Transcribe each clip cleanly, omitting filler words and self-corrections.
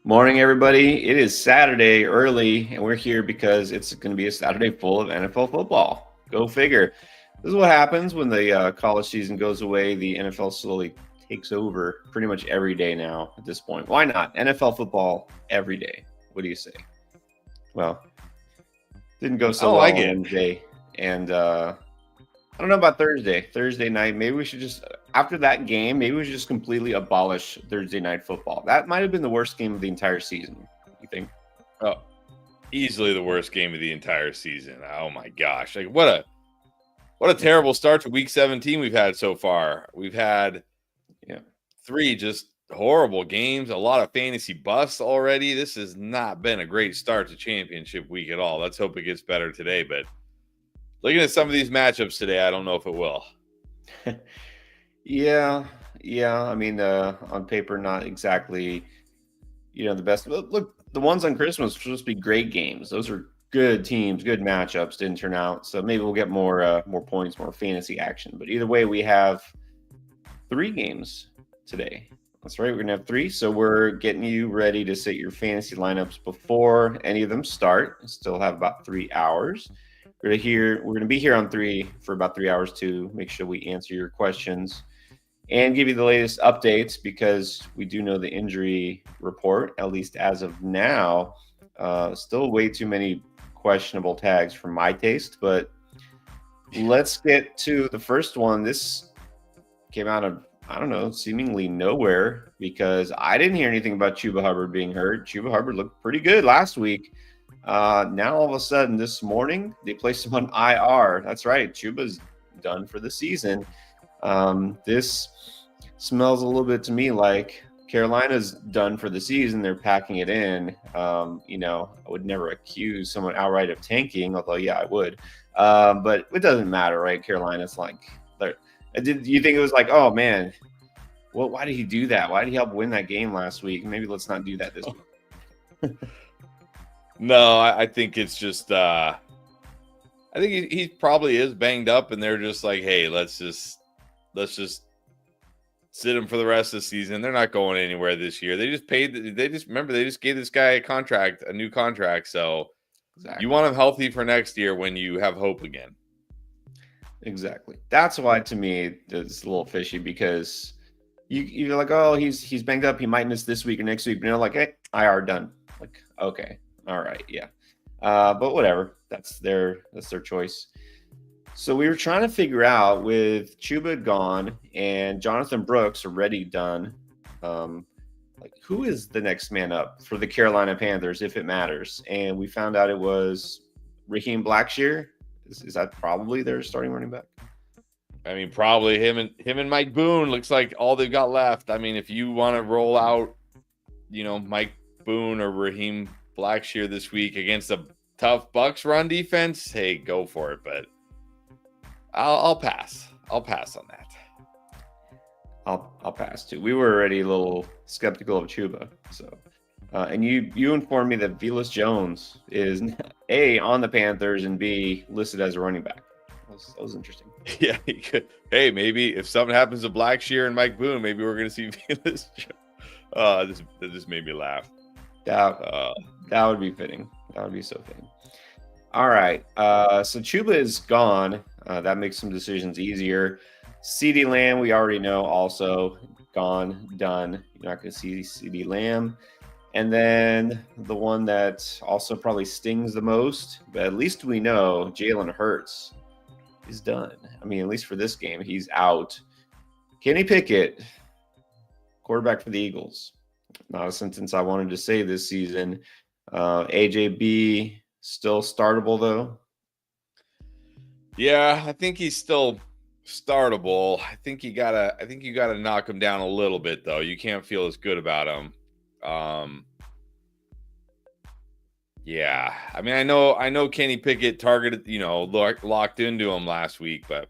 Morning, everybody. It is Saturday early, and we're here because it's going to be a Saturday full of NFL football. Go figure. This is what happens when the college season goes away. The NFL slowly takes over pretty much every day now at this point. Why not? NFL football every day. What do you say? Well, didn't go I so don't well like on it. Wednesday, and I don't know about Thursday. Thursday night, maybe we should just after that game, maybe we should just completely abolish Thursday night football. That might have been the worst game of the entire season. You think? Oh, easily the worst game of the entire season. Oh my gosh! Like what a terrible start to Week 17 we've had so far. We've had Yeah. three just horrible games. A lot of fantasy busts already. This has not been a great start to championship week at all. Let's hope it gets better today. But looking at some of these matchups today, I don't know if it will. Yeah, yeah. I mean, on paper, not exactly, the best. Look, the ones on Christmas were supposed to be great games. Those are good teams, good matchups. Didn't turn out, so maybe we'll get more points, more fantasy action. But either way, we have three games today. That's right. We're gonna have three, so we're getting you ready to set your fantasy lineups before any of them start. Still have about 3 hours. We're gonna be here on three for about 3 hours to make sure we answer your questions and give you the latest updates because we do know the injury report, at least as of now. Still way too many questionable tags for my taste, but let's get to the first one. This came out of, I don't know, seemingly nowhere because I didn't hear anything about Chuba Hubbard being hurt. Chuba Hubbard looked pretty good last week. Now all of a sudden this morning they placed him on IR. That's right, Chuba's done for the season. This smells a little bit to me like Carolina's done for the season. They're packing it in. I would never accuse someone outright of tanking, although yeah, I would. But it doesn't matter, right? Carolina's like, did you think it was like, oh man, well, why did he do that? Why did he help win that game last week? Maybe let's not do that this week. No, I think it's just. I think he probably is banged up, and they're just like, hey, let's just sit him for the rest of the season. They're not going anywhere this year. They just gave this guy a new contract. So Exactly. you want him healthy for next year when you have hope again. Exactly. That's why to me it's a little fishy because you're like, oh, he's banged up. He might miss this week or next week. Like, hey, IR done. Like, okay, all right, yeah. But whatever. That's their choice. So we were trying to figure out with Chuba gone and Jonathan Brooks already done. Like, who is the next man up for the Carolina Panthers if it matters? And we found out it was Raheem Blackshear. Is that probably their starting running back? I mean, probably him and Mike Boone looks like all they've got left. I mean, if you want to roll out, Mike Boone or Raheem Blackshear this week against a tough Bucks run defense, hey, go for it. But I'll pass. I'll pass on that. I'll pass too. We were already a little skeptical of Chuba, so. And you informed me that Velus Jones is A, on the Panthers, and B, listed as a running back. That was interesting. Yeah, he could. Hey, maybe if something happens to Blackshear and Mike Boone, maybe we're going to see Velus. That just made me laugh. That would be fitting. That would be so fitting. All right. So Chuba is gone. That makes some decisions easier. CeeDee Lamb, we already know, also gone, done. You're not going to see CeeDee Lamb. And then the one that also probably stings the most, but at least we know Jalen Hurts is done. I mean, at least for this game, he's out. Kenny Pickett, quarterback for the Eagles. Not a sentence I wanted to say this season. AJB still startable though. Yeah, I think he's still startable. I think you gotta knock him down a little bit though. You can't feel as good about him. Yeah, I mean, I know Kenny Pickett targeted, locked into him last week, but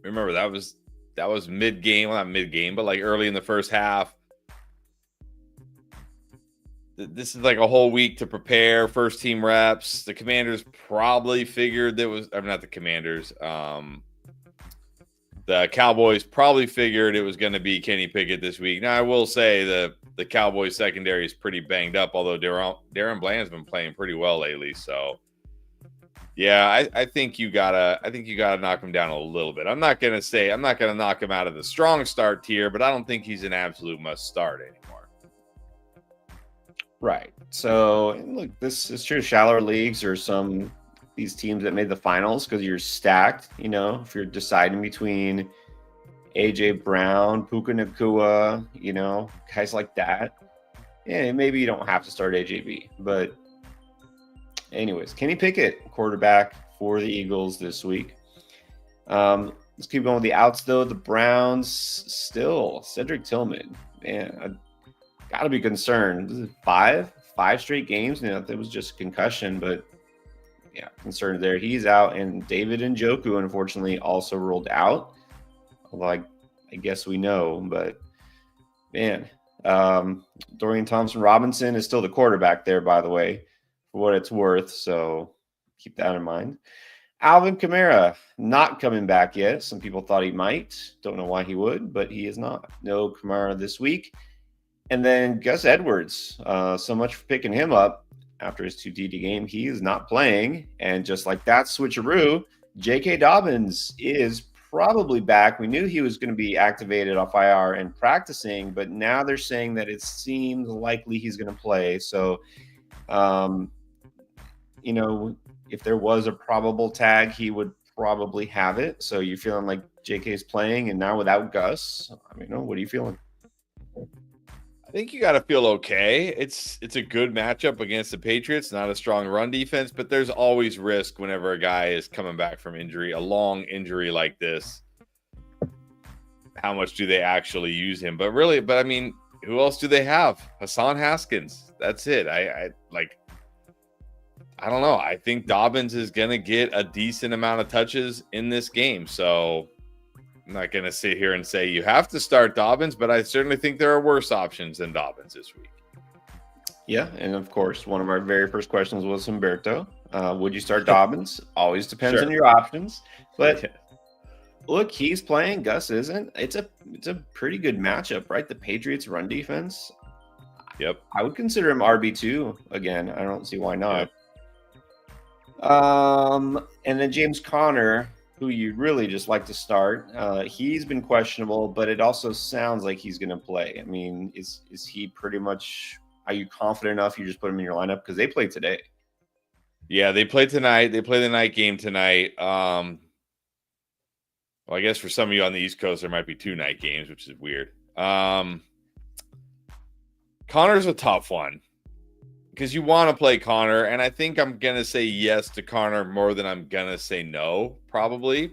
remember that was mid game, well, not mid game, but like early in the first half. This is like a whole week to prepare, first team reps. The Commanders probably figured not the Commanders. The Cowboys probably figured it was going to be Kenny Pickett this week. Now, I will say the the Cowboys secondary is pretty banged up, although Darren Bland's been playing pretty well lately. So yeah, I think you gotta knock him down a little bit. I'm not gonna knock him out of the strong start tier, but I don't think he's an absolute must start anymore. Right. So look, this is true. Shallower leagues or these teams that made the finals because you're stacked. If you're deciding between AJ Brown, Puka Nacua, guys like that. Yeah, maybe you don't have to start AJB, but anyways, Kenny Pickett, quarterback for the Eagles this week. Let's keep going with the outs, though. The Browns still. Cedric Tillman. Man, I got to be concerned. This is five straight games. That was just a concussion, but yeah, concerned there. He's out, and David Njoku, unfortunately, also ruled out. Although I guess we know, but man, Dorian Thompson-Robinson is still the quarterback there, by the way, for what it's worth. So keep that in mind. Alvin Kamara not coming back yet. Some people thought he might. Don't know why he would, but he is not. No Kamara this week. And then Gus Edwards. So much for picking him up after his 2 TD game. He is not playing. And just like that switcheroo, J.K. Dobbins is probably back. We knew he was going to be activated off IR and practicing, but now they're saying that it seems likely he's going to play. So, if there was a probable tag, he would probably have it. So you're feeling like JK's playing, and now without Gus, what are you feeling? I think you got to feel okay. It's a good matchup against the Patriots, not a strong run defense, but there's always risk whenever a guy is coming back from injury, a long injury like this. How much do they actually use him? But who else do they have? Hassan Haskins. That's it. I don't know. I think Dobbins is going to get a decent amount of touches in this game. So I'm not going to sit here and say you have to start Dobbins, but I certainly think there are worse options than Dobbins this week. Yeah, and of course, one of our very first questions was Humberto. Would you start Dobbins? Always depends on your options. But look, he's playing. Gus isn't. It's a pretty good matchup, right? The Patriots' run defense. Yep. I would consider him RB2 again. I don't see why not. Yep. And then James Conner, who you'd really just like to start. He's been questionable, but it also sounds like he's going to play. Is he pretty much? Are you confident enough you just put him in your lineup because they play today? Yeah, they play tonight. They play the night game tonight. Well, I guess for some of you on the East Coast, there might be 2 night games, which is weird. Connor's a tough one because you want to play Connor, and I think I'm going to say yes to Connor more than I'm going to say no, probably,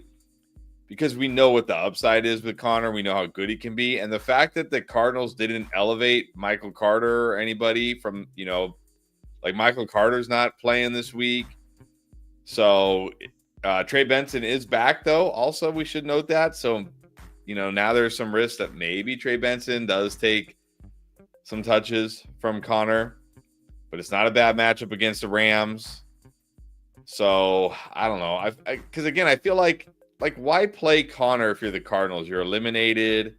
because we know what the upside is with Connor. We know how good he can be, and the fact that the Cardinals didn't elevate Michael Carter or anybody from, like Michael Carter's not playing this week. So Trey Benson is back, though. Also, we should note that. So, now there's some risk that maybe Trey Benson does take some touches from Connor. But it's not a bad matchup against the Rams. So, I don't know. Because, again, I feel like why play Connor if you're the Cardinals? You're eliminated.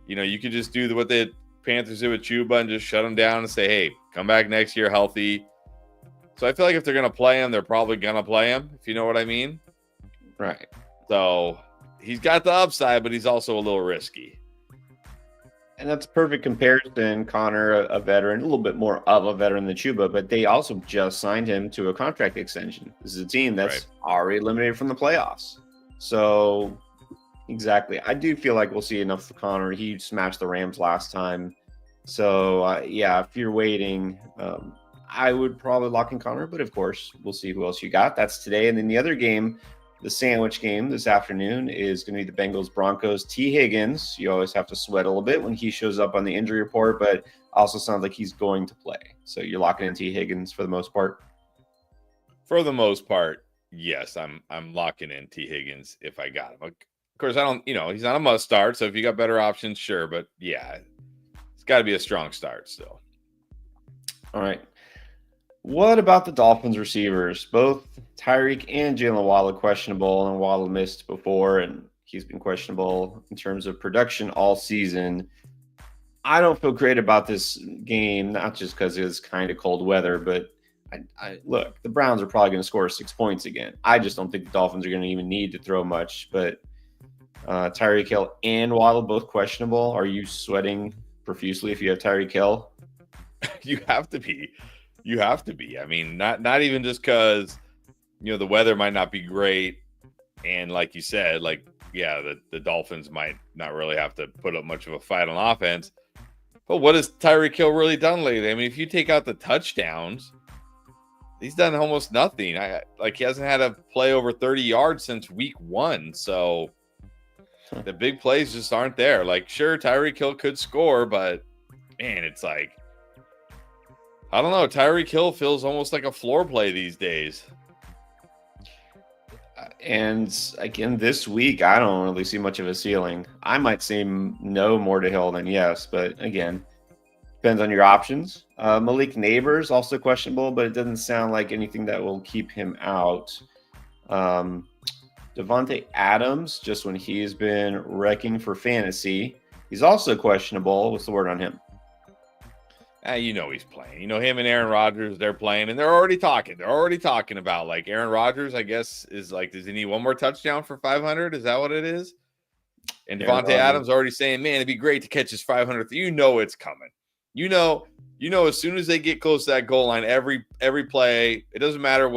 You could just do what the Panthers did with Chuba and just shut him down and say, hey, come back next year healthy. So, I feel like if they're going to play him, they're probably going to play him, if you know what I mean. Right. So, he's got the upside, but he's also a little risky. And that's a perfect comparison. Connor, a veteran, a little bit more of a veteran than Chuba, but they also just signed him to a contract extension. This is a team that's already eliminated from the playoffs. So, exactly. I do feel like we'll see enough for Connor. He smashed the Rams last time. So, if you're waiting, I would probably lock in Connor. But, of course, we'll see who else you got. That's today. And then the other game, the sandwich game this afternoon, is going to be the Bengals-Broncos. T. Higgins, you always have to sweat a little bit when he shows up on the injury report, but also sounds like he's going to play. So you're locking in T. Higgins for the most part? For the most part, yes. I'm locking in T. Higgins if I got him. Of course, I don't, he's not a must start, so if you got better options, sure. But, yeah, it's got to be a strong start still. All right. What about the Dolphins receivers? Both Tyreek and Jalen Waddle questionable, and Waddle missed before, and he's been questionable in terms of production all season. I don't feel great about this game, not just because it's kind of cold weather, but I look, the Browns are probably going to score 6 points again. I just don't think the Dolphins are going to even need to throw much. But Tyreek Hill and Waddle both questionable. Are you sweating profusely if you have Tyreek Hill? You have to be. You have to be. I mean, not even just because the weather might not be great, and like you said, like the Dolphins might not really have to put up much of a fight on offense. But what has Tyreek Hill really done lately? I mean, if you take out the touchdowns, he's done almost nothing. He hasn't had a play over 30 yards since week 1. So the big plays just aren't there. Like, sure, Tyreek Hill could score, but man, it's like, I don't know. Tyreek Hill feels almost like a floor play these days. And again, this week, I don't really see much of a ceiling. I might seem no more to Hill than yes, but again, depends on your options. Malik Neighbors also questionable, but it doesn't sound like anything that will keep him out. Devontae Adams, just when he's been wrecking for fantasy, he's also questionable. What's the word on him? He's playing. Him and Aaron Rodgers, they're playing, and they're already talking. They're already talking about, like, Aaron Rodgers, I guess, is like, does he need one more touchdown for 500? Is that what it is? And Devontae Adams already saying, man, it'd be great to catch his 500th. It's coming. As soon as they get close to that goal line, every play, it doesn't matter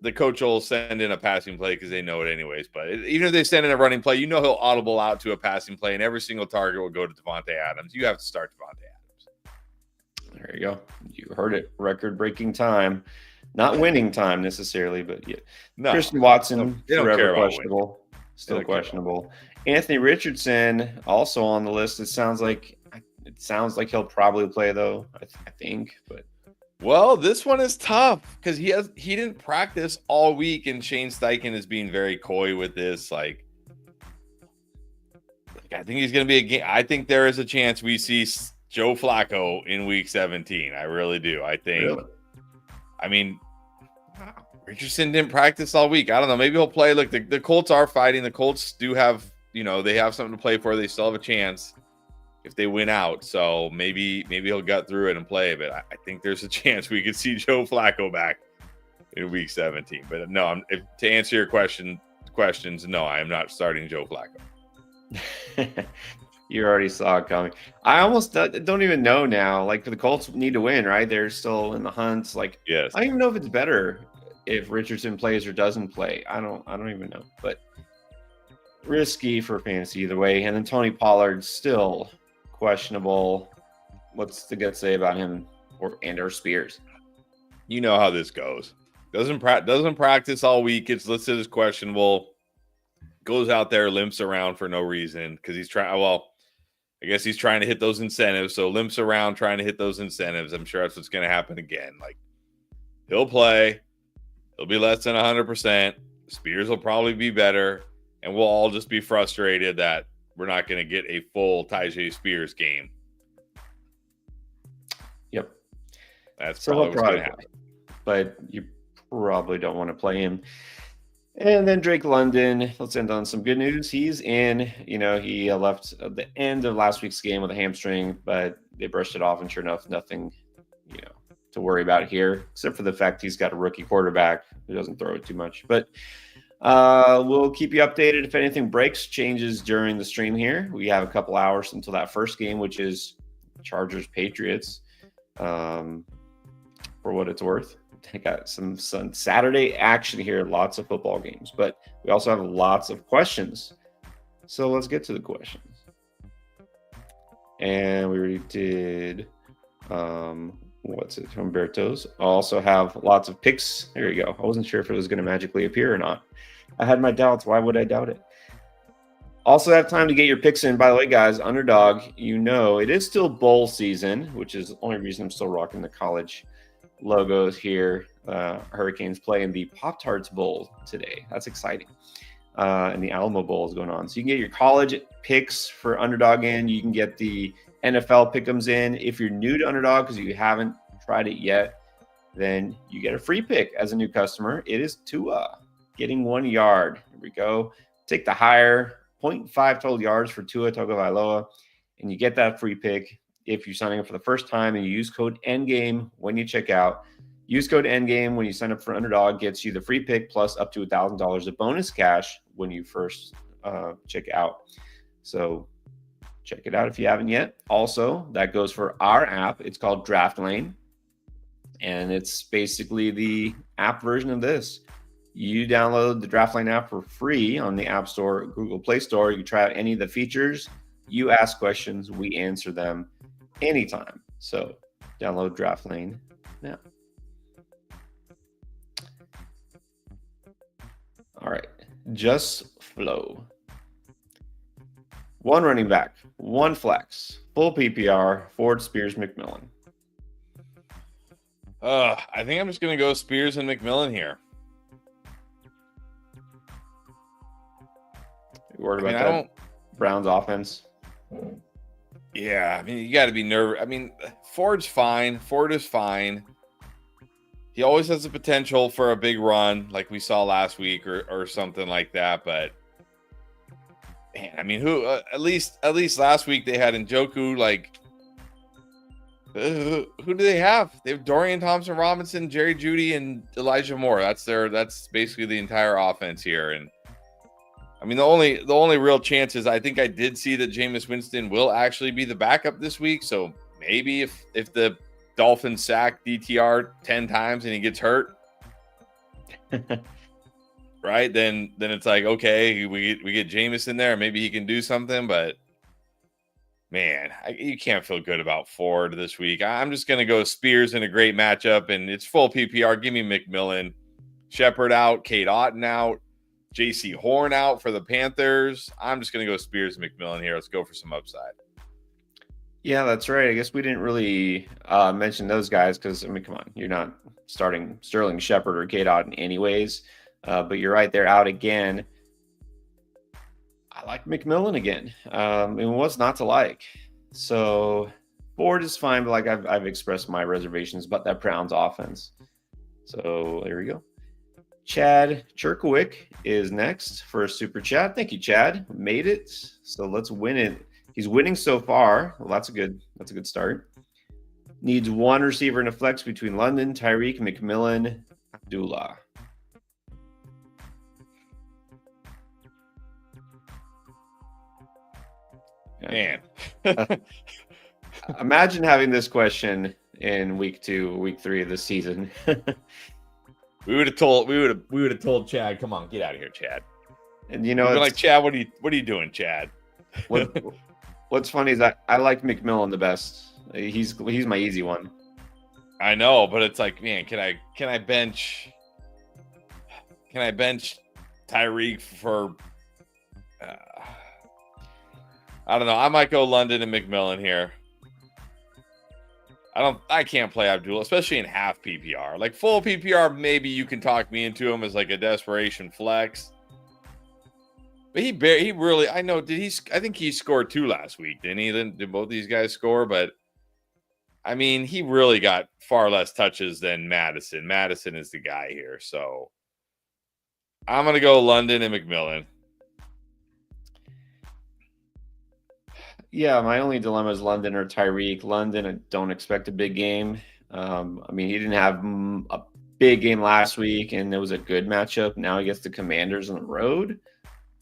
the coach will send in a passing play because they know it anyways. But even if they send in a running play, he'll audible out to a passing play, and every single target will go to Devontae Adams. You have to start Devontae Adams. There you go. You heard it. Record-breaking time. Not winning time necessarily, but yeah. No, Christian Watson, forever questionable. Still questionable. Anthony Richardson also on the list. It sounds like he'll probably play though. I think, but. Well, this one is tough because he didn't practice all week, and Shane Steichen is being very coy with this. Like I think he's going to be a game. I think there is a chance we see Joe Flacco in week 17. I really do. I think. Really? I mean, Richardson didn't practice all week. I don't know. Maybe he'll play. Look, the Colts are fighting. The Colts do have, they have something to play for. They still have a chance if they win out. So maybe he'll gut through it and play. But I think there's a chance we could see Joe Flacco back in week 17. But no, to answer your questions, no, I am not starting Joe Flacco. You already saw it coming. I almost don't even know now. Like, the Colts need to win, right? They're still in the hunt. Like, yes. I don't even know if it's better if Richardson plays or doesn't play. I don't even know. But risky for fantasy either way. And then Tony Pollard still questionable. What's the gut say about him or Spears? You know how this goes. Doesn't practice all week. It's listed as questionable. Goes out there, limps around for no reason because he's trying. Well, I guess he's trying to hit those incentives. So limps around trying to hit those incentives. I'm sure that's what's going to happen again. Like, he'll play. He'll be less than 100%. Spears will probably be better, and we'll all just be frustrated that we're not going to get a full Tyjae Spears game. Yep. That's probably what's going to happen. But you probably don't want to play him. And then Drake London, let's end on some good news. He's in. He left at the end of last week's game with a hamstring, but they brushed it off, and sure enough, nothing, to worry about here, except for the fact he's got a rookie quarterback who doesn't throw it too much. But we'll keep you updated if anything breaks, changes during the stream here. We have a couple hours until that first game, which is Chargers-Patriots, for what it's worth. I got some Saturday action here, lots of football games, but we also have lots of questions. So let's get to the questions. And we already did, what's it, Humberto's. I also have lots of picks. There you go. I wasn't sure if it was going to magically appear or not. I had my doubts. Why would I doubt it? Also have time to get your picks in. By the way, guys, Underdog, it is still bowl season, which is the only reason I'm still rocking the college logos here. Hurricanes play in the Pop-Tarts Bowl today. That's exciting. And the Alamo Bowl is going on. So you can get your college picks for Underdog in. You can get the NFL pick'ems in. If you're new to Underdog because you haven't tried it yet, then you get a free pick as a new customer. It is Tua getting 1 yard. Here we go. Take the higher 0.5 total yards for Tua Tagovailoa, and you get that free pick if you're signing up for the first time and you use code ENDGAME when you check out. Use code ENDGAME when you sign up for Underdog, gets you the free pick plus up to $1,000 of bonus cash when you first check out. So check it out if you haven't yet. Also, that goes for our app. It's called Draft Lane, and it's basically the app version of this. You download the Draft Lane app for free on the App Store, Google Play Store. You try out any of the features. You ask questions. We answer them anytime. So download Draft Lane now. All right. Just flow. One running back, one flex, full PPR, Ford, Spears, McMillan. I think I'm just going to go Spears and McMillan here. You worried about that Browns offense? Yeah, I mean, you got to be nervous. I mean, Ford's fine. Ford is fine. He always has the potential for a big run like we saw last week or something like that. But, man, I mean, who at least last week they had Njoku. Like, who do they have? They have Dorian Thompson-Robinson, Jerry Jeudy, and Elijah Moore. That's basically the entire offense here. And I mean, the only real chance is I think I did see that Jameis Winston will actually be the backup this week. So maybe if the Dolphins sack DTR 10 times and he gets hurt, right? Then it's like, okay, we get Jameis in there. Maybe he can do something. But man, you can't feel good about Ford this week. I'm just going to go Spears in a great matchup, and it's full PPR. Give me McMillan. Shepard out, Kate Otten out, J.C. Horn out for the Panthers. I'm just going to go Spears and McMillan here. Let's go for some upside. Yeah, that's right. I guess we didn't really mention those guys because, I mean, come on, you're not starting Sterling Shepard or Kate Otten anyways. But you're right, they're out again. I like McMillan again. I mean, what's not to like? So Ford is fine, but like I've expressed my reservations about that Browns offense. So there we go. Chad Cherkowick is next for a super chat. Thank you, Chad. Made it. So let's win it. He's winning so far. Well, that's a good start. Needs one receiver in a flex between London, Tyreek, McMillan, Abdullah. Man. Imagine having this question in week 2, week 3 of the season. We would have told Chad, come on, get out of here, Chad. And you know, it's like, Chad, what are you doing, Chad? What's funny is I like McMillan the best. He's my easy one. I know, but it's like, man, can I bench Tyreek for I don't know. I might go London and McMillan here. I can't play Abdullah, especially in half PPR. Like full PPR, maybe you can talk me into him as like a desperation flex. But he really, I know, I think he scored 2 last week, didn't he? Did both these guys score? But I mean, he really got far less touches than Madison. Madison is the guy here. So I'm going to go London and McMillan. Yeah, my only dilemma is London or Tyreek. London, I don't expect a big game. I mean, he didn't have a big game last week, and it was a good matchup. Now he gets the Commanders on the road.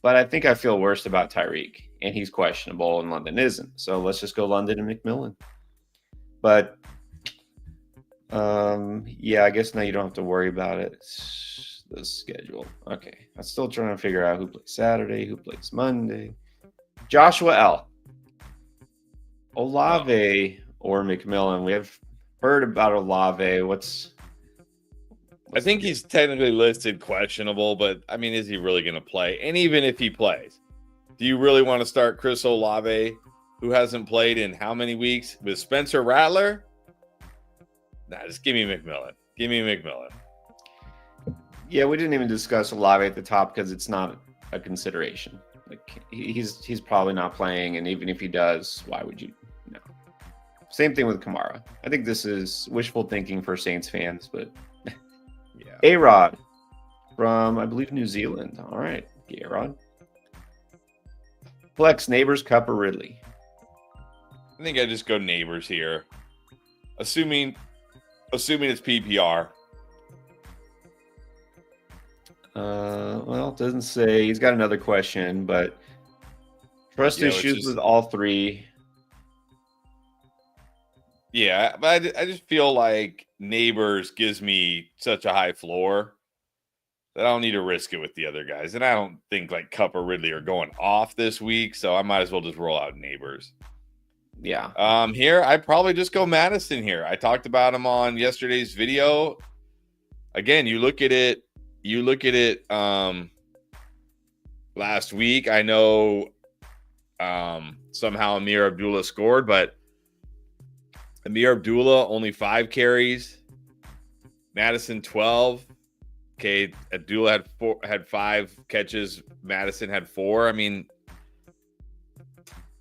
But I think I feel worse about Tyreek, and he's questionable, and London isn't. So let's just go London and McMillan. But, yeah, I guess now you don't have to worry about it. It's the schedule. Okay, I'm still trying to figure out who plays Saturday, who plays Monday. Joshua L. Olave or McMillan. We have heard about Olave. I think he's technically listed questionable, but I mean, is he really going to play? And even if he plays, do you really want to start Chris Olave, who hasn't played in how many weeks, with Spencer Rattler? Nah, just give me McMillan. Give me McMillan. Yeah, we didn't even discuss Olave at the top because it's not a consideration. Like he's probably not playing, and even if he does, why would you? No. Same thing with Kamara. I think this is wishful thinking for Saints fans, but yeah. A-Rod from, I believe, New Zealand. All right, A-Rod. Flex, Neighbors, Cup, or Ridley? I think I just go Neighbors here. Assuming it's PPR. Well, it doesn't say. He's got another question, but trust issues with all three. Yeah, but I just feel like Neighbors gives me such a high floor that I don't need to risk it with the other guys. And I don't think like Cup or Ridley are going off this week, so I might as well just roll out Neighbors. Yeah. Here I'd probably just go Madison here. I talked about him on yesterday's video. Again, you look at it last week. I know somehow Amir Abdullah scored, but Amir Abdullah only 5 carries. Madison 12. Okay, Abdullah had 5 catches. Madison had 4. I mean,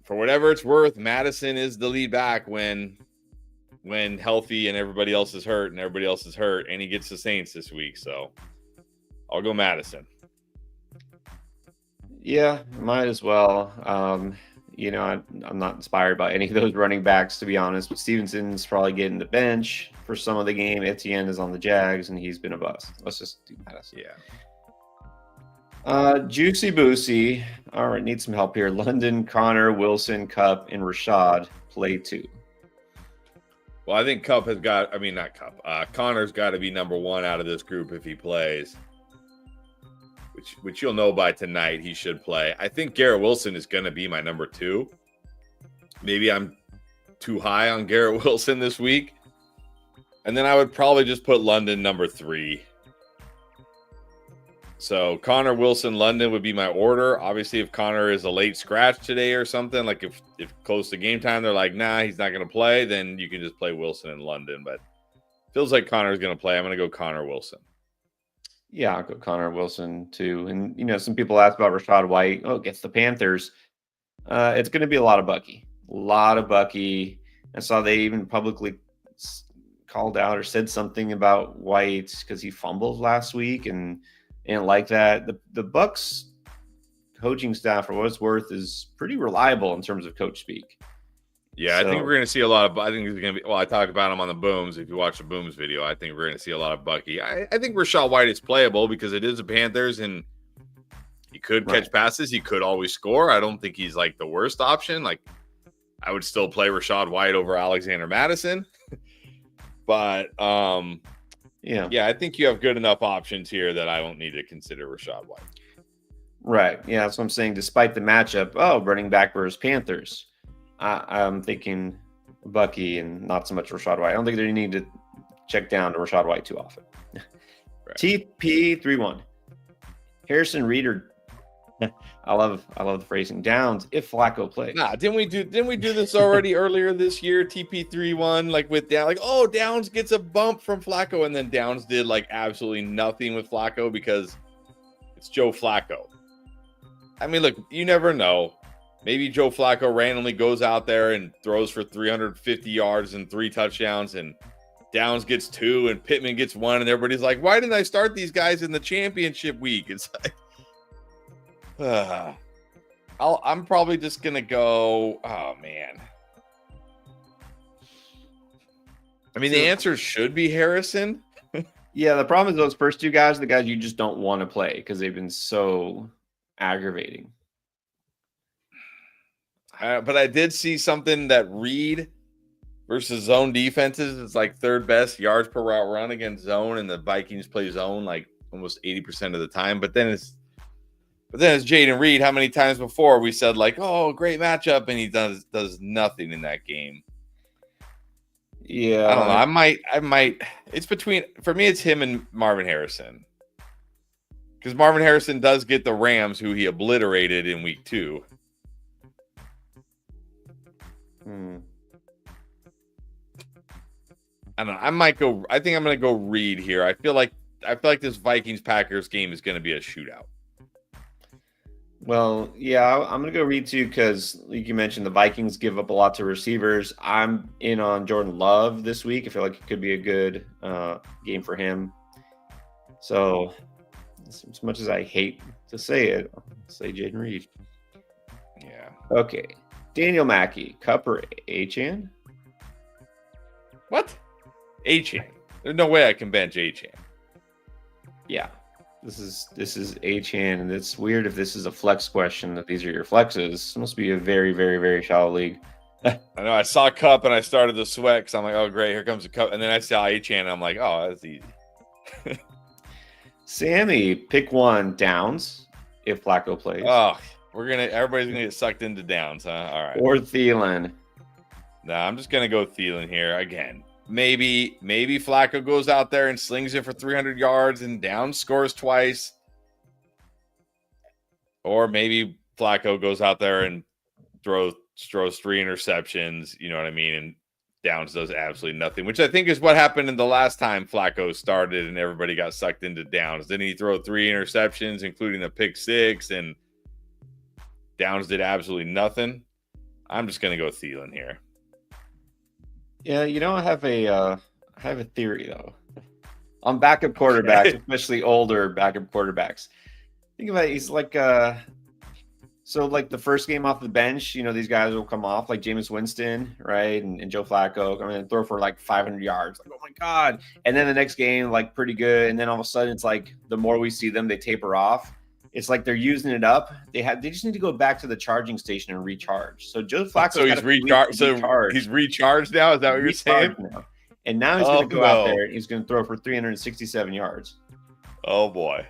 for whatever it's worth, Madison is the lead back when healthy and everybody else is hurt, and he gets the Saints this week. So I'll go Madison. Yeah, might as well. I'm not inspired by any of those running backs, to be honest. But Stevenson's probably getting the bench for some of the game. Etienne is on the Jags, and he's been a bust. Let's just do Madison. Yeah. Juicy Boosie. All right, need some help here. London, Connor, Wilson, Cup, and Rashad play 2. Well, I think Cup has got. I mean, not Cup. Connor's got to be number 1 out of this group if he plays. Which you'll know by tonight he should play. I think Garrett Wilson is going to be my number 2. Maybe I'm too high on Garrett Wilson this week. And then I would probably just put London number 3. So Connor, Wilson, London would be my order. Obviously, if Connor is a late scratch today or something, like if close to game time, they're like, nah, he's not going to play, then you can just play Wilson and London. But feels like Connor's going to play. I'm going to go Connor Wilson. Yeah, I'll go Connor Wilson too. And, some people ask about Rashad White. Oh, it gets the Panthers. It's going to be a lot of Bucky. I saw they even publicly called out or said something about White because he fumbled last week and like that. The Bucs coaching staff, for what it's worth, is pretty reliable in terms of coach speak. Yeah, I think we're going to see a lot of. I think it's going to be. Well, I talked about him on the Booms. If you watch the Booms video, I think we're going to see a lot of Bucky. I think Rashad White is playable because it is the Panthers, and he could catch passes. He could always score. I don't think he's like the worst option. Like, I would still play Rashad White over Alexander Madison. But yeah, I think you have good enough options here that I don't need to consider Rashad White. Right. Yeah, that's what I'm saying. Despite the matchup, running back versus Panthers. I'm thinking Bucky and not so much Rashad White. I don't think they need to check down to Rashad White too often. Right. TP31. Harrison Reed or I love the phrasing. Downs if Flacco plays. Nah, didn't we do this already earlier this year? TP31 like with Downs, like, oh, Downs gets a bump from Flacco, and then Downs did like absolutely nothing with Flacco because it's Joe Flacco. I mean, look, you never know. Maybe Joe Flacco randomly goes out there and throws for 350 yards and 3 touchdowns, and Downs gets 2 and Pittman gets 1, and everybody's like, why didn't I start these guys in the championship week? It's like, I'm probably just going to go, oh, man. I mean, the answer should be Harrison. Yeah, the problem is those first 2 guys, the guys you just don't want to play because they've been so aggravating. But I did see something that Reed versus zone defenses is like 3rd best yards per route run against zone, and the Vikings play zone like almost 80% of the time. But then it's Jaden Reed. How many times before we said like, oh, great matchup, and he does nothing in that game. Yeah, I don't know. I might. It's between, for me, it's him and Marvin Harrison, because Marvin Harrison does get the Rams, who he obliterated in week 2. I don't know. I think I'm going to go Reed here. I feel like this Vikings-Packers game is going to be a shootout. Well, yeah, I'm going to go Reed too because, like you mentioned, the Vikings give up a lot to receivers. I'm in on Jordan Love this week. I feel like it could be a good game for him. So, as much as I hate to say it, I'll say Jaden Reed. Yeah. Okay. Daniel Mackey, Cup or Achan? What? Achan. There's no way I can bench Achan. Yeah. This is Achan, and it's weird if this is a flex question that these are your flexes. This must be a very, very, very shallow league. I know I saw Cup and I started to sweat because I'm like, oh great, here comes a Cup, and then I saw Achan and I'm like, oh, that's easy. Sammy, pick one. Downs if Flacco plays. Oh, everybody's gonna get sucked into Downs, huh? All right. Or Thielen. No, I'm just gonna go Thielen here again. Maybe Flacco goes out there and slings it for 300 yards and Downs scores twice. Or maybe Flacco goes out there and throws 3 interceptions, you know what I mean? And Downs does absolutely nothing, which I think is what happened in the last time Flacco started and everybody got sucked into Downs. Didn't he throw 3 interceptions, including a pick 6, and Downs did absolutely nothing? I'm just going to go Thielen here. Yeah, I have a theory though. On backup quarterbacks, especially older backup quarterbacks. Think about it, he's like so like the first game off the bench, these guys will come off like Jameis Winston, right? And Joe Flacco come in and throw for like 500 yards. Like, oh my God. And then the next game, like pretty good. And then all of a sudden it's like the more we see them, they taper off. It's like they're using it up. They just need to go back to the charging station and recharge. So Joe Flacco, so he's recharged. So he's recharged now. Is that what you're saying? Now. And now he's going to go out there and he's going to throw for 367 yards. Oh boy,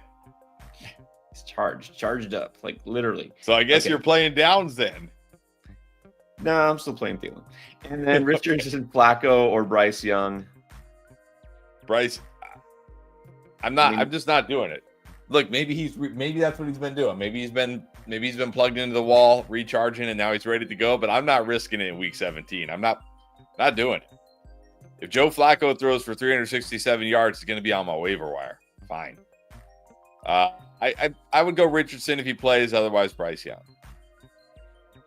he's charged up, like literally. So I guess you're playing Downs then. No, I'm still playing Thielen. And then Richardson, Flacco, or Bryce Young. Bryce, I'm just not doing it. Look, maybe that's what he's been doing. Maybe he's been plugged into the wall, recharging, and now he's ready to go. But I'm not risking it in week 17. I'm not doing it. If Joe Flacco throws for 367 yards, it's going to be on my waiver wire. Fine. I would go Richardson if he plays. Otherwise, Bryce Young.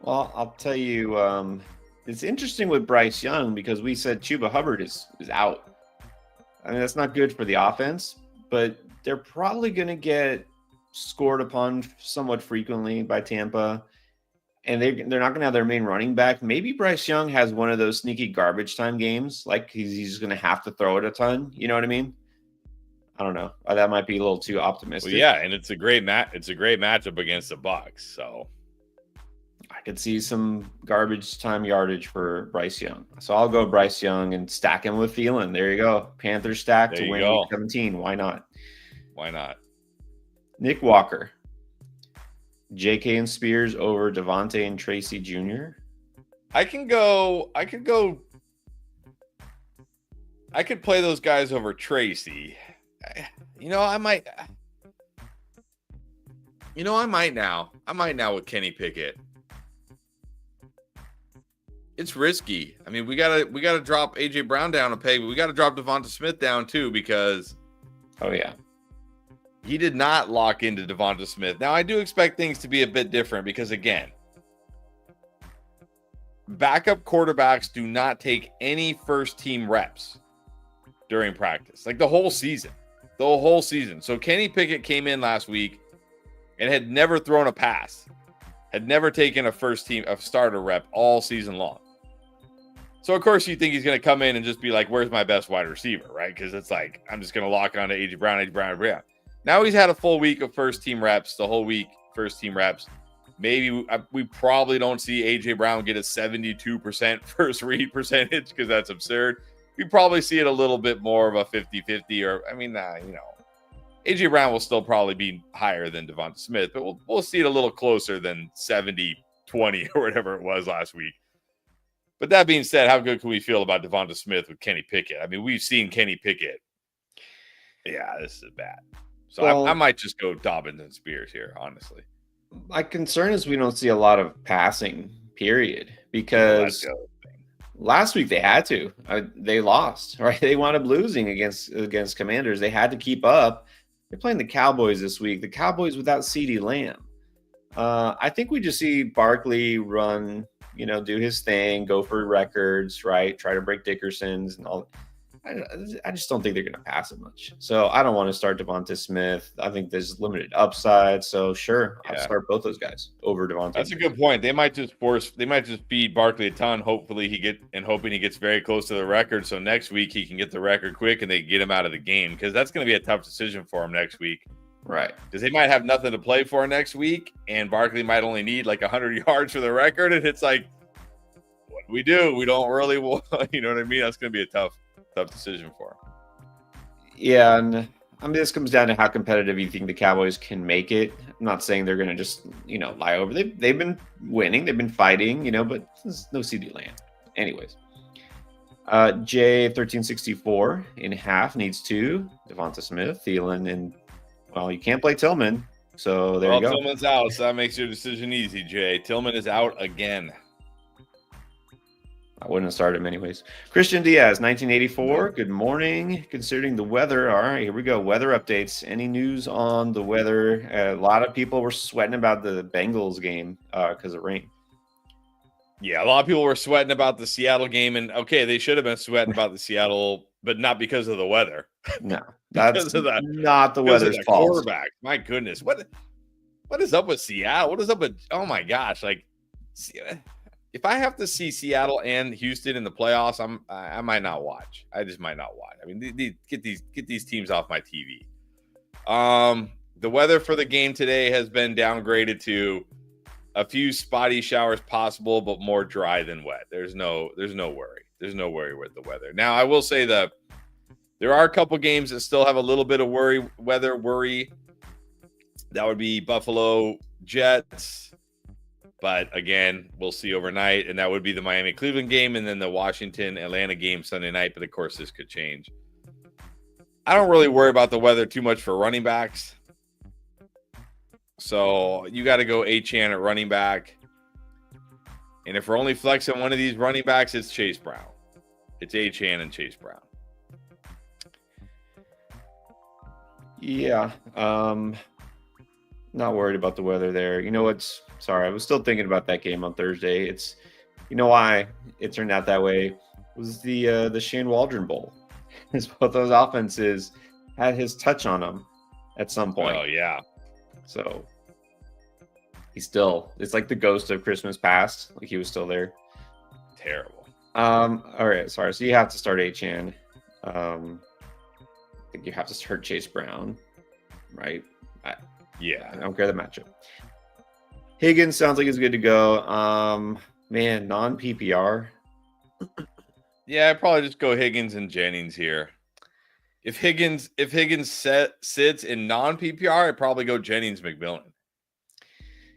Well, I'll tell you, it's interesting with Bryce Young because we said Chuba Hubbard is out. I mean, that's not good for the offense, but they're probably going to get scored upon somewhat frequently by Tampa, and they're not going to have their main running back. Maybe Bryce Young has one of those sneaky garbage time games, like he's going to have to throw it a ton. You know what I mean? I don't know. That might be a little too optimistic. Well, yeah, and it's a great matchup against the Bucs. So I could see some garbage time yardage for Bryce Young. So I'll go Bryce Young and stack him with Thielen. There you go. Panthers stack to win week 17. Why not? Why not? Nick Walker. JK and Spears over Devontae and Tracy Jr. I could play those guys over Tracy. I might now with Kenny Pickett. It's risky. I mean, we gotta drop AJ Brown down a peg, but we gotta drop Devonta Smith down too because he did not lock into Devonta Smith. Now I do expect things to be a bit different because again, backup quarterbacks do not take any first team reps during practice, like the whole season. So Kenny Pickett came in last week and had never thrown a pass, had never taken a starter rep all season long. So, of course, you think he's going to come in and just be like, where's my best wide receiver, right? Because it's like, I'm just going to lock on to AJ Brown. Now he's had a full week of first-team reps, the whole week, first-team reps. Maybe we probably don't see AJ Brown get a 72% first read percentage because that's absurd. We probably see it a little bit more of a 50-50 AJ Brown will still probably be higher than Devonta Smith, but we'll see it a little closer than 70-20 or whatever it was last week. But that being said, how good can we feel about Devonta Smith with Kenny Pickett? I mean, we've seen Kenny Pickett. Yeah, this is bad. So I might just go Dobbins and Spears here, honestly. My concern is we don't see a lot of passing, period, because last week they had to. They lost, right? They wound up losing against Commanders. They had to keep up. They're playing the Cowboys this week. The Cowboys without CeeDee Lamb. I think we just see Barkley run, do his thing, go for records, right? Try to break Dickerson's and all. I just don't think they're going to pass it much. So I don't want to start Devonta Smith. I think there's limited upside. So sure, I'll start both those guys over Devonta. That's a good point. They might just feed Barkley a ton. Hoping he gets very close to the record. So next week he can get the record quick and they get him out of the game, because that's going to be a tough decision for him next week. Right. Because they might have nothing to play for next week, and Barkley might only need like 100 yards for the record. And it's like, what do we do? We don't really want, you know what I mean? That's going to be a tough decision for him. Yeah, and I mean, this comes down to how competitive you think the Cowboys can make it. I'm not saying they're going to just, lie over. They've been winning. They've been fighting, but there's no CD Lamb. Anyways. J1364 in half needs 2. Devonta Smith, Thielen, and, well, you can't play Tillman. So there you go. Tillman's out, so that makes your decision easy, Jay. Tillman is out again. I wouldn't have started him anyways. Christian Diaz, 1984. Good morning. Considering the weather. All right, here we go. Weather updates. Any news on the weather? A lot of people were sweating about the Bengals game because of rain. Yeah, a lot of people were sweating about the Seattle game. And, okay, they should have been sweating about the Seattle, but not because of the weather. No, that's not the weather's fault. Quarterback. My goodness. What is up with Seattle? What is up with – oh, my gosh. Like, if I have to see Seattle and Houston in the playoffs, I might not watch. I just might not watch. I mean, get these teams off my TV. The weather for the game today has been downgraded to a few spotty showers possible, but more dry than wet. There's no worry. There's no worry with the weather. Now, I will say that there are a couple games that still have a little bit of weather worry. That would be Buffalo Jets. But again, we'll see overnight, and that would be the Miami-Cleveland game and then the Washington-Atlanta game Sunday night. But, of course, this could change. I don't really worry about the weather too much for running backs. So you got to go Achane at running back. And if we're only flexing one of these running backs, it's Chase Brown. It's Achane and Chase Brown. Yeah. Not worried about the weather there. You know what's – sorry, I was still thinking about that game on Thursday. It's – you know why it turned out that way? It was the Shane Waldron Bowl. Both those offenses had his touch on them at some point. Oh, yeah. So he's still – it's like the ghost of Christmas past. Like he was still there. Terrible. All right, sorry. So you have to start Achane. I think you have to start Chase Brown, right? Yeah. I don't care the matchup. Higgins sounds like he's good to go. Man, non-PPR. Yeah, I'd probably just go Higgins and Jennings here. If Higgins sits in non-PPR, I'd probably go Jennings McMillan.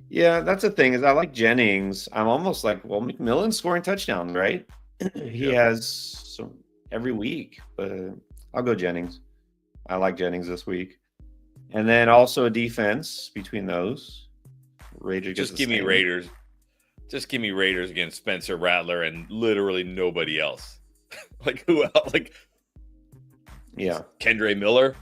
Yeah, that's the thing is I like Jennings. I'm almost like, well, McMillan's scoring touchdowns, right? He has some every week, but I'll go Jennings. I like Jennings this week. And then also a defense between those. Raiders. Just give me Raiders. Just give me Raiders against Spencer Rattler and literally nobody else. Like who else? Like, yeah, Kendre Miller.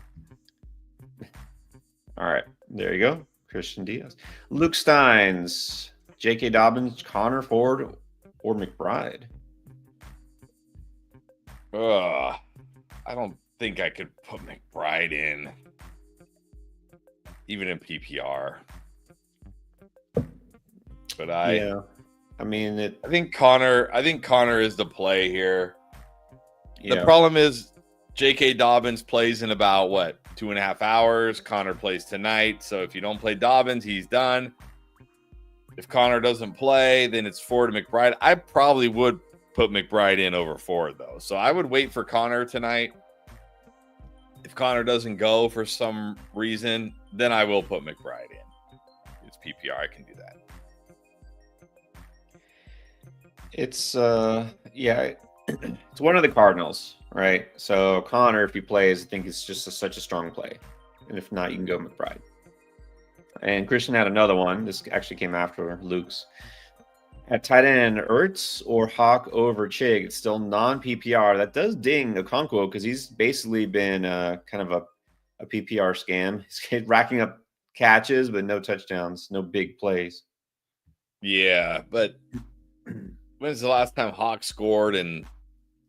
All right, there you go. Christian Diaz, Luke Steins, J.K. Dobbins, Connor Ford, or McBride. I don't think I could put McBride in, even in PPR. But I think Connor is the play here. Yeah. The problem is J.K. Dobbins plays in about 2.5 hours. Connor plays tonight. So if you don't play Dobbins, he's done. If Connor doesn't play, then it's Ford and McBride. I probably would put McBride in over Ford, though. So I would wait for Connor tonight. If Connor doesn't go for some reason, then I will put McBride in. It's PPR. I can do that. It's it's one of the Cardinals, right? So Connor, if he plays, I think it's just such a strong play. And if not, you can go McBride. And Christian had another one. This actually came after Luke's. At tight end, Ertz or Hawk over Chig. It's still non-PPR. That does ding Okonkwo because he's basically been kind of a PPR scam. He's racking up catches, but no touchdowns, no big plays. Yeah, but when's the last time Hawk scored and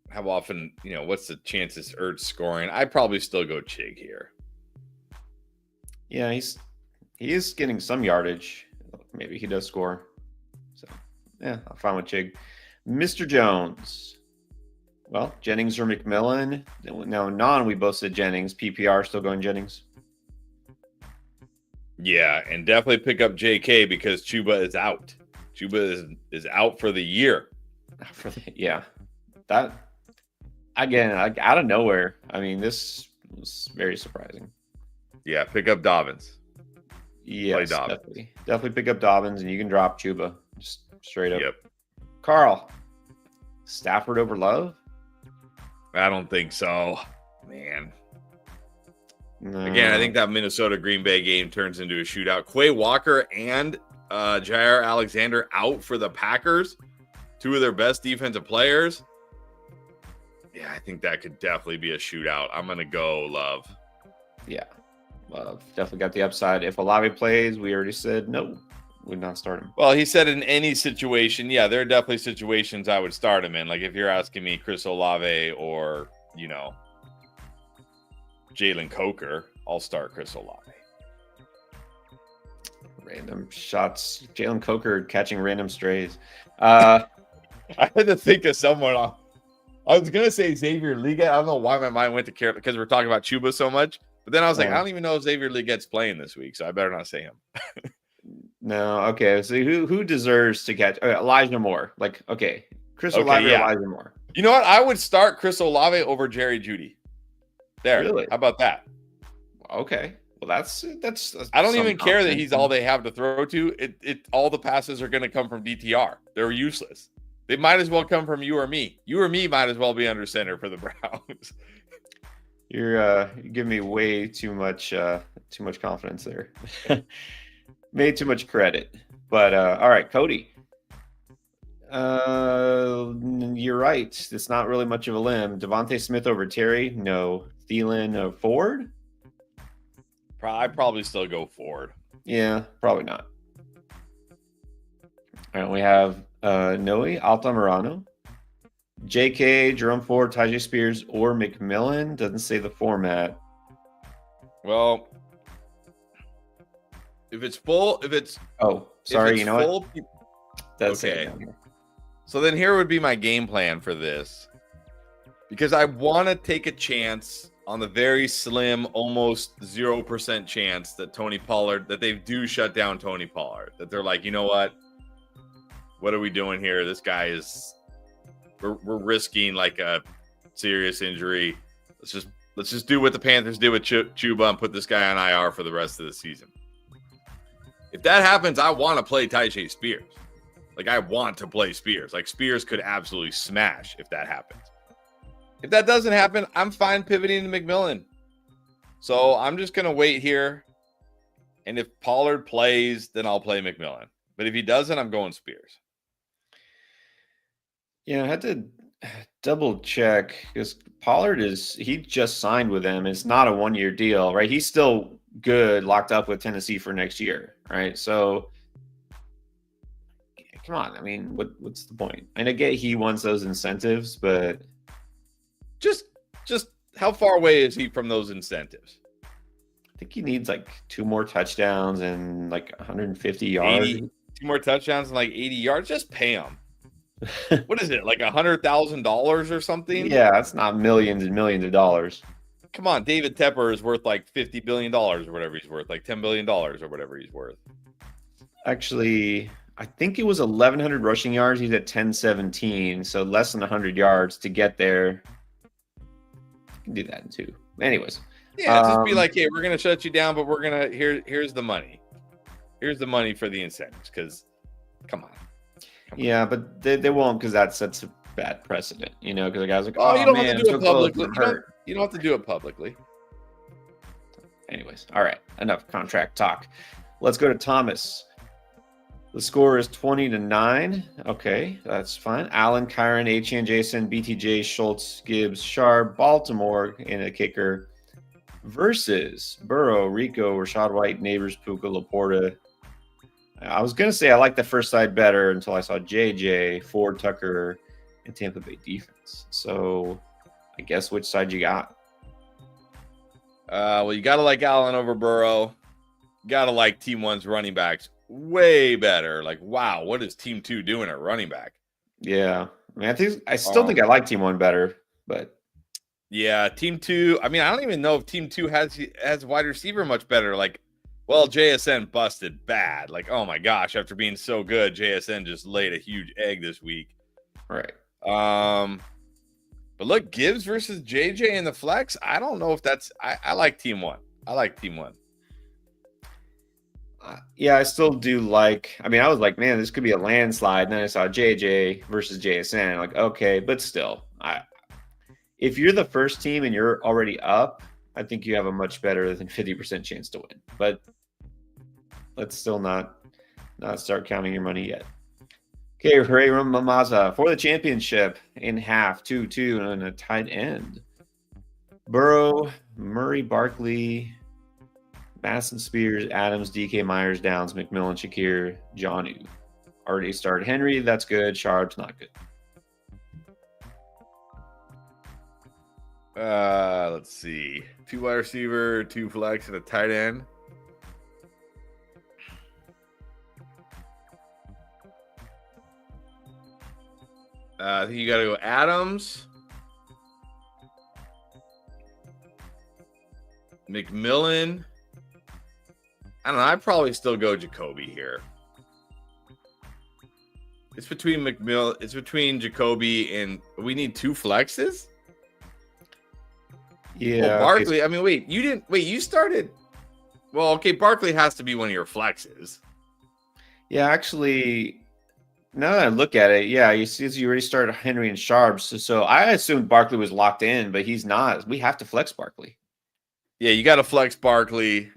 how often, what's the chances Ertz scoring? I'd probably still go Chig here. Yeah, he is getting some yardage. Maybe he does score. So, yeah, I'm fine with Chig. Mr. Jones. Well, Jennings or McMillan. No, we both said Jennings. PPR still going Jennings. Yeah, and definitely pick up JK because Chuba is out. Chuba is out for the year. Yeah. That, again, like out of nowhere. I mean, this was very surprising. Yeah, pick up Dobbins. Yes, definitely pick up Dobbins, and you can drop Chuba just straight up. Yep. Carl, Stafford over Love? I don't think so, man. No. Again, I think that Minnesota Green Bay game turns into a shootout. Quay Walker and Jair Alexander out for the Packers, two of their best defensive players. Yeah, I think that could definitely be a shootout. I'm going to go Love. Yeah, Love definitely got the upside. If Olave plays, we already said no, would not start him. Well, he said in any situation, yeah, there are definitely situations I would start him in. Like if you're asking me Chris Olave or, Jalen Coker, I'll start Chris Olave. Random shots. Jalen Coker catching random strays. I had to think of someone. I was going to say Xavier Leggett. I don't know why my mind went to Carolina because we're talking about Chuba so much. But then I was like, I don't even know if Xavier Leggett's playing this week, so I better not say him. No, okay. So who deserves to catch? Elijah Moore. Like, okay. Chris Olave or Elijah Moore. You know what? I would start Chris Olave over Jerry Jeudy. There. Really? How about that? Okay. Well, that's I don't even care that he's all they have to throw to. All the passes are going to come from DTR. They're useless. They might as well come from you or me. You or me might as well be under center for the Browns. You're giving me way too much confidence there. Made too much credit. But all right, Cody. You're right. It's not really much of a limb. Devontae Smith over Terry. No. Thielen Ford. I'd probably still go Ford. Yeah, probably not. All right, we have Noe Altamirano, JK, Jerome Ford, Tyjae Spears, or McMillan. Doesn't say the format. Well, if it's full, sorry, you know full, what? That's okay. So then here would be my game plan for this. Because I want to take a chance on the very slim, almost 0% chance that that they do shut down Tony Pollard. That they're like, you know what? What are we doing here? This guy we're risking like a serious injury. Let's just do what the Panthers did with Chuba and put this guy on IR for the rest of the season. If that happens, I want to play Tyjae Spears. Like I want to play Spears. Like Spears could absolutely smash if that happens. If that doesn't happen, I'm fine pivoting to McMillan. So I'm just going to wait here. And if Pollard plays, then I'll play McMillan. But if he doesn't, I'm going Spears. Yeah, I had to double check because Pollard he just signed with them. It's not a 1-year deal, right? He's still good, locked up with Tennessee for next year, right? So come on. I mean, what's the point? And I get he wants those incentives, but just how far away is he from those incentives? I think he needs like 2 more touchdowns and like 150 yards. 2 more touchdowns and like 80 yards. Just pay him. What is it, like $100,000 or something? Yeah, that's not millions and millions of dollars. Come on, David Tepper is worth like $50 billion or whatever he's worth, like $10 billion or whatever he's worth. Actually, I think it was 1,100 rushing yards. He's at 1,017, so less than 100 yards to get there. You can do that in 2. Anyways. Yeah, just be like, hey, we're going to shut you down, but we're going to, here's the money. Here's the money for the incentives, because, come on. Yeah, but they won't because that sets a bad precedent, because the guy's like, oh you don't man, have to do I'm it so publicly. close, You don't have to do it publicly. Anyways, all right, enough contract talk. Let's go to Thomas. The score is 20-9. Okay, that's fine. Allen, Kyron, Etienne, Jason, BTJ, Schultz, Gibbs, Sharp, Baltimore in a kicker versus Burrow, Rico, Rashad White, Neighbors, Puka, Laporta. I was going to say I like the first side better until I saw JJ, Ford, Tucker, and Tampa Bay defense. So I guess which side you got? Well, you got to like Allen over Burrow. You got to like Team 1's running backs way better. Like, wow, what is Team 2 doing at running back? Yeah. I mean, I still think I like Team 1 better, but yeah, Team 2. I mean, I don't even know if Team 2 has wide receiver much better. Like, well, JSN busted bad. Like, oh my gosh, after being so good, JSN just laid a huge egg this week. Right. But look, Gibbs versus JJ in the flex. I don't know if that's. I like Team 1. I like Team 1. Yeah, I still do like. I mean, I was like, man, this could be a landslide. And then I saw JJ versus JSN. Like, okay, but still, if you're the first team and you're already up, I think you have a much better than 50% chance to win. But let's still not start counting your money yet. Okay, Hooray Mamaza for the championship in half, 2-2, and a tight end. Burrow, Murray, Barkley, Madison, Spears, Adams, DK, Myers, Downs, McMillan, Shakir, Jonnu. Already started Henry. That's good. Sharp's not good. Let's see. 2 wide receiver, 2 flex, and a tight end. I think you got to go Adams, McMillan. I don't know. I'd probably still go Jacoby here. It's between It's between Jacoby and we need 2 flexes. Yeah, Barkley. I mean, you started. Well, okay, Barkley has to be one of your flexes. Yeah, actually, now that I look at it, yeah, you see, you already started Henry and Sharp. So I assumed Barkley was locked in, but he's not. We have to flex Barkley. Yeah, you got to flex Barkley.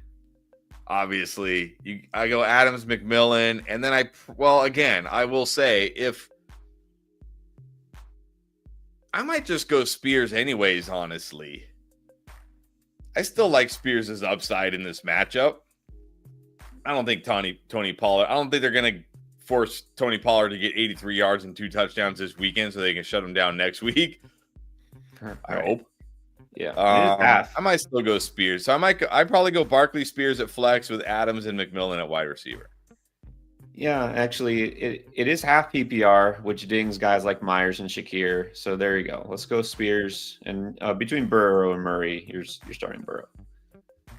Obviously, I go Adams, McMillan, and then I will say if I might just go Spears anyways. Honestly, I still like Spears' upside in this matchup. I don't think Tony Pollard. I don't think they're gonna force Tony Pollard to get 83 yards and 2 touchdowns this weekend so they can shut him down next week. I hope. Yeah, I might still go Spears. So I'd probably go Barkley, Spears at flex with Adams and McMillan at wide receiver. Yeah, actually, it is half PPR, which dings guys like Myers and Shakir. So there you go. Let's go Spears, and between Burrow and Murray, you're starting Burrow.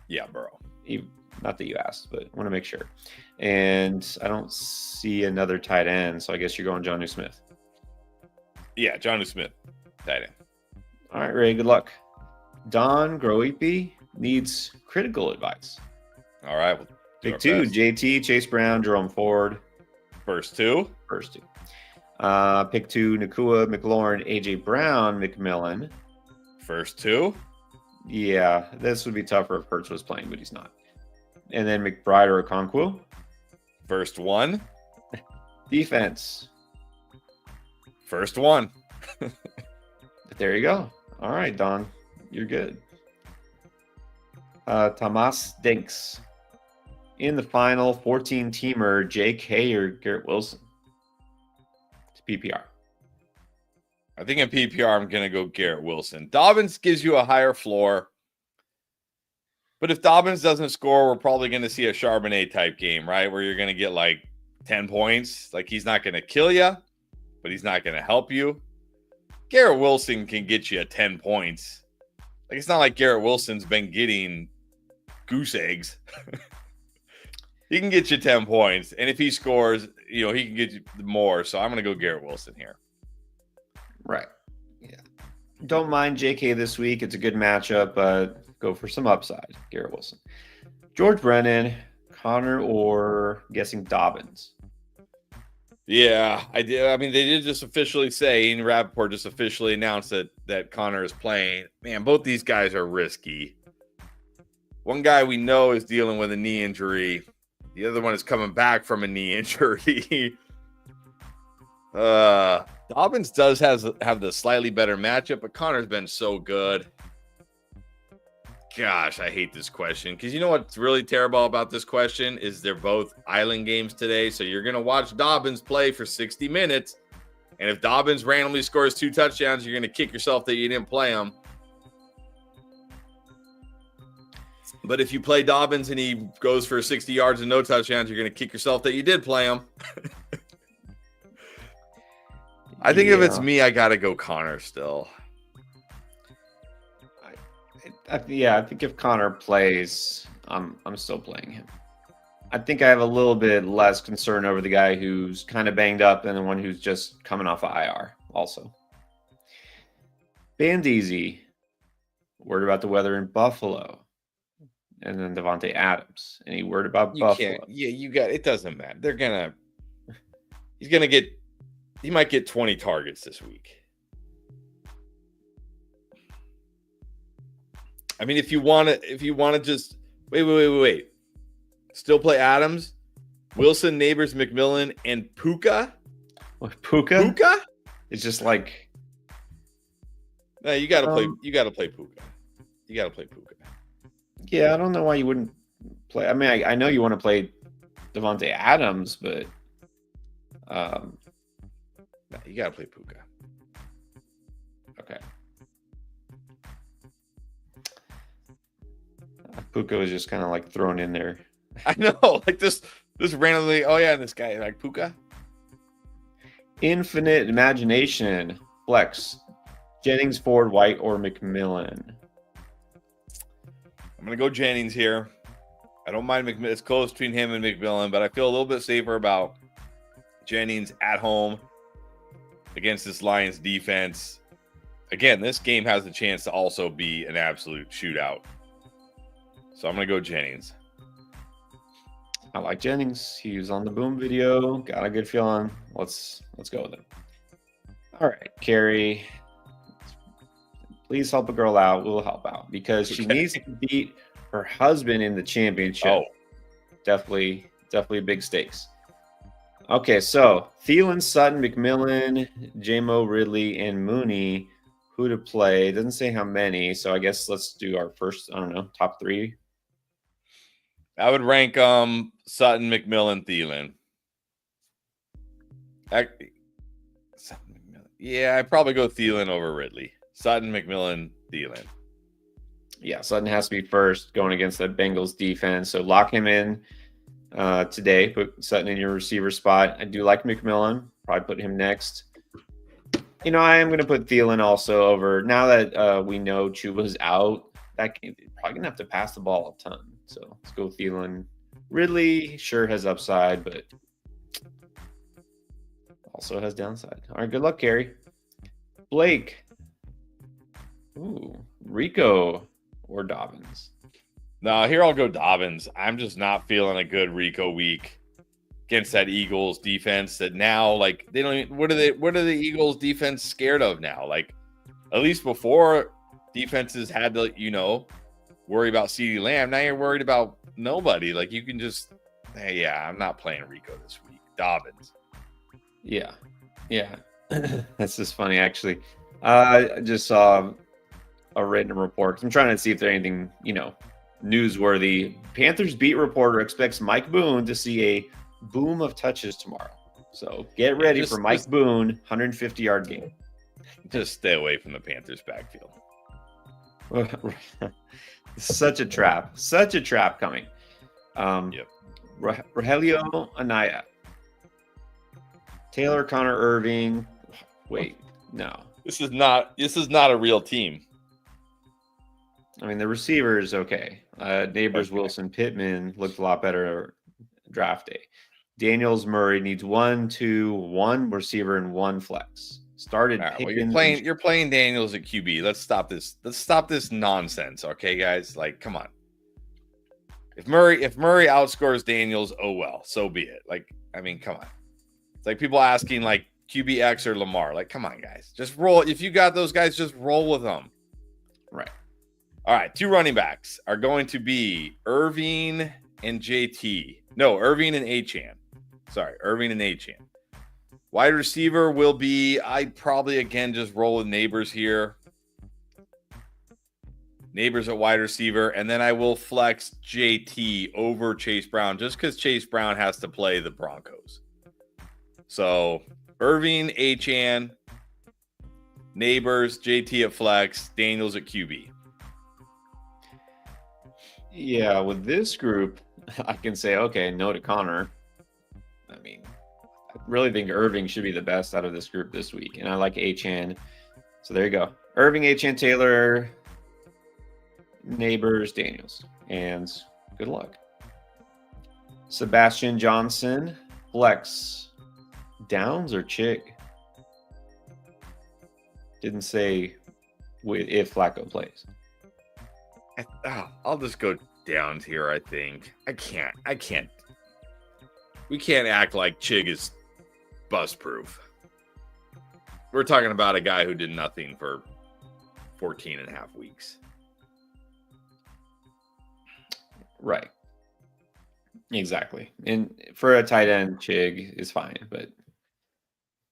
Yeah, Burrow. Not that you asked, but want to make sure. And I don't see another tight end, so I guess you're going Jonnu Smith. Yeah, Jonnu Smith, tight end. All right, Ray. Good luck. Don Groipi needs critical advice. All right. We'll Pick 2, JT, Chase Brown, Jerome Ford. First 2. Pick 2, Nakua, McLaurin, AJ Brown, McMillan. First 2. Yeah, this would be tougher if Hurts was playing, but he's not. And then McBride or Okonkwo. First 1. Defense. First 1. There you go. All right, Don. You're good. Tomas Dinks. In the final 14-teamer, JK or Garrett Wilson? It's PPR. I think in PPR, I'm going to go Garrett Wilson. Dobbins gives you a higher floor. But if Dobbins doesn't score, we're probably going to see a Charbonnet type game, right? Where you're going to get like 10 points. Like he's not going to kill you, but he's not going to help you. Garrett Wilson can get you 10 points. Like it's not like Garrett Wilson's been getting goose eggs. He can get you 10 points. And if he scores, he can get you more. So I'm going to go Garrett Wilson here. Right. Yeah. Don't mind JK this week. It's a good matchup, but go for some upside. Garrett Wilson. George Brennan, Connor, or guessing Dobbins? Yeah, I did. I mean, they did just officially say, Ian Rappaport just officially announced that Connor is playing. Man, both these guys are risky. One guy we know is dealing with a knee injury. The other one is coming back from a knee injury. Dobbins does have the slightly better matchup, but Connor's been so good. Gosh, I hate this question because you know what's really terrible about this question is they're both island games today. So you're going to watch Dobbins play for 60 minutes And if Dobbins randomly scores 2 touchdowns, you're going to kick yourself that you didn't play him. But if you play Dobbins and he goes for 60 yards and no touchdowns, you're going to kick yourself that you did play him. I think if it's me, I got to go Connor still. I think if Connor plays, I'm still playing him. I think I have a little bit less concern over the guy who's kind of banged up than the one who's just coming off of IR also. Bandeezy, worried about the weather in Buffalo. And then Devontae Adams. Any word about Buffalo? It doesn't matter. He might get 20 targets this week. I mean, if you want to just wait. Still play Adams, Wilson, Neighbors, McMillan, and Puka. What, Puka? Puka? It's just like. No, you got to play. You got to play Puka. You got to play Puka. Yeah, I don't know why you wouldn't play. I mean, I know you want to play Devontae Adams, but you got to play Puka. Okay. Puka was just kind of like thrown in there. I know, like this randomly. Oh yeah, this guy like Puka. Infinite imagination. Flex. Jennings, Ford, White, or McMillan. I'm gonna go Jennings here. I don't mind McMillan. It's close between him and McMillan, but I feel a little bit safer about Jennings at home against this Lions defense. Again, this game has the chance to also be an absolute shootout. So I'm gonna go Jennings. I like Jennings. He was on the Boom video. Got a good feeling. Let's go with him. All right, Carrie. Please help a girl out. We'll help out because she needs to beat her husband in the championship. Oh, definitely big stakes. Okay, so Thielen, Sutton, McMillan, J-Mo, Ridley, and Mooney. Who to play? It doesn't say how many. So I guess let's do our first, top 3. I would rank Sutton, McMillan, Thielen. Yeah, I'd probably go Thielen over Ridley. Sutton, McMillan, Thielen. Yeah, Sutton has to be first going against the Bengals defense. So lock him in today. Put Sutton in your receiver spot. I do like McMillan. Probably put him next. I am going to put Thielen also over. Now that we know Chuba's out, probably going to have to pass the ball a ton. So let's go Thielen. Ridley sure has upside, but also has downside. All right, good luck, Carrie. Blake. Ooh, Rico or Dobbins. No, here I'll go Dobbins. I'm just not feeling a good Rico week against that Eagles defense that now, like, they don't even, what are the Eagles defense scared of now? Like, at least before defenses had to, worry about CeeDee Lamb. Now you're worried about nobody. Like, you can just, hey, yeah, I'm not playing Rico this week. Dobbins. Yeah. That's just funny, actually. I just saw a written report. I'm trying to see if there's anything, newsworthy. Panthers beat reporter expects Mike Boone to see a boom of touches tomorrow. So get ready for Mike Boone, 150-yard game. Just stay away from the Panthers backfield. Such a trap coming. Yep. Rogelio Anaya. Taylor, Connor Irving. Wait, no. This is not a real team. I mean, the receiver is okay. Neighbors, okay. Wilson, Pittman looked a lot better draft day. Daniels, Murray needs 1 receiver and 1 flex. Started. Right, well, you're playing Daniels at QB. Let's stop this nonsense, okay, guys? Like, come on. If Murray outscores Daniels, oh well, so be it. Like, I mean, come on. It's like people asking like QBX or Lamar. Like, come on, guys, just roll. If you got those guys, just roll with them. Right. All right. 2 running backs are going to be Irving and JT. No, Irving and Achane. Sorry, Irving and Achane. Wide receiver will be, I'd probably, again, just roll with Neighbors here. Neighbors at wide receiver. And then I will flex JT over Chase Brown just because Chase Brown has to play the Broncos. So Irving, Achan, Neighbors, JT at flex, Daniels at QB. Yeah, with this group, I can say, okay, no to Connor. I mean, I really think Irving should be the best out of this group this week. And I like Achan. So there you go. Irving, Achan, Taylor, Neighbors, Daniels. And good luck. Sebastian Johnson, flex. Downs or Chick? Didn't say if Flacco plays. I'll just go Downs here, I think. I can't. We can't act like Chig is bust proof. We're talking about a guy who did nothing for 14 and a half weeks. Right. Exactly. And for a tight end, Chig is fine, but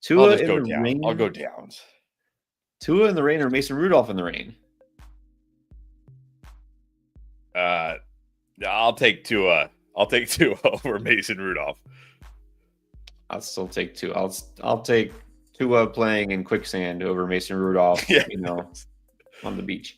Tua in the rain. I'll go Downs. Tua in the rain or Mason Rudolph in the rain? I'll take Tua. I'll take Tua over Mason Rudolph. I'll still take Tua. I'll take Tua playing in quicksand over Mason Rudolph. Yeah. On the beach.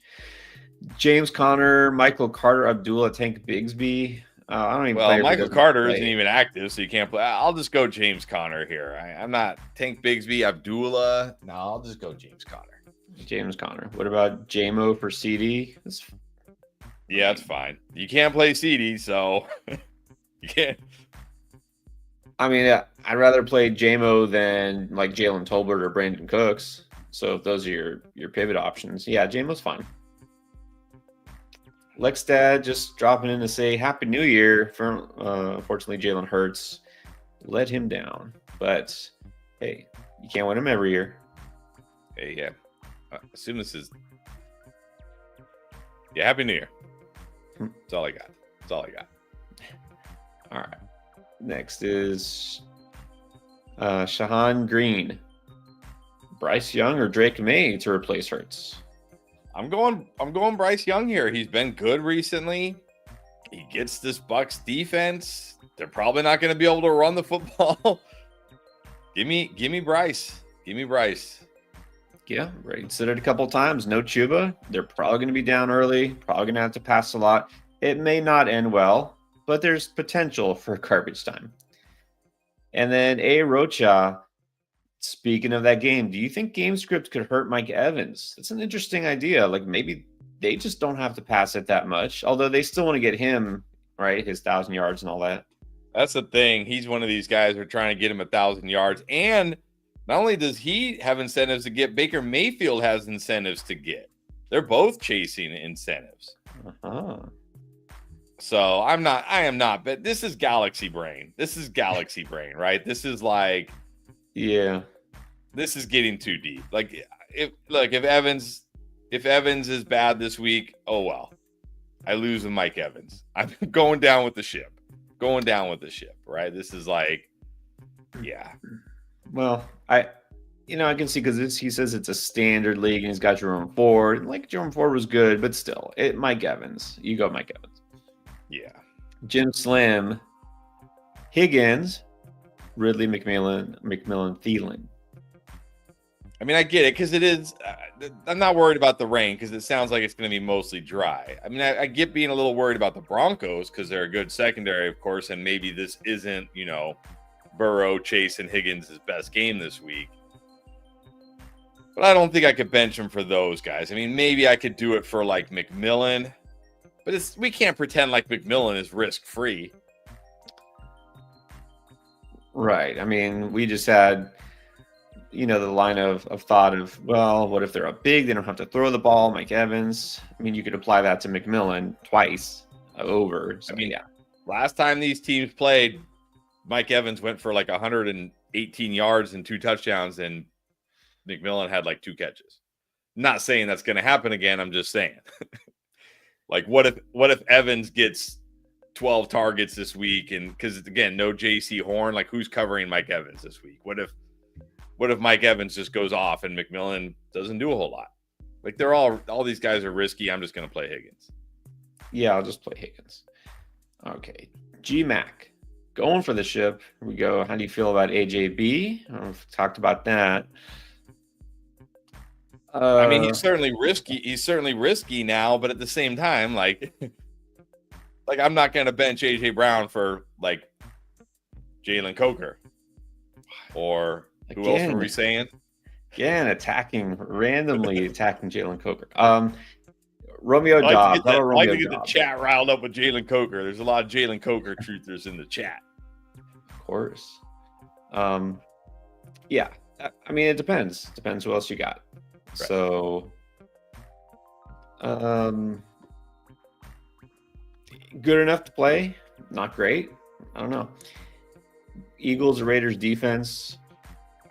James Conner, Michael Carter, Abdullah, Tank Bigsby. I don't even. Well, Michael Carter isn't even active, so you can't play. I'll just go James Conner here. I'm not Tank Bigsby, Abdullah. No, I'll just go James Conner. James Conner. What about JMO for CD? Yeah, it's fine. You can't play CD, so you can't. I mean, I'd rather play JMO than like Jalen Tolbert or Brandon Cooks. So if those are your pivot options, yeah, JMO's fine. Lex Dad just dropping in to say Happy New Year. Unfortunately, Jalen Hurts let him down. But hey, you can't win him every year. Hey, yeah. Assume this is. Yeah, Happy New Year. That's all I got. All right. Next is Shahan Green. Bryce Young or Drake May to replace Hurts? I'm going Bryce Young here. He's been good recently. He gets this Bucs defense. They're probably not going to be able to run the football. Give me Bryce. Yeah, right. Said it a couple times. No Chuba. They're probably going to be down early. Probably going to have to pass a lot. It may not end well, but there's potential for garbage time. And then A. Rocha. Speaking of that game, do you think game script could hurt Mike Evans? That's an interesting idea. Like maybe they just don't have to pass it that much, although they still want to get him, right, his 1,000 yards and all that. That's the thing. He's one of these guys who are trying to get him 1,000 yards. And not only does he have incentives to get, Baker Mayfield has incentives to get. They're both chasing incentives. Uh-huh. So I am not, but this is galaxy brain. Right? This is like, yeah, this is getting too deep. Like if Evans is bad this week, oh well. I lose with Mike Evans. I'm going down with the ship. Right? This is like, yeah. Well, I can see because he says it's a standard league and he's got Jerome Ford. Like Jerome Ford was good, but still, Mike Evans. You go Mike Evans. Yeah. Jim Slim, Higgins, Ridley, McMillan, Thielen. I mean, I get it because it is. I'm not worried about the rain because it sounds like it's going to be mostly dry. I mean, I get being a little worried about the Broncos because they're a good secondary, of course, and maybe this isn't, Burrow, Chase, and Higgins' best game this week. But I don't think I could bench him for those guys. I mean, maybe I could do it for like McMillan, but we can't pretend like McMillan is risk-free. Right. I mean, we just had, the line of thought of, well, what if they're up big? They don't have to throw the ball. Mike Evans. I mean, you could apply that to McMillan twice over. So, yeah. Last time these teams played, Mike Evans went for like 118 yards and 2 touchdowns, and McMillan had like 2 catches. Not saying that's going to happen again. I'm just saying. Like, what if Evans gets 12 targets this week, and because again, no J.C. Horn, like who's covering Mike Evans this week? What if Mike Evans just goes off and McMillan doesn't do a whole lot? Like they're all these guys are risky. I'm just going to play Higgins. Yeah, I'll just play Higgins. Okay. G-Mac. going for the ship. Here we go. How do you feel about AJB? I've talked about that. I mean, he's certainly risky. He's certainly risky now, but at the same time, like I'm not going to bench AJ Brown for like Jalen Coker or who else were we saying? Again, randomly attacking Jalen Coker. Romeo Dobbs. I like to get the chat riled up with Jalen Coker. There's a lot of Jalen Coker truthers in the chat. Of course. Yeah. I mean, it depends. Depends who else you got. Right. So, good enough to play. Not great. I don't know. Eagles or Raiders defense.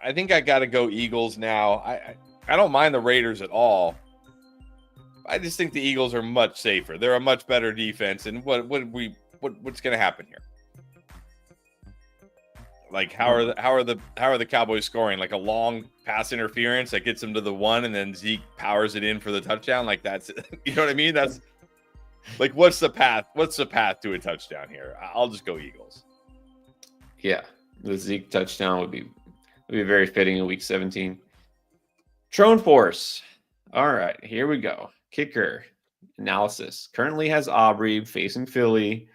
I think I got to go Eagles now. I don't mind the Raiders at all. I just think the Eagles are much safer. They're a much better defense. And what's going to happen here? Like how are the Cowboys scoring? Like a long pass interference that gets them to the 1, and then Zeke powers it in for the touchdown. Like that's you know what I mean? That's like what's the path? What's the path to a touchdown here? I'll just go Eagles. Yeah, the Zeke touchdown would be very fitting in Week 17. Trone Force. All right, here we go. Kicker analysis. Currently has Aubrey facing Philly.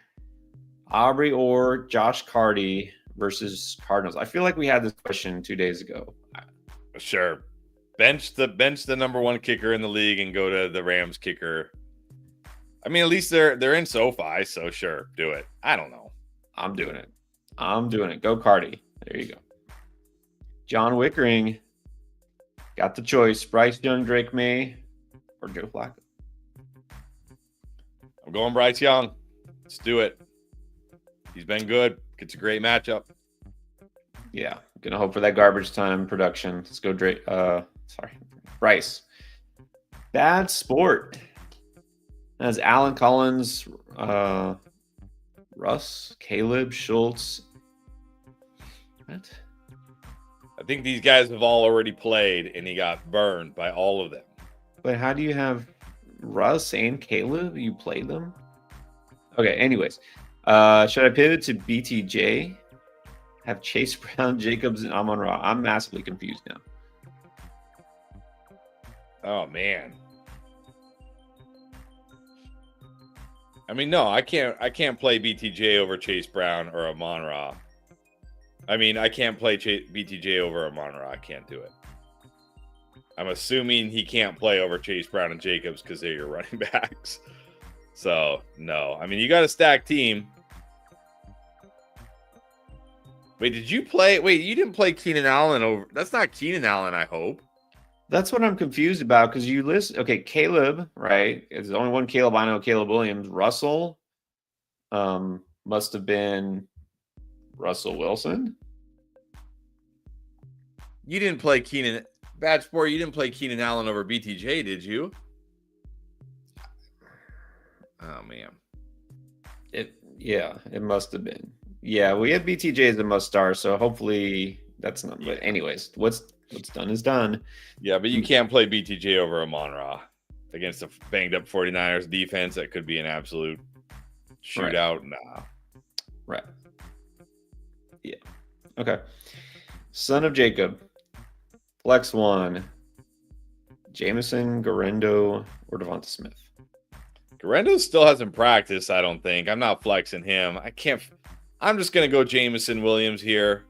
Aubrey or Josh Carty versus Cardinals. I feel like we had this question 2 days ago. Sure. Bench the number 1 kicker in the league and go to the Rams kicker. I mean, at least they're in SoFi, so sure, do it. I don't know. I'm doing it. Go Carty. There you go. John Wickering got the choice. Bryce Young, Drake May, or Joe Flacco. I'm going Bryce Young. Let's do it. He's been good. It's a great matchup. Yeah, gonna hope for that garbage time production. Let's go Drake. Bryce. Bad sport. As Alan Collins, Russ, Caleb, Schultz. What? I think these guys have all already played, and he got burned by all of them. But how do you have Russ and Caleb? You played them? Okay, anyways. Should I pivot to BTJ? Have Chase Brown, Jacobs, and Amon-Ra? I'm massively confused now. Oh, man. I mean, no, I can't play BTJ over Chase Brown or Amon-Ra. I mean, I can't play BTJ over Amon-Ra. I can't do it. I'm assuming he can't play over Chase Brown and Jacobs because they're your running backs. So, no. I mean, you got a stacked team. Wait, you didn't play Keenan Allen over. That's not Keenan Allen, I hope. That's what I'm confused about because you list. Okay, Caleb, right? There's only one Caleb I know, Caleb Williams. Russell must have been Russell Wilson. You didn't play Keenan. Bad sport, you didn't play Keenan Allen over BTJ, did you? Oh, man. It must have been. Yeah, we have BTJ as a must start, so hopefully that's not. But anyways, what's done is done. Yeah, but you can't play BTJ over Amon-Ra against a banged up 49ers defense. That could be an absolute shootout. Right. Nah. Right. Yeah. Okay. Son of Jacob. Flex 1. Jameson, Garendo, or Devonta Smith. Garendo still hasn't practiced, I don't think. I'm not flexing him. I'm just going to go Jameson Williams here.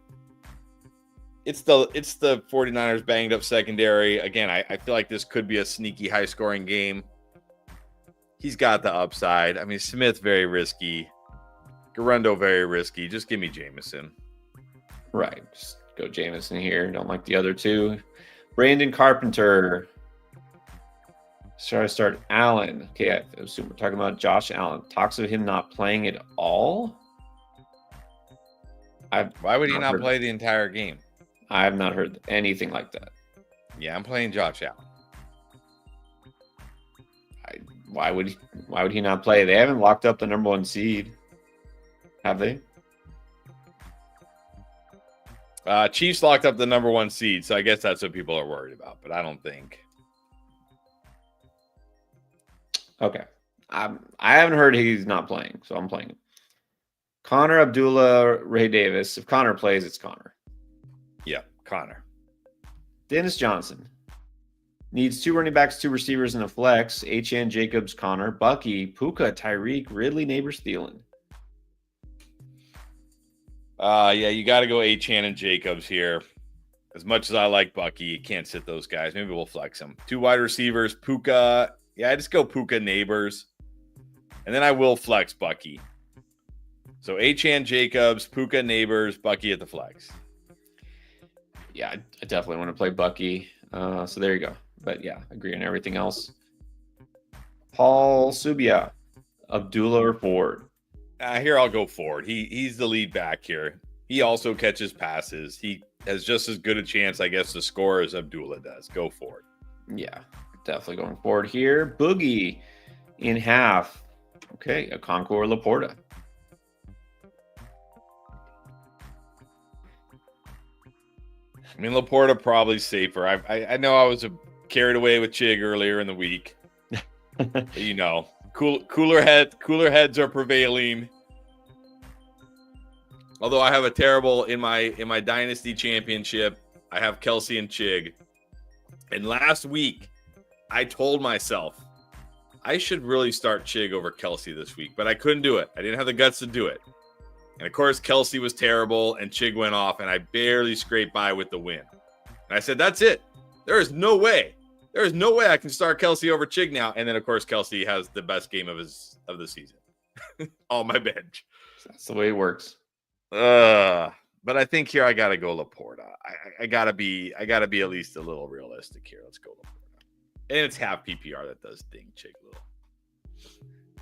It's the 49ers banged up secondary. Again, I feel like this could be a sneaky high-scoring game. He's got the upside. I mean, Smith, very risky. Garendo, very risky. Just give me Jameson. Right. Just go Jameson here. Don't like the other two. Brandon Carpenter. Should I start Allen? Okay, I assume we're talking about Josh Allen. Talks of him not playing at all. Why would he not play the entire game? I have not heard anything like that. Yeah, I'm playing Josh Allen. Why would he not play? They haven't locked up the number 1 seed, have they? Chiefs locked up the number 1 seed, so I guess that's what people are worried about. But I don't think. Okay, I haven't heard he's not playing, so I'm playing him. Connor, Abdullah, Ray Davis. If Connor plays, it's Connor. Yeah, Connor. Dennis Johnson. Needs 2 running backs, 2 receivers, and a flex. HN, Jacobs, Connor, Bucky, Puka, Tyreek, Ridley, Neighbors, Thielen. Yeah, you got to go HN and Jacobs here. As much as I like Bucky, you can't sit those guys. Maybe we'll flex them. 2 wide receivers, Puka. Yeah, I just go Puka, Neighbors. And then I will flex Bucky. So HN, Jacobs, Puka, Neighbors, Bucky at the flex. Yeah, I definitely want to play Bucky. So there you go. But yeah, agree on everything else. Paul Subia, Abdullah or Ford? Here I'll go Ford. He's the lead back here. He also catches passes. He has just as good a chance, I guess, to score as Abdullah does. Go Ford. Yeah, definitely going Ford here. Boogie in half. Okay, a Concord Laporta. I mean, Laporta probably safer. I know I was carried away with Chig earlier in the week. You know, cooler heads are prevailing. Although I have a terrible in my dynasty championship, I have Kelsey and Chig. And last week, I told myself I should really start Chig over Kelsey this week, but I couldn't do it. I didn't have the guts to do it. And of course, Kelsey was terrible, and Chig went off, and I barely scraped by with the win. And I said, "That's it. There is no way. There is no way I can start Kelsey over Chig now." And then, of course, Kelsey has the best game of the season on my bench. That's the way it works. But I think here I gotta go Laporta. I gotta be at least a little realistic here. Let's go Laporta. And it's half PPR that does ding Chig little.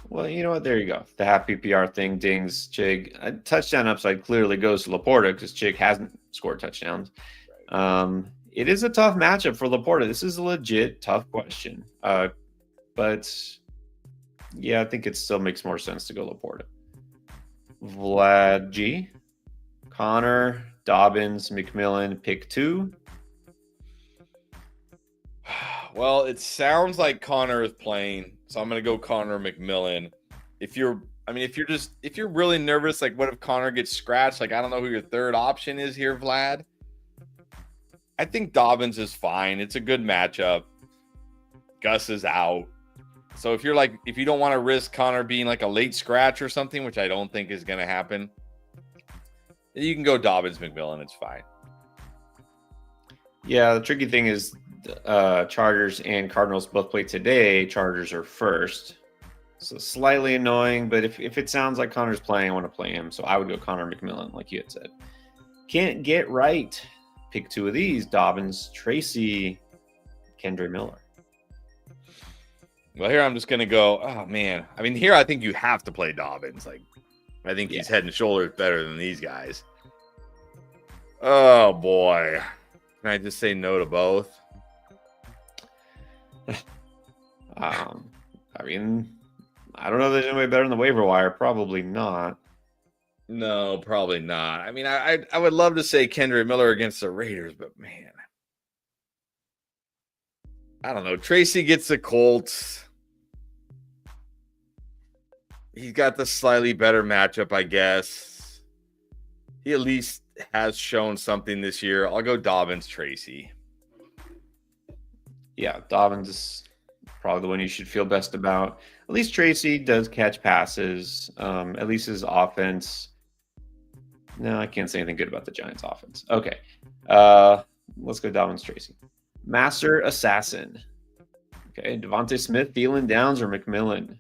Well, you know what? There you go. The half PPR thing dings Chig. A touchdown upside clearly goes to Laporta because Chig hasn't scored touchdowns. Right. It is a tough matchup for Laporta. This is a legit tough question. But yeah, I think it still makes more sense to go Laporta. Vlad G, Connor, Dobbins, McMillan, pick 2. Well, it sounds like Connor is playing, so I'm going to go Connor McMillan. If you're really nervous, like what if Connor gets scratched? Like I don't know who your third option is here, Vlad. I think Dobbins is fine. It's a good matchup. Gus is out. So if you don't want to risk Connor being like a late scratch or something, which I don't think is going to happen, you can go Dobbins McMillan. It's fine. Yeah, the tricky thing is Chargers and Cardinals both play today. Chargers are first. So slightly annoying, but if it sounds like Connor's playing, I want to play him. So I would go Connor McMillan, like you had said. Can't get right. Pick 2 of these. Dobbins, Tracy, Kendre Miller. Well, here I'm just going to go, oh, man. I mean, here I think you have to play Dobbins. Like, I think he's head and shoulders better than these guys. Oh, boy. Can I just say no to both? I mean, I don't know if there's anybody better in the waiver wire. Probably not. No, probably not. I mean, I would love to say Kendre Miller against the Raiders, but, man. I don't know. Tracy gets the Colts. He's got the slightly better matchup, I guess. He at least has shown something this year. I'll go Dobbins, Tracy. Yeah, Dobbins is probably the one you should feel best about. At least Tracy does catch passes. At least his offense. No, I can't say anything good about the Giants' offense. Okay. Let's go Dobbins, Tracy. Master Assassin. Okay, Devontae Smith, Thielen, Downs, or McMillan?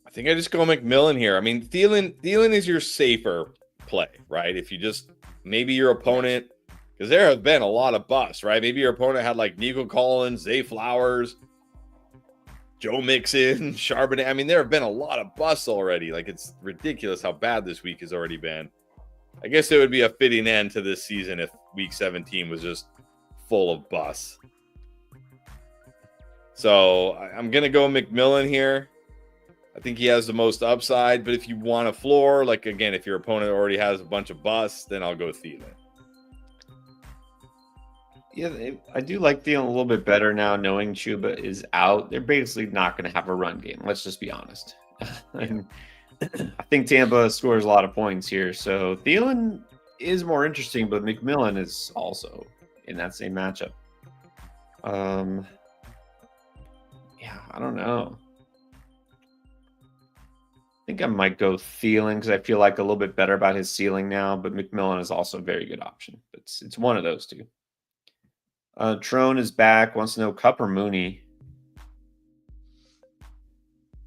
I think I just go McMillan here. I mean, Thielen is your safer play, right? If you just maybe your opponent, because there have been a lot of busts, right? Maybe your opponent had like Nico Collins, Zay Flowers, Joe Mixon, Charbonnet. I mean, there have been a lot of busts already. Like it's ridiculous how bad this week has already been. I guess it would be a fitting end to this season if week 17 was just full of busts. So I'm going to go McMillan here. I think he has the most upside, but if you want a floor, like again, if your opponent already has a bunch of busts, then I'll go Thielen. Yeah, I do like Thielen a little bit better now knowing Chuba is out. They're basically not going to have a run game. Let's just be honest. And I think Tampa scores a lot of points here. So Thielen is more interesting, but McMillan is also in that same matchup. Yeah, I don't know. I think I might go Thielen because I feel like a little bit better about his ceiling now, but McMillan is also a very good option. It's one of those two. Trone is back, wants to know Cup or Mooney.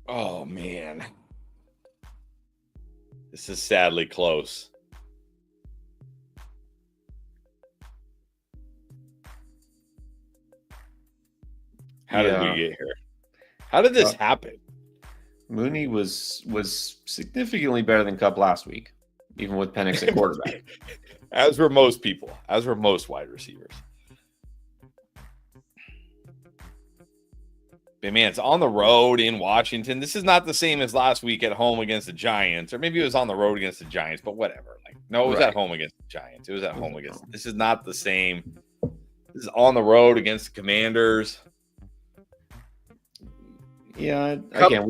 Oh man. This is sadly close. How did we get here? How did this happen? Mooney was significantly better than Cup last week, even with Penix at quarterback. As were most people, as were most wide receivers. But man, it's on the road in Washington. This is not the same as last week at home against the Giants, or maybe it was on the road against the Giants, but whatever. Like, no, it was at home against the Giants. It was at home against. This is not the same. This is on the road against the Commanders. Yeah,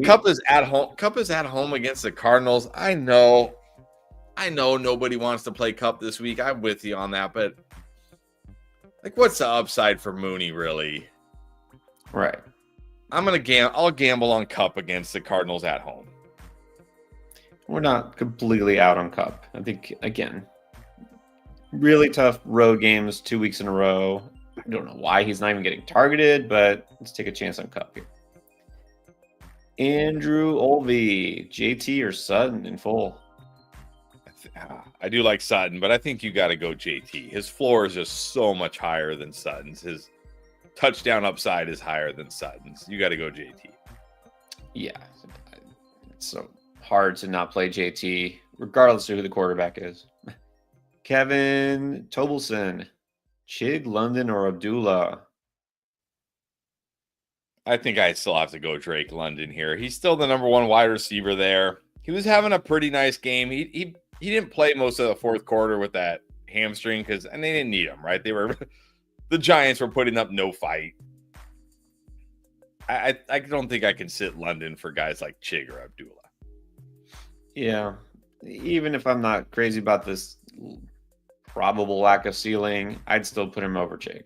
Cup is at home. Cup is at home against the Cardinals. I know nobody wants to play Cup this week. I'm with you on that, but like, what's the upside for Mooney, really? Right. I'll gamble on Cup against the Cardinals at home. We're not completely out on Cup. I think, again, really tough road games 2 weeks in a row. I don't know why he's not even getting targeted, but let's take a chance on Cup here. Andrew Olvey, JT or Sutton in full? I do like Sutton, but I think you got to go JT. His floor is just so much higher than Sutton's. His touchdown upside is higher than Sutton's. You got to go JT. Yeah. It's so hard to not play JT, regardless of who the quarterback is. Kevin Tobelson, Chig, London, or Abdullah? I think I still have to go Drake London here. He's still the number one wide receiver there. He was having a pretty nice game. He didn't play most of the fourth quarter with that hamstring and they didn't need him, right? The Giants were putting up no fight. I don't think I can sit London for guys like Chig or Abdullah. Yeah. Even if I'm not crazy about this probable lack of ceiling, I'd still put him over Chig.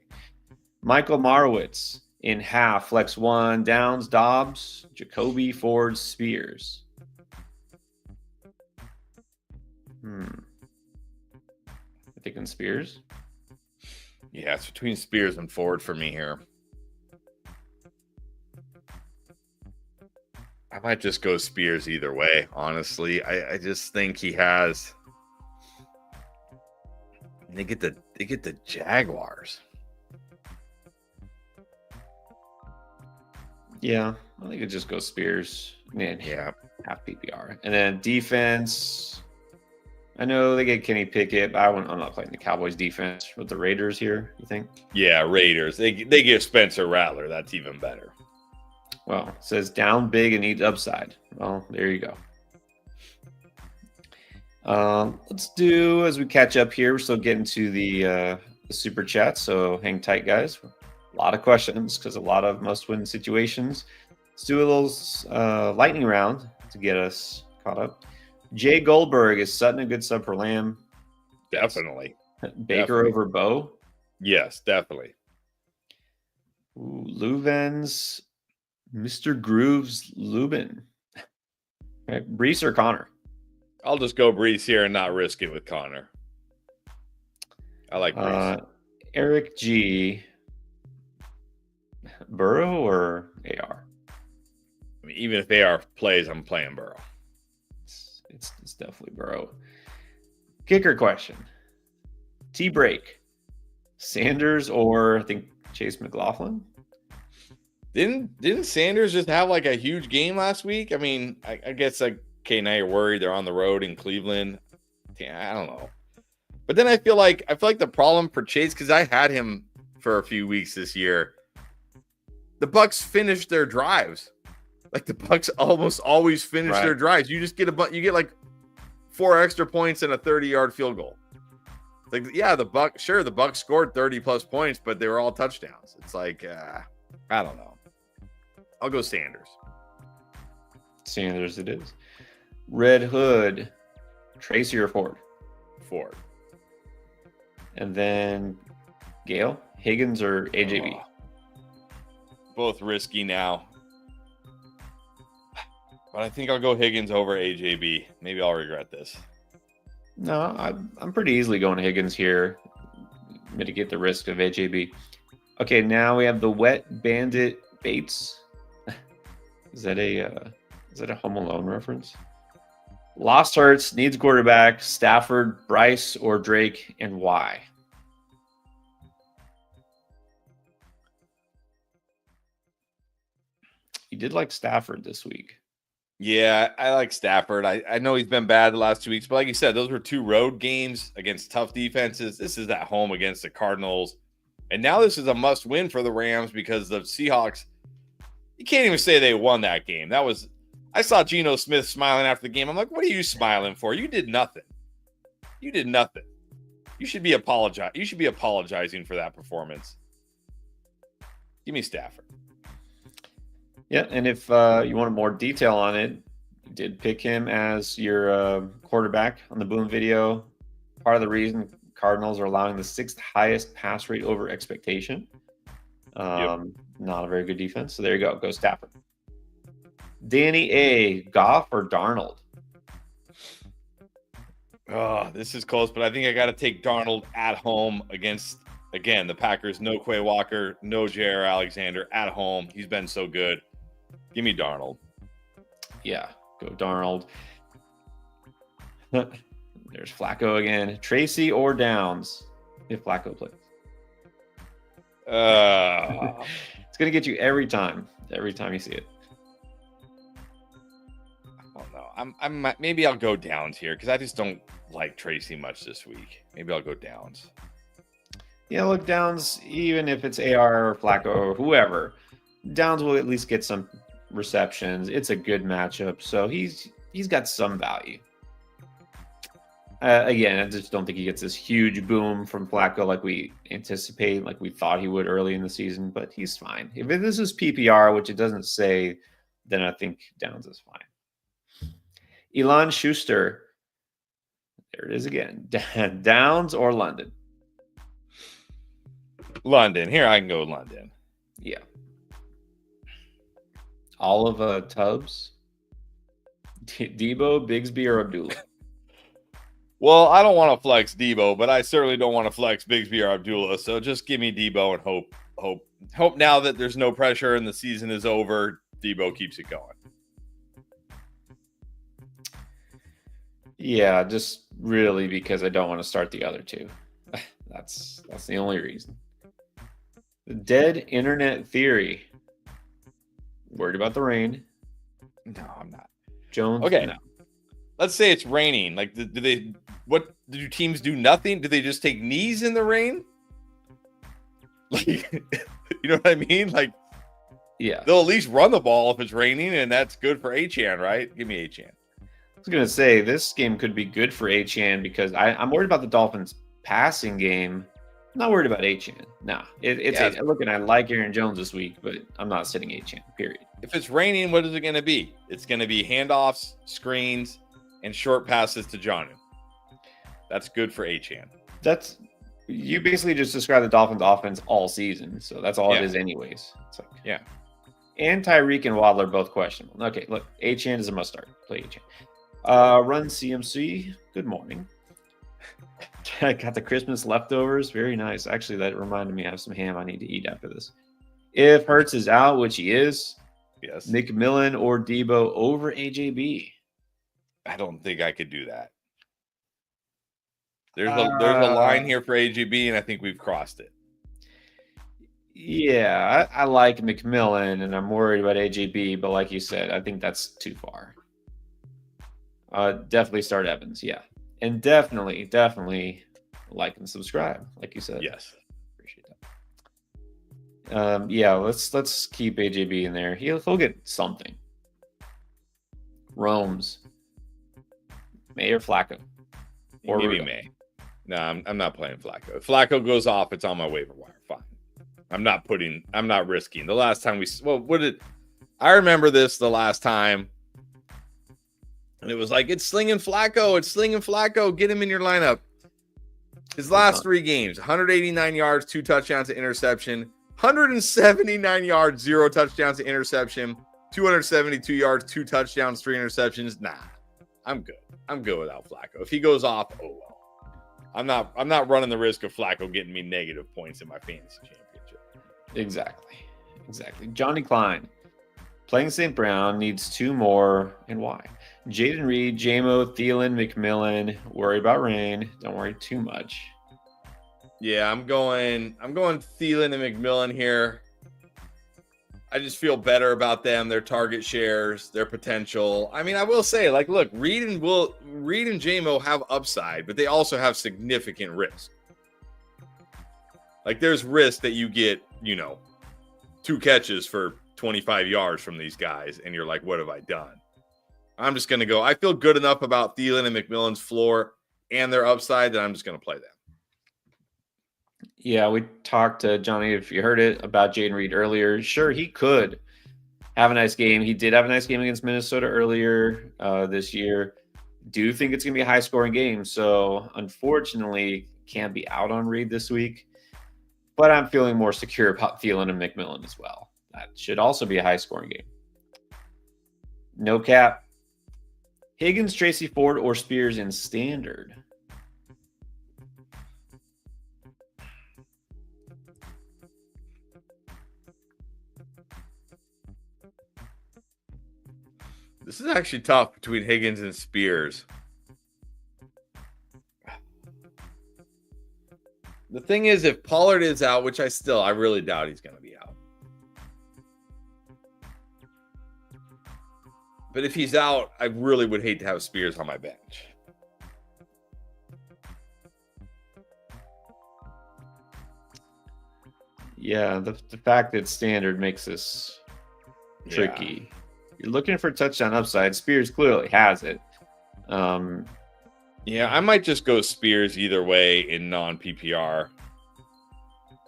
Michael Marowitz in half, flex one, Downs, Dobbs, Jacoby, Ford, Spears. I'm thinking Spears. Yeah, it's between Spears and Ford for me here. I might just go Spears either way, honestly. I just think he has. They get the Jaguars. Yeah, I think it just goes Spears. Man, yeah, half PPR. And then defense. I know they get Kenny Pickett, but I'm not playing the Cowboys defense with the Raiders here, you think? Yeah, Raiders. They give Spencer Rattler. That's even better. Well, it says down big and eat upside. Well, there you go. Let's do, as we catch up here, we're still getting to the super chat, so hang tight, guys. A lot of questions because a lot of must-win situations. Let's do a little lightning round to get us caught up. Jay Goldberg, is Sutton a good sub for Lamb? Definitely. Baker over Bo? Yes, definitely. Ooh, Leuven's Mr. Grooves Lubin. Right, Brees or Connor? I'll just go Brees here and not risk it with Connor. I like Brees. Eric G. Burrow or AR? I mean, even if AR plays, I'm playing Burrow. It's definitely Burrow. Kicker question. T-break. Sanders or I think Chase McLaughlin? Didn't Sanders just have like a huge game last week? I mean, I guess like now you're worried they're on the road in Cleveland. I don't know. But then I feel like the problem for Chase, because I had him for a few weeks this year. The Bucs finished their drives. Like the Bucs almost always finish their drives. You just get you get like 4 extra points and a 30-yard field goal. Like, yeah, the Bucs scored 30 plus points, but they were all touchdowns. It's like, I don't know. I'll go Sanders. Sanders it is. Red Hood, Tracy or Ford? Ford. And then Gale, Higgins or AJB? Oh, both risky now. But I think I'll go Higgins over AJB. Maybe I'll regret this. No, I'm pretty easily going Higgins here. Mitigate the risk of AJB. Okay, now we have the Wet Bandit Bates. Is that a Home Alone reference? Lost Hearts needs quarterback. Stafford, Bryce, or Drake, and why? You did like Stafford this week. Yeah, I like Stafford. I know he's been bad the last 2 weeks, but like you said, those were 2 road games against tough defenses. This is at home against the Cardinals. And now this is a must win for the Rams because the Seahawks, you can't even say they won that game. I saw Geno Smith smiling after the game. I'm like, what are you smiling for? You did nothing. You did nothing. You should be apologizing for that performance. Give me Stafford. Yeah, and if you wanted more detail on it, you did pick him as your quarterback on the Boom video. Part of the reason Cardinals are allowing the 6th highest pass rate over expectation. Not a very good defense. So there you go. Go Stafford. Danny A, Goff or Darnold? Oh, this is close, but I think I got to take Darnold at home against, again, the Packers. No Quay Walker, no Jair Alexander at home. He's been so good. Give me Darnold. Yeah, go Darnold. There's Flacco again. Tracy or Downs if Flacco plays. It's going to get you every time you see it. I don't know. I'm maybe I'll go Downs here because I just don't like Tracy much this week. Maybe I'll go Downs. Yeah, look, Downs, even if it's AR or Flacco or whoever, Downs will at least get some receptions. It's a good matchup, so he's got some value. Again, I just don't think he gets this huge boom from Flacco like we anticipate, like we thought he would early in the season, but he's fine. If this is PPR, which it doesn't say, then I think Downs is fine. Elon Schuster. There it is again. Downs or London? London. Here, I can go London. Yeah. Olive Tubbs, Debo, Bigsby, or Abdullah? Well, I don't want to flex Debo, but I certainly don't want to flex Bigsby or Abdullah. So just give me Debo and hope now that there's no pressure and the season is over, Debo keeps it going. Yeah, just really because I don't want to start the other two. That's the only reason. The dead internet theory. Worried about the rain? No, I'm not. Jones? Okay. No. Let's say it's raining. Like, do teams do nothing? Do they just take knees in the rain? Like, you know what I mean? Like, yeah, they'll at least run the ball if it's raining, and that's good for Achane, right? Give me Achane. I was going to say this game could be good for Achane because I'm worried about the Dolphins' passing game. I'm not worried about Achane. No, look, and I like Aaron Jones this week, but I'm not sitting Achane, period. If it's raining, what is it going to be? It's going to be handoffs, screens, and short passes to Jonnu. That's good for Achane. You basically just described the Dolphins' offense all season, so that's all it is anyways. It's like, yeah. And Tyreek and Waddle are both questionable. Okay, look, Achane is a must start. Play Achane. Run CMC. Good morning. I got the Christmas leftovers. Very nice. Actually, that reminded me I have some ham I need to eat after this. If Hurts is out, which he is, yes, McMillan or Debo over AJB. I don't think I could do that. There's a line here for AJB, and I think we've crossed it. Yeah, I like McMillan, and I'm worried about AJB, but like you said, I think that's too far. Definitely start Evans, yeah. And definitely like and subscribe, like you said. Yes. Appreciate that. Yeah, let's keep AJB in there. He'll get something. Rome's. May or Flacco? Or maybe May. No, I'm not playing Flacco. If Flacco goes off, it's on my waiver wire. Fine. I'm not risking. The last time I remember this the last time. it was like, it's slinging Flacco. It's slinging Flacco. Get him in your lineup. His last 3 games, 189 yards, 2 touchdowns to interception, 179 yards, 0 touchdowns to interception, 272 yards, 2 touchdowns, 3 interceptions. Nah, I'm good. I'm good without Flacco. If he goes off, oh well. I'm not running the risk of Flacco getting me negative points in my fantasy championship. Exactly. Johnny Klein. Playing St. Brown needs 2 more, and why? Jaden Reed, JMO, Thielen, McMillan. Worry about rain. Don't worry too much. Yeah, I'm going Thielen and McMillan here. I just feel better about them, their target shares, their potential. I mean, I will say, like, look, Reed and JMO have upside, but they also have significant risk. Like, there's risk that you get, 2 catches for 25 yards from these guys, and you're like, what have I done? I'm just going to go. I feel good enough about Thielen and McMillan's floor and their upside that I'm just going to play them. Yeah, we talked to Johnny, if you heard it, about Jaden Reed earlier. Sure, he could have a nice game. He did have a nice game against Minnesota earlier this year. Do think it's going to be a high-scoring game, so unfortunately can't be out on Reed this week. But I'm feeling more secure about Thielen and McMillan as well. That should also be a high-scoring game. No cap. Higgins, Tracy Ford, or Spears in standard? This is actually tough between Higgins and Spears. The thing is, if Pollard is out, which I really doubt he's going to be out. But if he's out, I really would hate to have Spears on my bench. Yeah, the fact that standard makes this tricky. Yeah. You're looking for touchdown upside. Spears clearly has it. Yeah, I might just go Spears either way in non-PPR.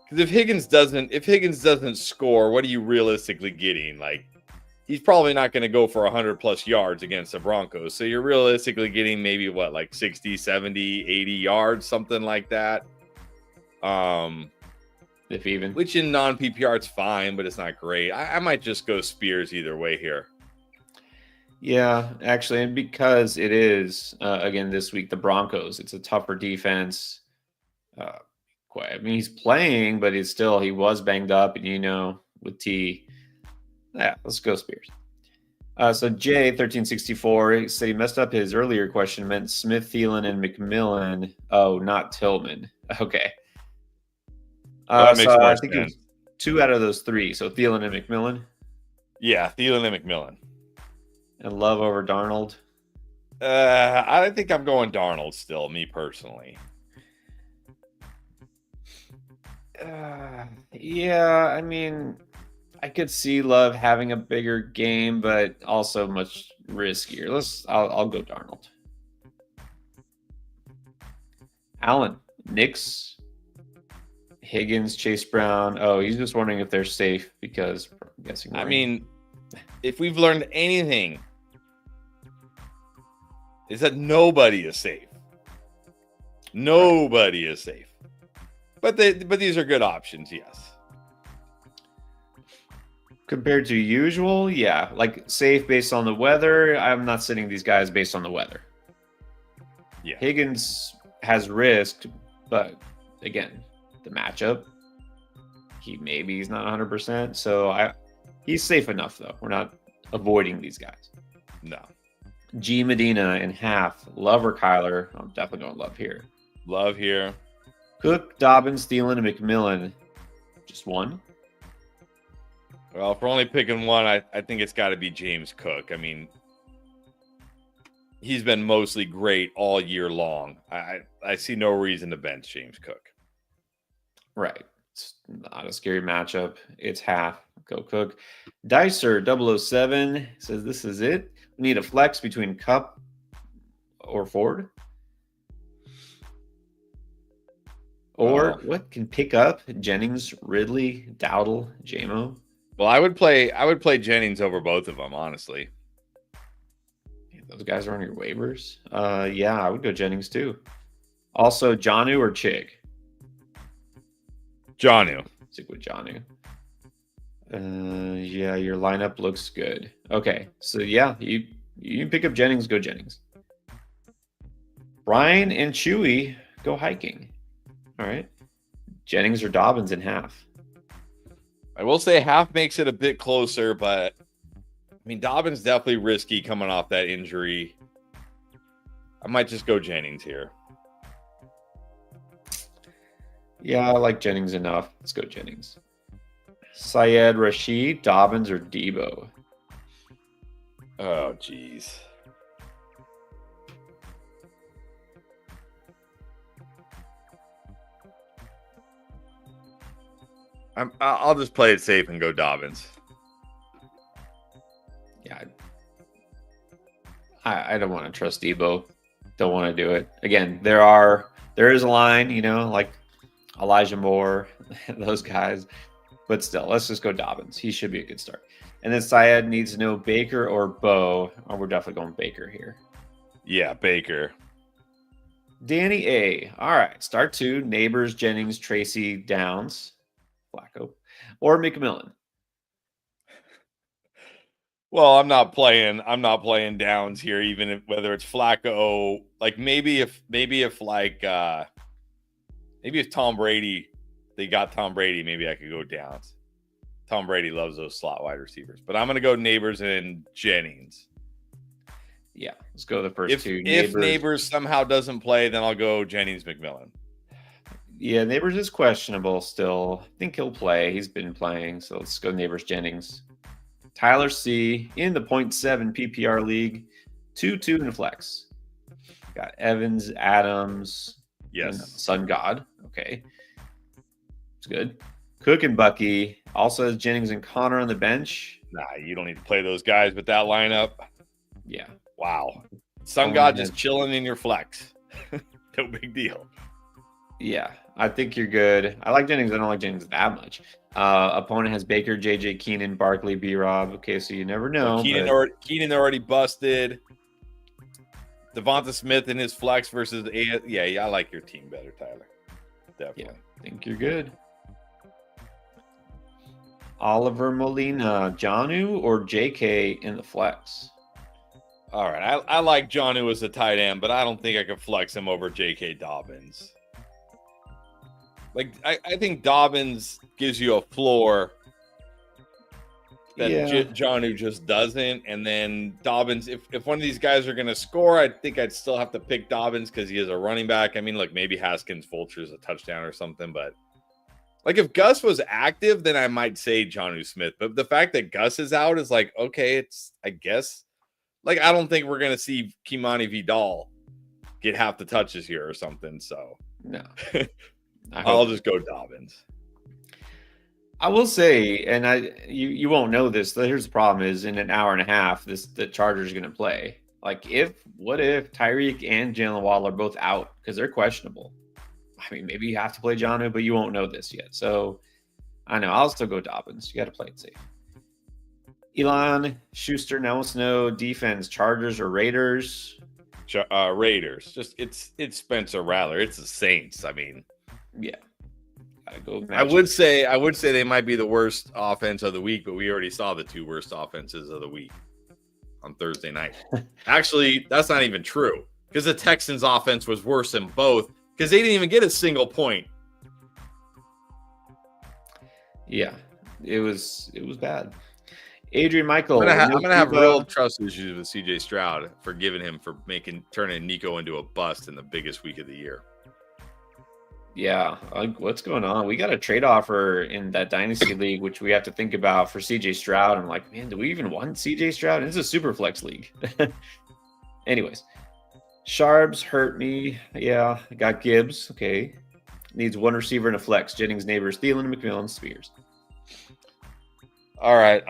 Because if Higgins doesn't score, what are you realistically getting? Like, he's probably not going to go for 100+ yards against the Broncos. So you're realistically getting maybe like 60, 70, 80 yards, something like that. If even. Which in non-PPR it's fine, but it's not great. I might just go Spears either way here. Yeah, actually, and because it is, again, this week, the Broncos, it's a tougher defense. I mean, he's playing, but he was banged up, and, with T. Yeah, let's go Spears. So J1364 said he messed up his earlier question, meant Smith, Thielen, and McMillan. Oh, not Tillman. Okay. That makes more I sense. think it was 2 out of those 3. So Thielen and McMillan. Yeah, Thielen and McMillan. And Love over Darnold. I think I'm going Darnold still, me personally. Yeah, I mean, I could see Love having a bigger game, but also much riskier. I'll go Darnold. Allen, Knicks, Higgins, Chase Brown. Oh, he's just wondering if they're safe because I'm guessing. I mean, if we've learned anything, is that nobody is safe. Nobody is safe. But these are good options, yes. Compared to usual, yeah. Like safe based on the weather. I'm not sitting these guys based on the weather. Yeah. Higgins has risk, but again, the matchup, he's not 100%. So he's safe enough though. We're not avoiding these guys. No. G Medina in half. Love or Kyler? I'm definitely going Love here. Love here. Cook, Dobbins, Thielen, and McMillan. Just one? Well, if we're only picking one, I think it's got to be James Cook. I mean, he's been mostly great all year long. I see no reason to bench James Cook. Right. It's not a scary matchup. It's half. Go Cook. Dicer 007 says this is it. We need a flex between Cup or Ford. Or what can pick up Jennings, Ridley, Dowdle, JMO? Well, I would play Jennings over both of them, honestly. Those guys are on your waivers. Yeah, I would go Jennings too. Also, Jonnu or Chig? Jonnu. Stick with Jonnu. Yeah, your lineup looks good. Okay, so yeah, you can pick up Jennings, go Jennings. Brian and Chewy go hiking. All right. Jennings or Dobbins in half. I will say half makes it a bit closer, but I mean, Dobbins definitely risky coming off that injury. I might just go Jennings here. Yeah, I like Jennings enough. Let's go Jennings. Syed Rashid, Dobbins, or Debo? Oh, geez. I'll just play it safe and go Dobbins. Yeah, I don't want to trust Debo. Don't want to do it. Again, there is a line, like Elijah Moore, those guys. But still, let's just go Dobbins. He should be a good start. And then Syed needs to know Baker or Bo. Oh, we're definitely going Baker here. Yeah, Baker. Danny A. All right. Start 2. Neighbors, Jennings, Tracy, Downs, Flacco, or McMillan. Well, I'm not playing Downs here, even if whether it's Flacco. Like maybe if Tom Brady, they got Tom Brady, maybe I could go Downs. Tom Brady loves those slot wide receivers, but I'm gonna go Neighbors and Jennings. Yeah, let's go the first two. If Neighbors somehow doesn't play, then I'll go Jennings McMillan. Yeah, Neighbors is questionable still. I think he'll play. He's been playing, so let's go Neighbors Jennings. Tyler C. in the 0.7 PPR league, 2-2 in the flex. Got Evans, Adams, Yes, Sun God. Okay, it's good. Cook and Bucky also has Jennings and Connor on the bench. Nah, you don't need to play those guys with that lineup. Yeah. Wow. Sun God just chilling in your flex. No big deal. Yeah, I think you're good. I like Jennings. I don't like Jennings that much. Opponent has Baker, JJ, Keenan, Barkley, B-Rob. Okay, so you never know. Keenan already busted. Devonta Smith in his flex versus I like your team better, Tyler. Definitely. Yeah, I think you're good. Oliver Molina, Jonnu, or JK in the flex? All right, I like Jonnu as a tight end, but I don't think I could flex him over J.K. Dobbins. Like, I think Dobbins gives you a floor that Jonnu just doesn't. And then Dobbins, if one of these guys are going to score, I think I'd still have to pick Dobbins because he is a running back. I mean, like maybe Haskins vultures a touchdown or something. But, like, if Gus was active, then I might say Jonnu Smith. But the fact that Gus is out is like, okay, it's, I guess. Like, I don't think we're going to see Kimani Vidal get half the touches here or something. So, no. I'll just go Dobbins. I will say, and you won't know this. Here's the problem: is in an hour and a half, the Chargers are going to play. Like, what if Tyreek and Jalen Waddle are both out because they're questionable? I mean, maybe you have to play Jonnu, but you won't know this yet. So, I know I'll still go Dobbins. You got to play it safe. Elon Schuster now wants to know defense: Chargers or Raiders? Raiders. Just it's Spencer Rattler. It's the Saints. I mean, yeah. Go I would say they might be the worst offense of the week, but we already saw the two worst offenses of the week on Thursday night. Actually, that's not even true because the Texans' offense was worse than both because they didn't even get a single point. Yeah, it was bad. Adrian Michael, I'm gonna have real trust issues with CJ Stroud, forgiving him for turning Nico into a bust in the biggest week of the year. Yeah, like what's going on? We got a trade offer in that dynasty league, which we have to think about for CJ Stroud. I'm like, man, do we even want CJ Stroud? It's a super flex league. Anyways, Sharps hurt me. Yeah, I got Gibbs. Okay, needs one receiver and a flex. Jennings, Neighbors, Thielen, McMillan, Spears. All right.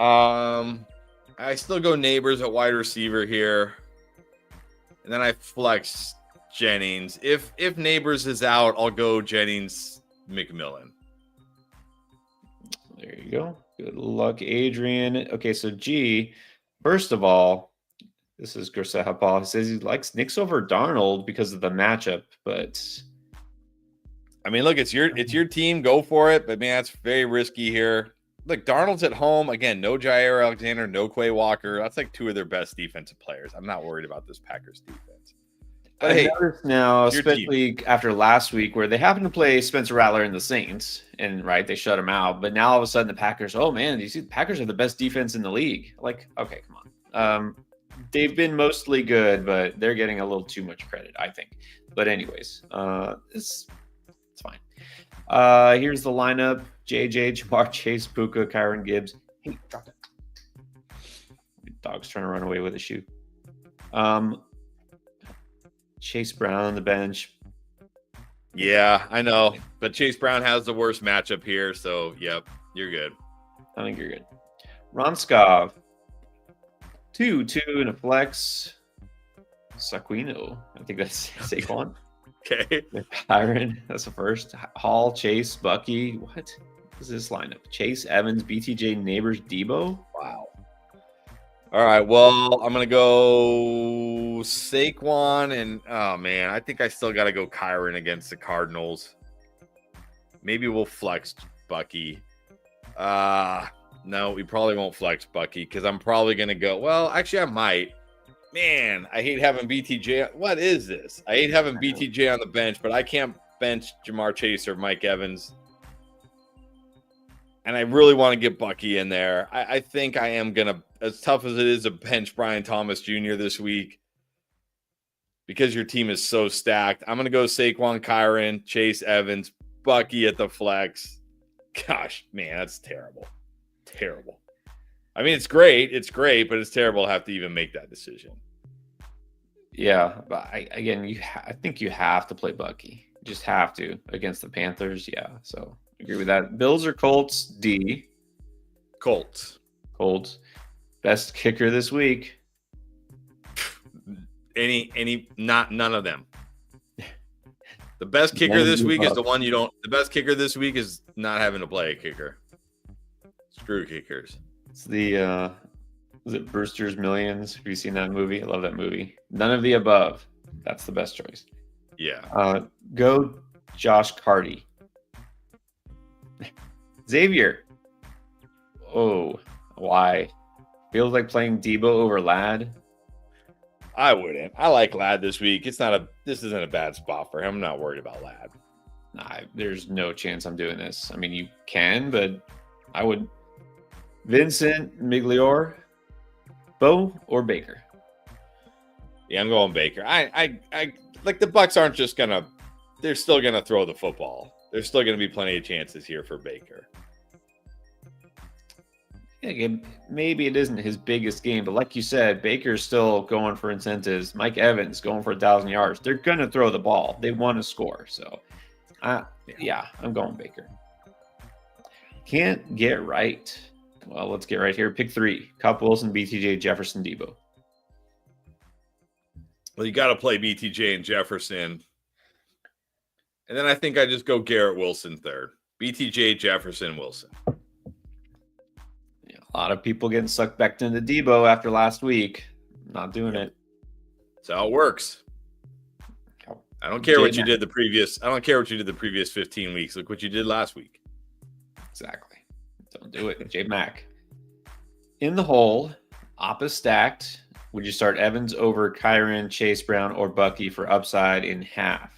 I still go Neighbors at wide receiver here, and then I flex Jennings. If Neighbors is out, I'll go Jennings, McMillan. There you go. Good luck, Adrian. Okay, so G, first of all, This is Grisha Paul. He says he likes Knicks over Darnold because of the matchup, but I mean, look, it's your team. Go for it. But man, it's very risky here. Look, Darnold's at home again. No Jair Alexander, no Quay Walker. That's like two of their best defensive players. I'm not worried about this Packers defense. But I hey, noticed now, your especially after last week, where they happened to play Spencer Rattler and the Saints, and right, they shut him out. But now all of a sudden, the Packers. Oh man, you see, the Packers are the best defense in the league. Like, okay, come on. They've been mostly good, but they're getting a little too much credit, I think. But anyways, it's fine. Here's the lineup: JJ, Jamar Chase, Puka, Kyron Gibbs. Hey, drop it. Dog's trying to run away with a shoe. Chase Brown on the bench. yeah, I know. But Chase Brown has the worst matchup here. So, yep, you're good. I think you're good. Ronskov. 2 and a flex. Saquino. I think that's Saquon. Okay. Kyron. That's the first. Hall, Chase, Bucky. What is this lineup? Chase, Evans, BTJ, Neighbors, Debo. Wow. All right. Well, I'm going to go Saquon. And, oh, man, I think I still got to go Kyron against the Cardinals. Maybe we'll flex Bucky. No, we probably won't flex Bucky because I'm probably going to go. Well, actually, I might. Man, I hate having BTJ. What is this? I hate having BTJ on the bench, but I can't bench Jamar Chase or Mike Evans. And I really want to get Bucky in there. I think I am going to, as tough as it is to bench Brian Thomas Jr. this week, because your team is so stacked, I'm going to go Saquon, Kyron, Chase Evans, Bucky at the flex. Gosh, man, that's terrible. Terrible. I mean, it's great, but it's terrible to have to even make that decision. Yeah, but I think you have to play Bucky. You just have to against the Panthers. Yeah, so agree with that. Bills or Colts? D. Colts. Best kicker this week. None of them. The best kicker this week is the one you don't. The best kicker this week is not having to play a kicker. Screw kickers. It's the is it Brewster's Millions? Have you seen that movie? I love that movie. None of the above. That's the best choice. Yeah. Go Josh Carty. Xavier. Oh, why? Feels like playing Debo over Ladd. I wouldn't. I like Ladd this week. This isn't a bad spot for him. I'm not worried about Ladd. Nah, there's no chance I'm doing this. I mean, you can, but I would. Vincent, Migliore, Bo, or Baker? Yeah, I'm going Baker. I like the Bucks aren't just gonna. They're still gonna throw the football. There's still gonna be plenty of chances here for Baker. Yeah, maybe it isn't his biggest game, but like you said, Baker's still going for incentives. Mike Evans going for 1,000 yards. They're gonna throw the ball. They want to score. So, yeah, I'm going Baker. Can't get right. Well, let's get right here. Pick 3. Cup, Wilson, BTJ, Jefferson, Debo. Well, you got to play BTJ and Jefferson. And then I think I just go Garrett Wilson third. BTJ, Jefferson, Wilson. Yeah, a lot of people getting sucked back into Debo after last week. Not doing it. That's how it works. I don't care what you did the previous. I don't care what you did the previous 15 weeks. Look what you did last week. Exactly. Don't do it. J Mac. In the hole, Oppa stacked. Would you start Evans over Kyron, Chase Brown, or Bucky for upside in half?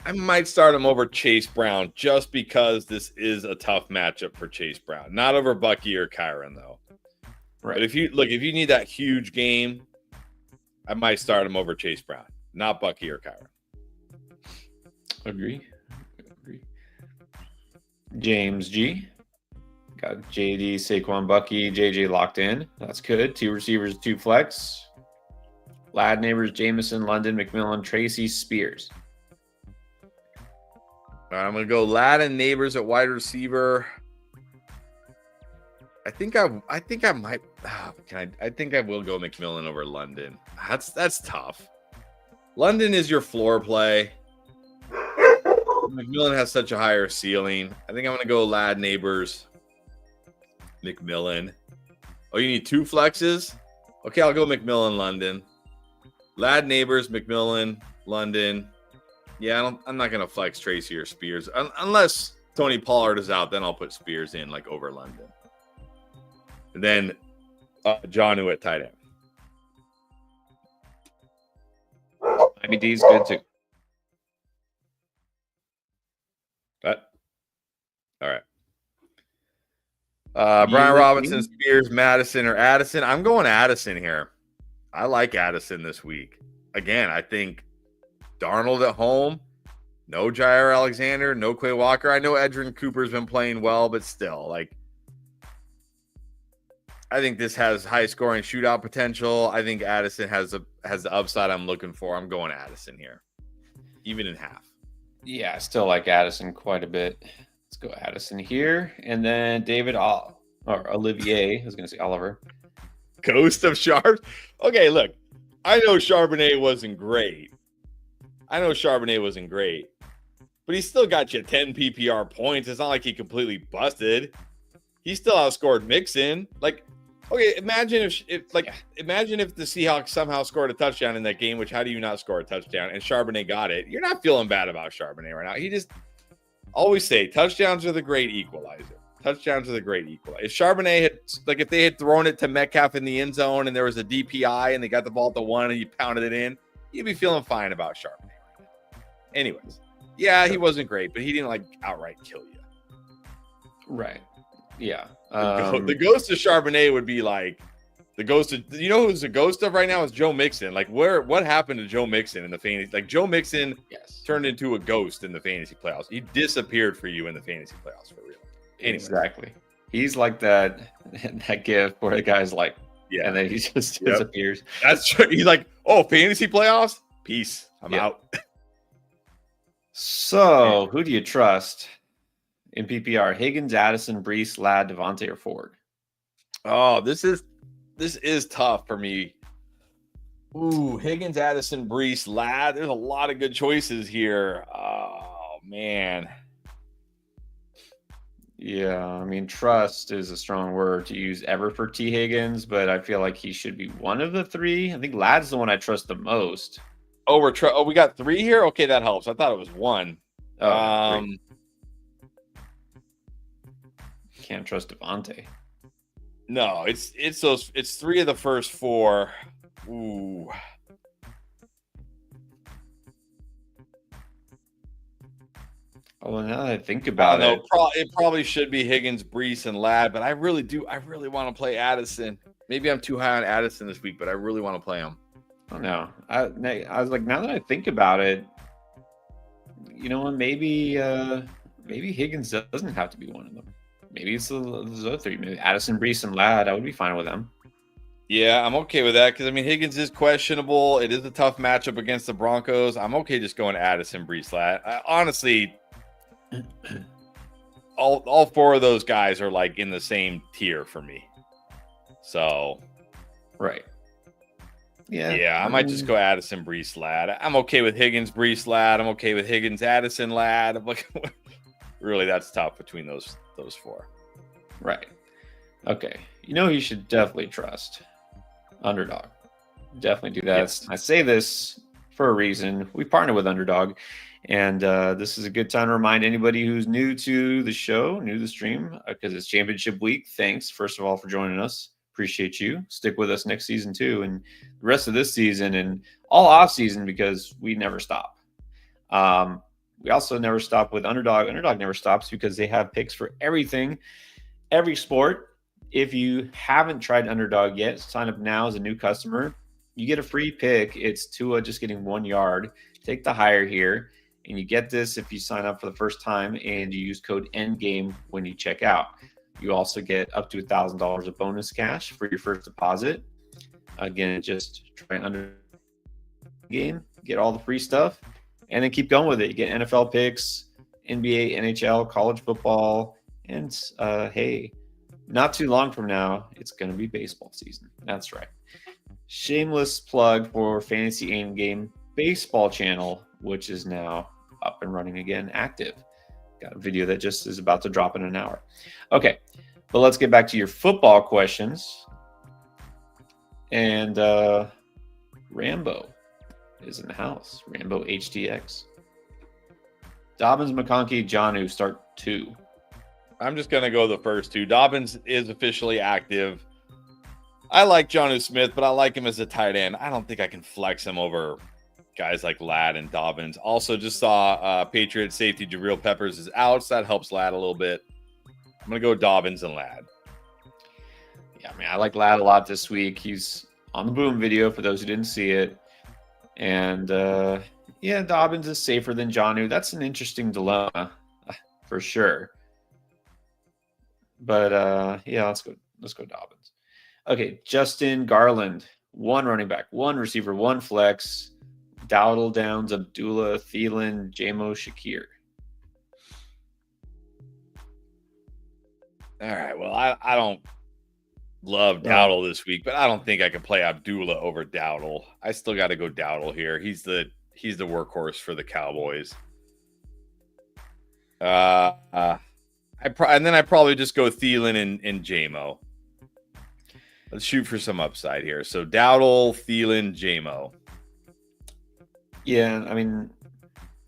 I might start him over Chase Brown just because this is a tough matchup for Chase Brown. Not over Bucky or Kyron, though. Right. But if you need that huge game, I might start him over Chase Brown, not Bucky or Kyron. Agree. James G. Got JD, Saquon, Bucky, JJ locked in. That's good. 2 receivers, 2 flex. Ladd, Neighbors, Jameson, London, McMillan, Tracy, Spears. All right, I'm going to go Ladd and Neighbors at wide receiver. I think I might. I think I will go McMillan over London. That's tough. London is your floor play. McMillan has such a higher ceiling. I think I'm going to go Ladd, Neighbors, McMillan. Oh, you need 2 flexes? Okay, I'll go McMillan, London. Lad Neighbors, McMillan, London. Yeah, I'm not going to flex Tracy or Spears. Unless Tony Pollard is out, then I'll put Spears in, like, over London. And then Jonnu at tight end. Miami D's good too. All right. Brian Robinson, Spears, Madison, or Addison. I'm going Addison here. I like Addison this week. Again, I think Darnold at home, no Jair Alexander, no Quay Walker. I know Edgerrin Cooper's been playing well, but still, like, I think this has high scoring shootout potential. I think Addison has the upside I'm looking for. I'm going Addison here, even in half. Yeah, I still like Addison quite a bit. Let's go Addison here. And then Olivier. I was going to say Oliver. Ghost of Sharp. Okay, look. I know Charbonnet wasn't great. But he still got you 10 PPR points. It's not like he completely busted. He still outscored Mixon. Like, okay, imagine if the Seahawks somehow scored a touchdown in that game, which how do you not score a touchdown? And Charbonnet got it. You're not feeling bad about Charbonnet right now. He just always say touchdowns are the great equalizer. If Charbonnet if they had thrown it to Metcalf in the end zone and there was a DPI and they got the ball at the 1 and he pounded it in, you'd be feeling fine about Charbonnet right now. Anyways, yeah, he wasn't great, but he didn't like outright kill you. Right. Yeah. The ghost of Charbonnet would be like the ghost of, you know who's the ghost of right now is Joe Mixon. Like what happened to Joe Mixon in the fantasy? Like Joe Mixon turned into a ghost in the fantasy playoffs. He disappeared for you in the fantasy playoffs for real. Anyways. Exactly. He's like that gif where the guy's like, and then he just disappears. That's true. He's like, oh, fantasy playoffs? Peace. I'm out. So who do you trust in PPR? Higgins, Addison, Brees, Ladd, Devontae, or Ford? Oh, this is tough for me. Ooh, Higgins, Addison, Brees, Ladd. There's a lot of good choices here. Oh, man. Yeah, I mean, trust is a strong word to use ever for T. Higgins, but I feel like he should be one of the three. I think Ladd's the one I trust the most. Oh, we got 3 here? Okay, that helps. I thought it was 1. Can't trust Devontae. No, it's 3 of the first 4. Ooh. Oh, now that I think about it. It probably should be Higgins, Brees, and Ladd, but I really want to play Addison. Maybe I'm too high on Addison this week, but I really want to play him. Oh, no. I was like, now that I think about it, you know what? Maybe Higgins doesn't have to be one of them. Maybe it's those other 3. Maybe Addison, Brees, and Ladd. I would be fine with them. Yeah, I'm okay with that because, I mean, Higgins is questionable. It is a tough matchup against the Broncos. I'm okay just going Addison, Brees, Ladd. Honestly, all 4 of those guys are like in the same tier for me. So, right. Yeah, I might just go Addison, Brees, Ladd. I'm okay with Higgins, Brees, Ladd. I'm okay with Higgins, Addison, Ladd. I'm like, really, that's tough between those 4. Right. Okay. You know, you should definitely trust Underdog. Definitely do that. Yes. I say this for a reason. We partner with Underdog, and this is a good time to remind anybody who's new to the show, new to the stream, because it's championship week. Thanks, first of all, for joining us. Appreciate you. Stick with us next season too, and the rest of this season and all off season, because we never stop. We also never stop with Underdog. Underdog never stops because they have picks for everything, every sport. If you haven't tried Underdog yet, sign up now as a new customer. You get a free pick. It's Tua just getting 1 yard. Take the higher here, and you get this if you sign up for the first time and you use code ENDGAME when you check out. You also get up to $1,000 of bonus cash for your first deposit. Again, just try Underdog game, get all the free stuff, and then keep going with it. You get NFL picks, NBA, NHL, college football, and hey, not too long from now, it's going to be baseball season. That's right. Shameless plug for Fantasy Aim Game Baseball channel, which is now up and running again, active. Got a video that just is about to drop in an hour. Okay, but let's get back to your football questions. And Rambo is in the house. Rambo HTX. Dobbins, McConkey, Jonnu start 2. I'm just going to go the first 2. Dobbins is officially active. I like Jonnu Smith, but I like him as a tight end. I don't think I can flex him over guys like Ladd and Dobbins. Also, just saw Patriot safety Jabril Peppers is out, so that helps Ladd a little bit. I'm going to go Dobbins and Ladd. Yeah, I like Ladd a lot this week. He's on the Boom video for those who didn't see it. And Dobbins is safer than Jonnu. That's an interesting dilemma for sure. But let's go Dobbins. Okay, Justin Garland, 1 running back, 1 receiver, 1 flex. Dowdle, Downs, Abdullah, Thielen, Jamo, Shakir. All right. Well, I don't love Dowdle this week, but I don't think I can play Abdullah over Dowdle. I still got to go Dowdle here. He's the workhorse for the Cowboys. And then I probably just go Thielen and Jamo. Let's shoot for some upside here. So Dowdle, Thielen, Jamo. Yeah, I mean,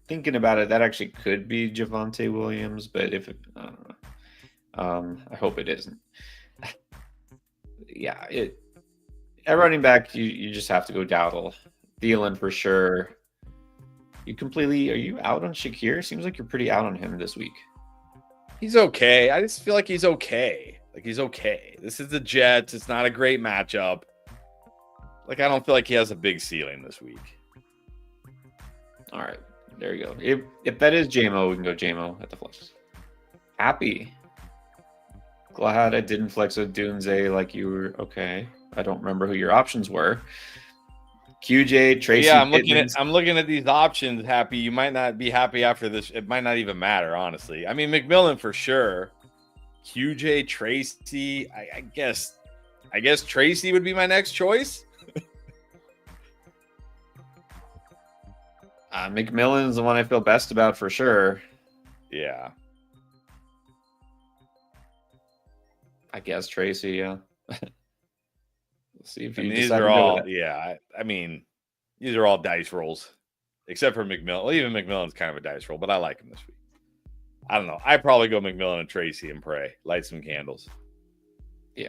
thinking about it, that actually could be Javonte Williams, but if it, I don't know. I hope it isn't. At running back, you just have to go Dowdle. Thielen for sure. Are you out on Shakir? Seems like you're pretty out on him this week. He's okay. I just feel like he's okay. He's okay. This is the Jets. It's not a great matchup. I don't feel like he has a big ceiling this week. All right, there you go. If that is Jamo, we can go Jamo at the flex. Happy. Glad I didn't flex with Dunze like you were. Okay, I don't remember who your options were. QJ, Tracy. Yeah, I'm looking at these options. Happy, you might not be happy after this. It might not even matter, honestly. I mean, McMillan for sure. QJ, Tracy. I guess Tracy would be my next choice. McMillan is the one I feel best about for sure. Yeah. I guess Tracy, yeah. We'll see if you these are all, I mean, these are all dice rolls, except for McMillan. Well, even McMillan's kind of a dice roll, but I like him this week. I don't know. I probably go McMillan and Tracy and pray. Light some candles. Yeah.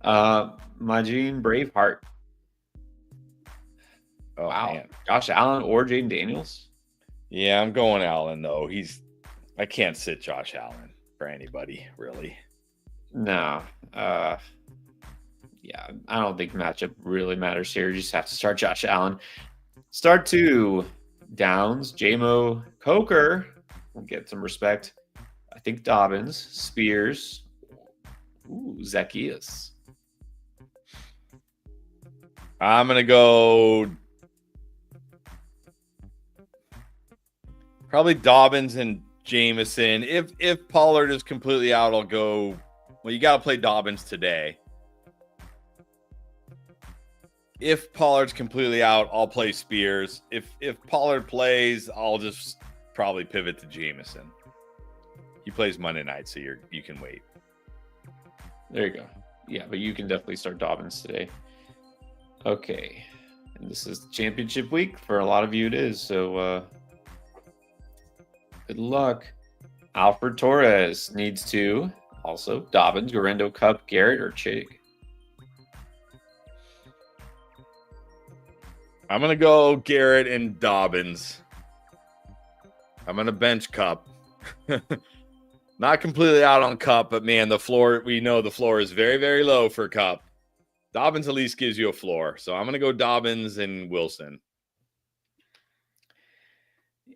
Majin Braveheart. Oh, wow. Man. Josh Allen or Jaden Daniels? Yeah, I'm going Allen, though. I can't sit Josh Allen for anybody, really. No. I don't think matchup really matters here. You just have to start Josh Allen. Start 2. Downs, Jamo, Coker. We'll get some respect. I think Dobbins, Spears. Ooh, Zacchaeus. I'm going to go probably Dobbins and Jameson. If Pollard is completely out, I'll go. Well, you got to play Dobbins today. If Pollard's completely out, I'll play Spears. If Pollard plays, I'll just probably pivot to Jameson. He plays Monday night, so you can wait. There you go. Yeah, but you can definitely start Dobbins today. Okay. And this is championship week. For a lot of you, it is. So good luck. Alfred Torres needs to. Also, Dobbins, Garendo, Cup, Garrett, or Chig. I'm going to go Garrett and Dobbins. I'm going to bench Cup. Not completely out on Cup, but man, we know the floor is very, very low for Cup. Dobbins at least gives you a floor. So I'm going to go Dobbins and Wilson.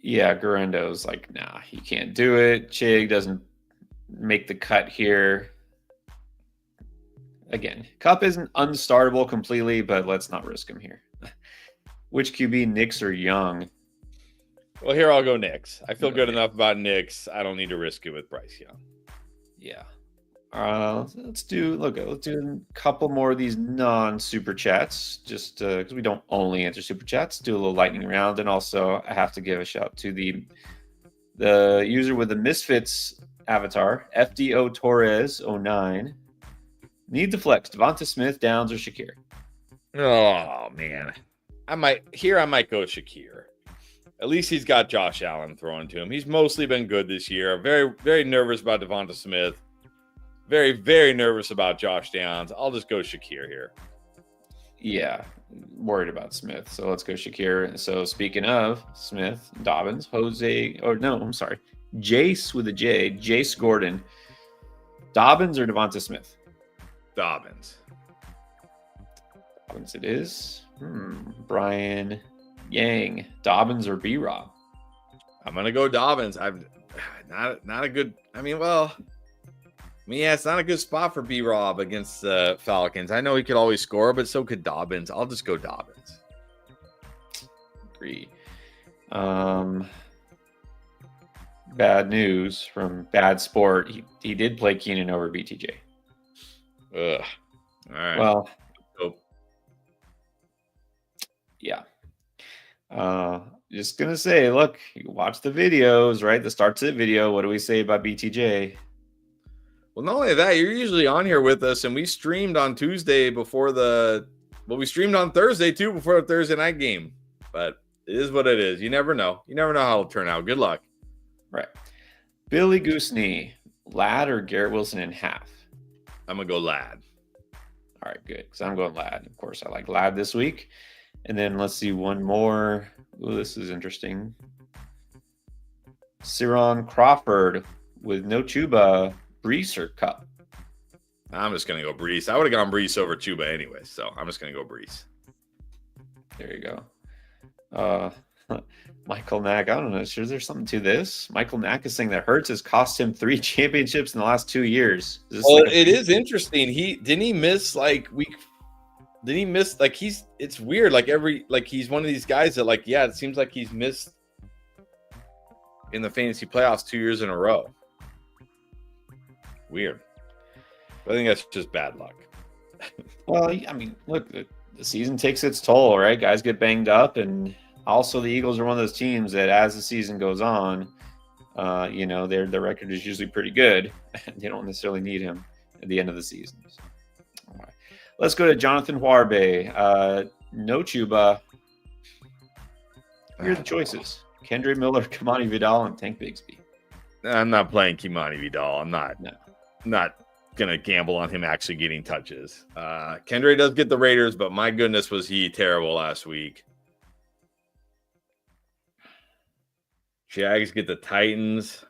Yeah, Garendo's like, nah, he can't do it. Chig doesn't make the cut here. Again, Cup isn't unstartable completely, but let's not risk him here. Which QB, Knicks or Young? Well, here I'll go Knicks. I feel good enough about Knicks. I don't need to risk it with Bryce Young. Yeah. Let's do a couple more of these non-super chats, just because we don't only answer super chats. Do a little lightning round, and also I have to give a shout to the user with the Misfits avatar, FDO Torres 09. Need to flex. Devonta Smith, Downs, or Shakir? Oh man, I might go Shakir. At least he's got Josh Allen throwing to him. He's mostly been good this year. Very, very nervous about Devonta Smith. Very, very nervous about Josh Downs. I'll just go Shakir here. Yeah, worried about Smith. So let's go Shakir. So speaking of Smith, Dobbins, Jace with a J, Jace Gordon. Dobbins or Devonta Smith? Dobbins it is. Brian Yang, Dobbins or B-Rob? I'm gonna go Dobbins. I've not a good. It's not a good spot for B-Rob against the Falcons. I know he could always score, but so could Dobbins. I'll just go Dobbins. Agree. Bad news from Bad Sport. He did play Keenan over BTJ. Ugh. All right. Well, yeah. Just gonna say, look, you watch the videos, right? The starts of the video. What do we say about BTJ? Well, not only that, you're usually on here with us, and we streamed on Tuesday we streamed on Thursday too before the Thursday night game. But it is what it is. You never know. You never know how it'll turn out. Good luck. Right. Billy Gooseney, Ladd or Garrett Wilson in half? I'm gonna go Ladd. All right, good. Because I'm going Ladd. Of course, I like Ladd this week. And then let's see one more. Oh, this is interesting. Ciron Crawford with no Chuba, Brees or Cup? I'm just going to go Brees. I would have gone Brees over Chuba anyway, so I'm just going to go Brees. There you go. Michael Nack, I don't know. Is there something to this? Michael Nack is saying that Hurts has cost him 3 championships in the last 2 years. It is interesting. It's weird. He's one of these guys that it seems like he's missed in the fantasy playoffs 2 years in a row. Weird. I think that's just bad luck. Well, I mean, look, the season takes its toll, right? Guys get banged up, and also the Eagles are one of those teams that as the season goes on, their record is usually pretty good. They don't necessarily need him at the end of the season. So, all right. Let's go to Jonathan Huarbe. No Chuba. Here are the choices. Kendra Miller, Kamani Vidal, and Tank Bigsby. I'm not playing Kimani Vidal. I'm not going to gamble on him actually getting touches. Kendra does get the Raiders, but my goodness, was he terrible last week. Jags get the Titans.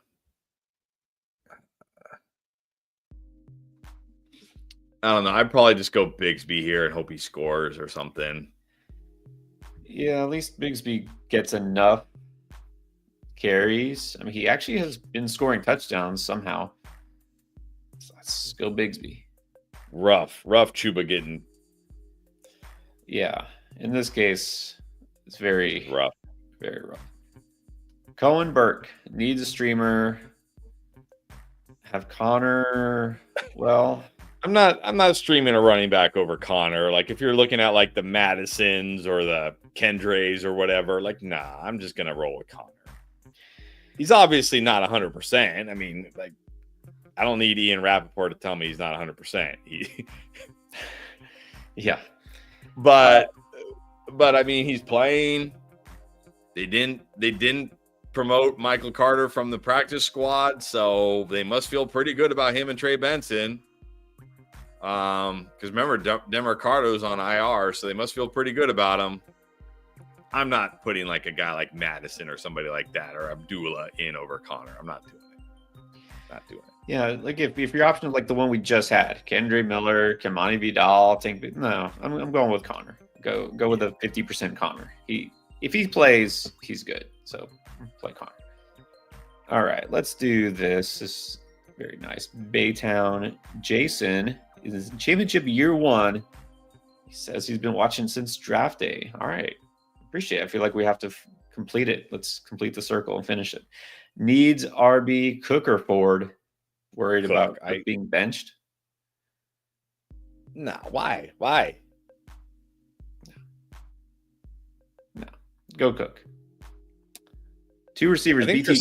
I don't know. I'd probably just go Bigsby here and hope he scores or something. Yeah, at least Bigsby gets enough carries. I mean, he actually has been scoring touchdowns somehow. So let's go Bigsby. Rough Chuba getting. Yeah, in this case, it's very rough. Very rough. Cohen Burke needs a streamer. Have Connor. Well, I'm not streaming a running back over Connor. Like if you're looking at like the Madisons or the Kendrays or whatever, nah, I'm just gonna roll with Connor. He's obviously not 100%. I mean, I don't need Ian Rappaport to tell me he's not 100%. Yeah, but I mean, he's playing. They didn't promote Michael Carter from the practice squad, so they must feel pretty good about him and Trey Benson. Because remember, Demercado's on IR, so they must feel pretty good about him. I'm not putting a guy like Madison or somebody like that or Abdullah in over Connor. I'm not doing it. Yeah, if your option is the one we just had, Kendra Miller, Kamani Vidal, I'm going with Connor. Go with a 50% Connor. If he plays, he's good. So play Connor. All right, let's do this. This is very nice. Baytown Jason is in championship year 1. He says he's been watching since draft day. All right. Appreciate it. I feel like we have to complete it. Let's complete the circle and finish it. Needs RB Cook or Ford. Worried about being benched? No. Why? No. Go Cook. 2 receivers. I think BTJ. they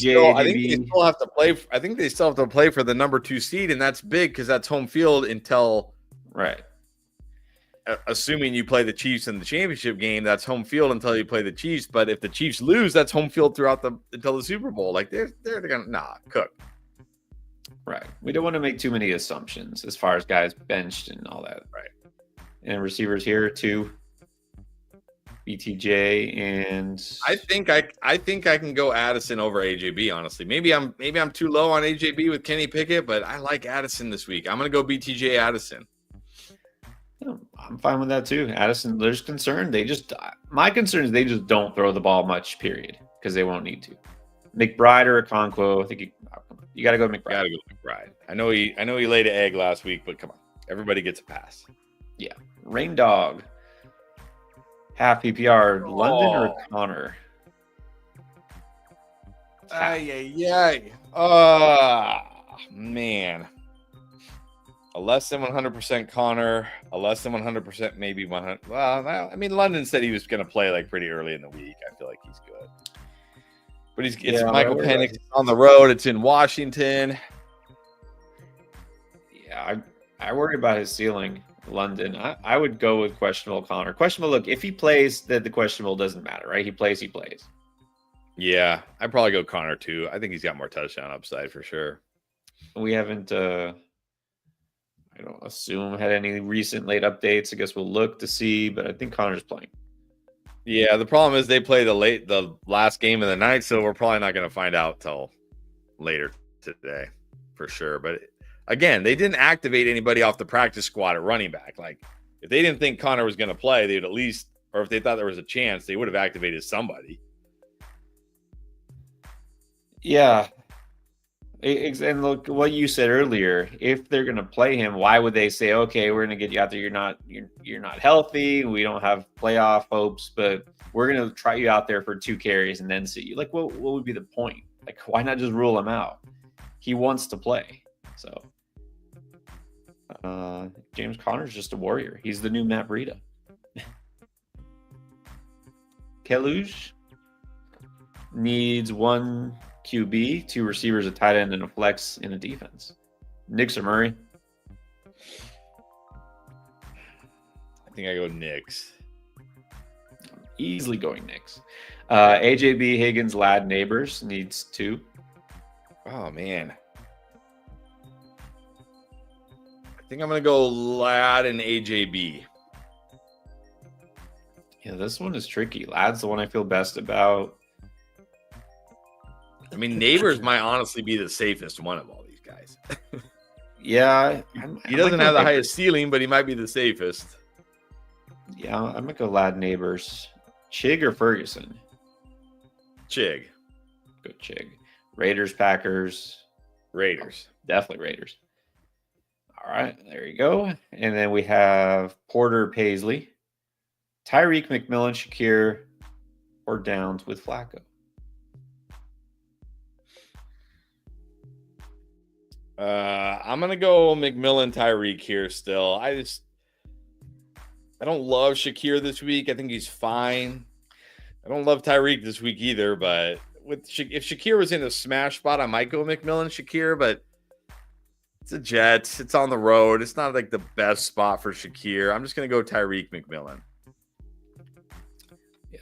still have to play. I think they still have to play for the number 2 seed, and that's big because that's home field until Right. Assuming you play the Chiefs in the championship game, that's home field until you play the Chiefs. But if the Chiefs lose, that's home field until the Super Bowl. Like they're gonna cook. Right. We don't want to make too many assumptions as far as guys benched and all that. Right. And receivers here too. BTJ and I think I can go Addison over AJB. Honestly, maybe I'm too low on AJB with Kenny Pickett, but I like Addison this week. I'm gonna go BTJ Addison. I'm fine with that too. Addison, there's concern. My concern is they just don't throw the ball much, period, because they won't need to. McBride or Okonkwo, I think you got to go McBride. Got to go McBride. I know he laid an egg last week, but come on, everybody gets a pass. Yeah, Rain Dog, half PPR, London or Connor. Man. A less than 100% Connor, a less than 100% maybe 100. Well, I mean, London said he was going to play like pretty early in the week. I feel like he's good. But it's Michael Penix on the road. It's in Washington. Yeah, I worry about his ceiling, London. I would go with questionable Connor. Questionable, look, if he plays, then the questionable doesn't matter, right? He plays. Yeah, I'd probably go Connor too. I think he's got more touchdown upside for sure. We haven't... I don't assume had any recent late updates. I guess we'll look to see, but I think Connor's playing. Yeah, the problem is they play the last game of the night, so we're probably not going to find out till later today for sure. But again, they didn't activate anybody off the practice squad at running back. Like if they didn't think Connor was going to play, they'd at least, or if they thought there was a chance, they would have activated somebody. Yeah. And look, what you said earlier, if they're going to play him, why would they say, okay, we're going to get you out there. You're not healthy. We don't have playoff hopes, but we're going to try you out there for 2 carries and then see you. Like, what would be the point? Like, why not just rule him out? He wants to play. So James Conner's just a warrior. He's the new Matt Breida. Keluge needs 1 QB, 2 receivers, a tight end, and a flex in a defense. Knicks or Murray? I think I go Knicks. Easily going Knicks. AJB, Higgins, Ladd, Neighbors needs 2. Oh, man. I think I'm going to go Ladd and AJB. Yeah, this one is tricky. Ladd's the one I feel best about. I mean, Neighbors might honestly be the safest one of all these guys. Yeah. He doesn't have the highest ceiling, but he might be the safest. Yeah, I'm going to go Ladd, Neighbors. Chig or Ferguson? Chig. Go Chig. Raiders, Packers. Raiders. Definitely Raiders. All right, there you go. And then we have Porter, Paisley, Tyreek, McMillan, Shakir, or Downs with Flacco. I'm gonna go McMillan, Tyreek here still. I don't love Shakir this week. I think he's fine. I don't love Tyreek this week either, but if Shakir was in a smash spot, I might go McMillan, Shakir, but it's a Jets. It's on the road. It's not like the best spot for Shakir. I'm just gonna go Tyreek, McMillan. Yeah.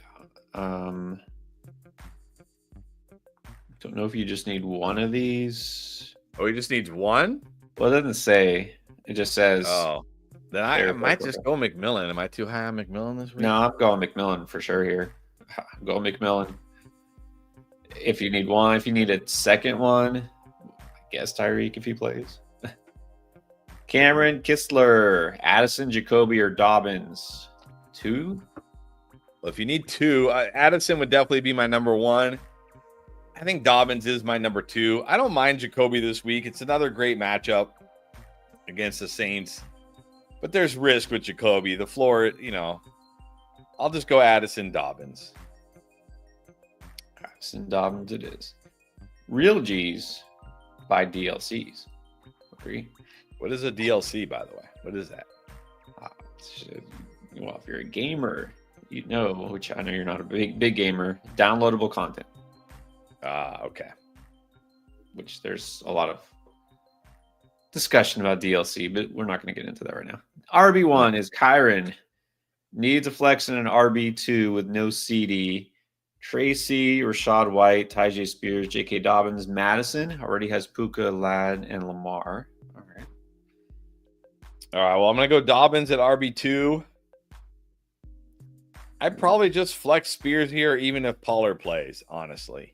Don't know if you just need one of these. Oh, he just needs one? Well, it doesn't say. It just says. Oh, then I might just go McMillan. Am I too high on McMillan this week? No, I'm going McMillan for sure here. I'm going McMillan. If you need one, if you need a second one, I guess Tyreek if he plays. Cameron, Kistler, Addison, Jacoby, or Dobbins. 2? Well, if you need 2, Addison would definitely be my number 1. I think Dobbins is my number 2. I don't mind Jacoby this week. It's another great matchup against the Saints. But there's risk with Jacoby. The floor, I'll just go Addison, Dobbins. Addison, Dobbins it is. Real G's by DLCs. Agree? What is a DLC, by the way? What is that? Well, if you're a gamer, you know, which I know you're not a big gamer, downloadable content. Okay. Which there's a lot of discussion about DLC, but we're not going to get into that right now. RB1 is Kyron. Needs a flex in an RB2 with no CD. Tracy, Rashad White, Tyjae Spears, J.K. Dobbins, Madison. Already has Puka, Ladd, and Lamar. All right. Well, I'm going to go Dobbins at RB2. I'd probably just flex Spears here, even if Pollard plays, honestly.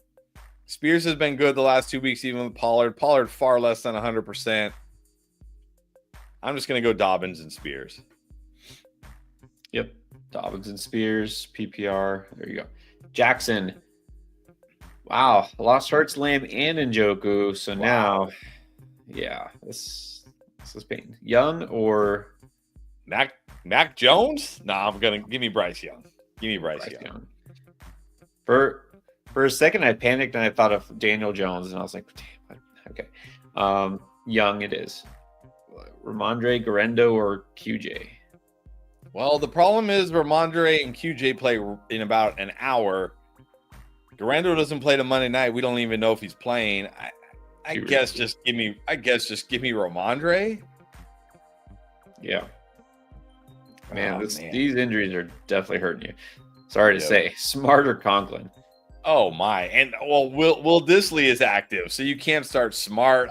Spears has been good the last 2 weeks, even with Pollard. Pollard far less than 100%. I'm just going to go Dobbins and Spears. Yep. Dobbins and Spears, PPR. There you go. Jackson. Wow. Lost Hurts, Lamb, and Njoku. So now, yeah, this is pain. Young or Mac Jones? No, I'm going to give me Bryce Young. Give me Bryce Young. For a second, I panicked and I thought of Daniel Jones, and I was like, damn, okay. Young it is. Ramondre, Garendo, or QJ? Well, the problem is Ramondre and QJ play in about an hour. Garendo doesn't play the Monday night. We don't even know if he's playing. I guess just give me Ramondre. Yeah. Man, these injuries are definitely hurting you. Sorry to say. Smart or Conklin? Oh my! And Will Disley is active, so you can't start Smart.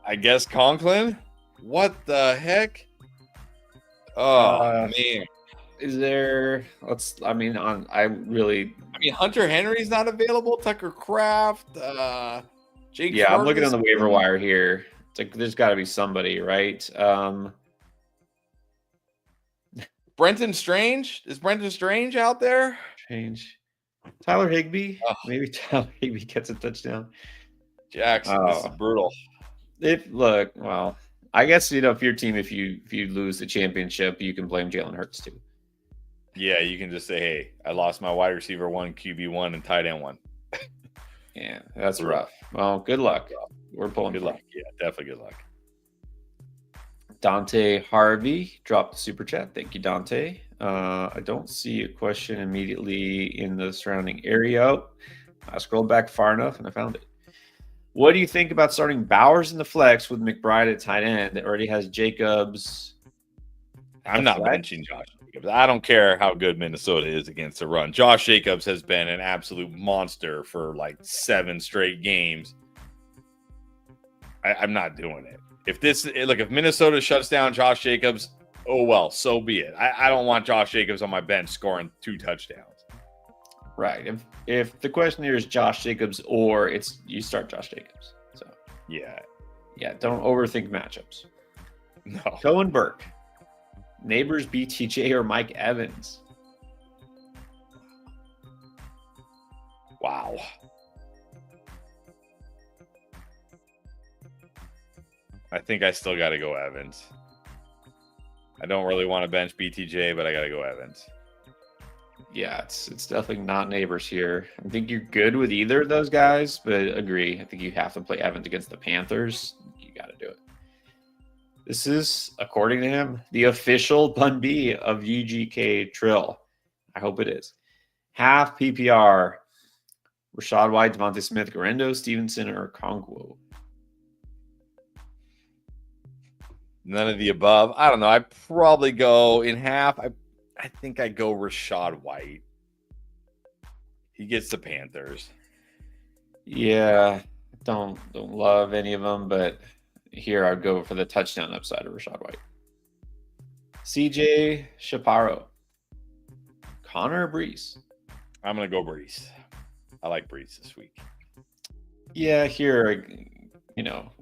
I guess Conklin. What the heck? Oh man! Is there? Hunter Henry's not available. Tucker Kraft. Jake. Yeah, I'm looking on the waiver wire here. It's like there's got to be somebody, right? Brenton Strange? Is Brenton Strange out there? Tyler Higbee? Maybe Tyler Higbee gets a touchdown. Jackson, this is brutal. I guess if your team, if you lose the championship, you can blame Jalen Hurts too. Yeah, you can just say, "Hey, I lost my wide receiver 1, QB 1, and tight end 1." Yeah, that's rough. Well, good luck. We're pulling good luck. Yeah, definitely good luck. Dante Harvey dropped the super chat. Thank you, Dante. I don't see a question immediately in the surrounding area. I scrolled back far enough and I found it. What do you think about starting Bowers in the flex with McBride at tight end that already has Jacobs? I'm not benching Josh Jacobs. I don't care how good Minnesota is against the run. Josh Jacobs has been an absolute monster for like 7 straight games. I'm not doing it. If Minnesota shuts down Josh Jacobs, oh well, so be it. I don't want Josh Jacobs on my bench scoring 2 touchdowns. Right. If the question here is Josh Jacobs or you start Josh Jacobs. So yeah, don't overthink matchups. No. Cohen Burke, Neighbors, BTJ, or Mike Evans. Wow. I think I still got to go Evans. I don't really want to bench BTJ, but I got to go Evans. Yeah, it's definitely not Neighbors here. I think you're good with either of those guys, but agree. I think you have to play Evans against the Panthers. You got to do it. This is, according to him, the official Bun B of UGK Trill. I hope it is. Half PPR. Rashad White, Devontae Smith, Garendo, Stevenson, or Kongwo. None of the above. I don't know. I probably go in half. I think I go Rashad White. He gets the Panthers. Yeah, don't love any of them, but here I'd go for the touchdown upside of Rashad White. CJ Shapiro. Connor Brees. I'm going to go Brees. I like Brees this week. Yeah, here,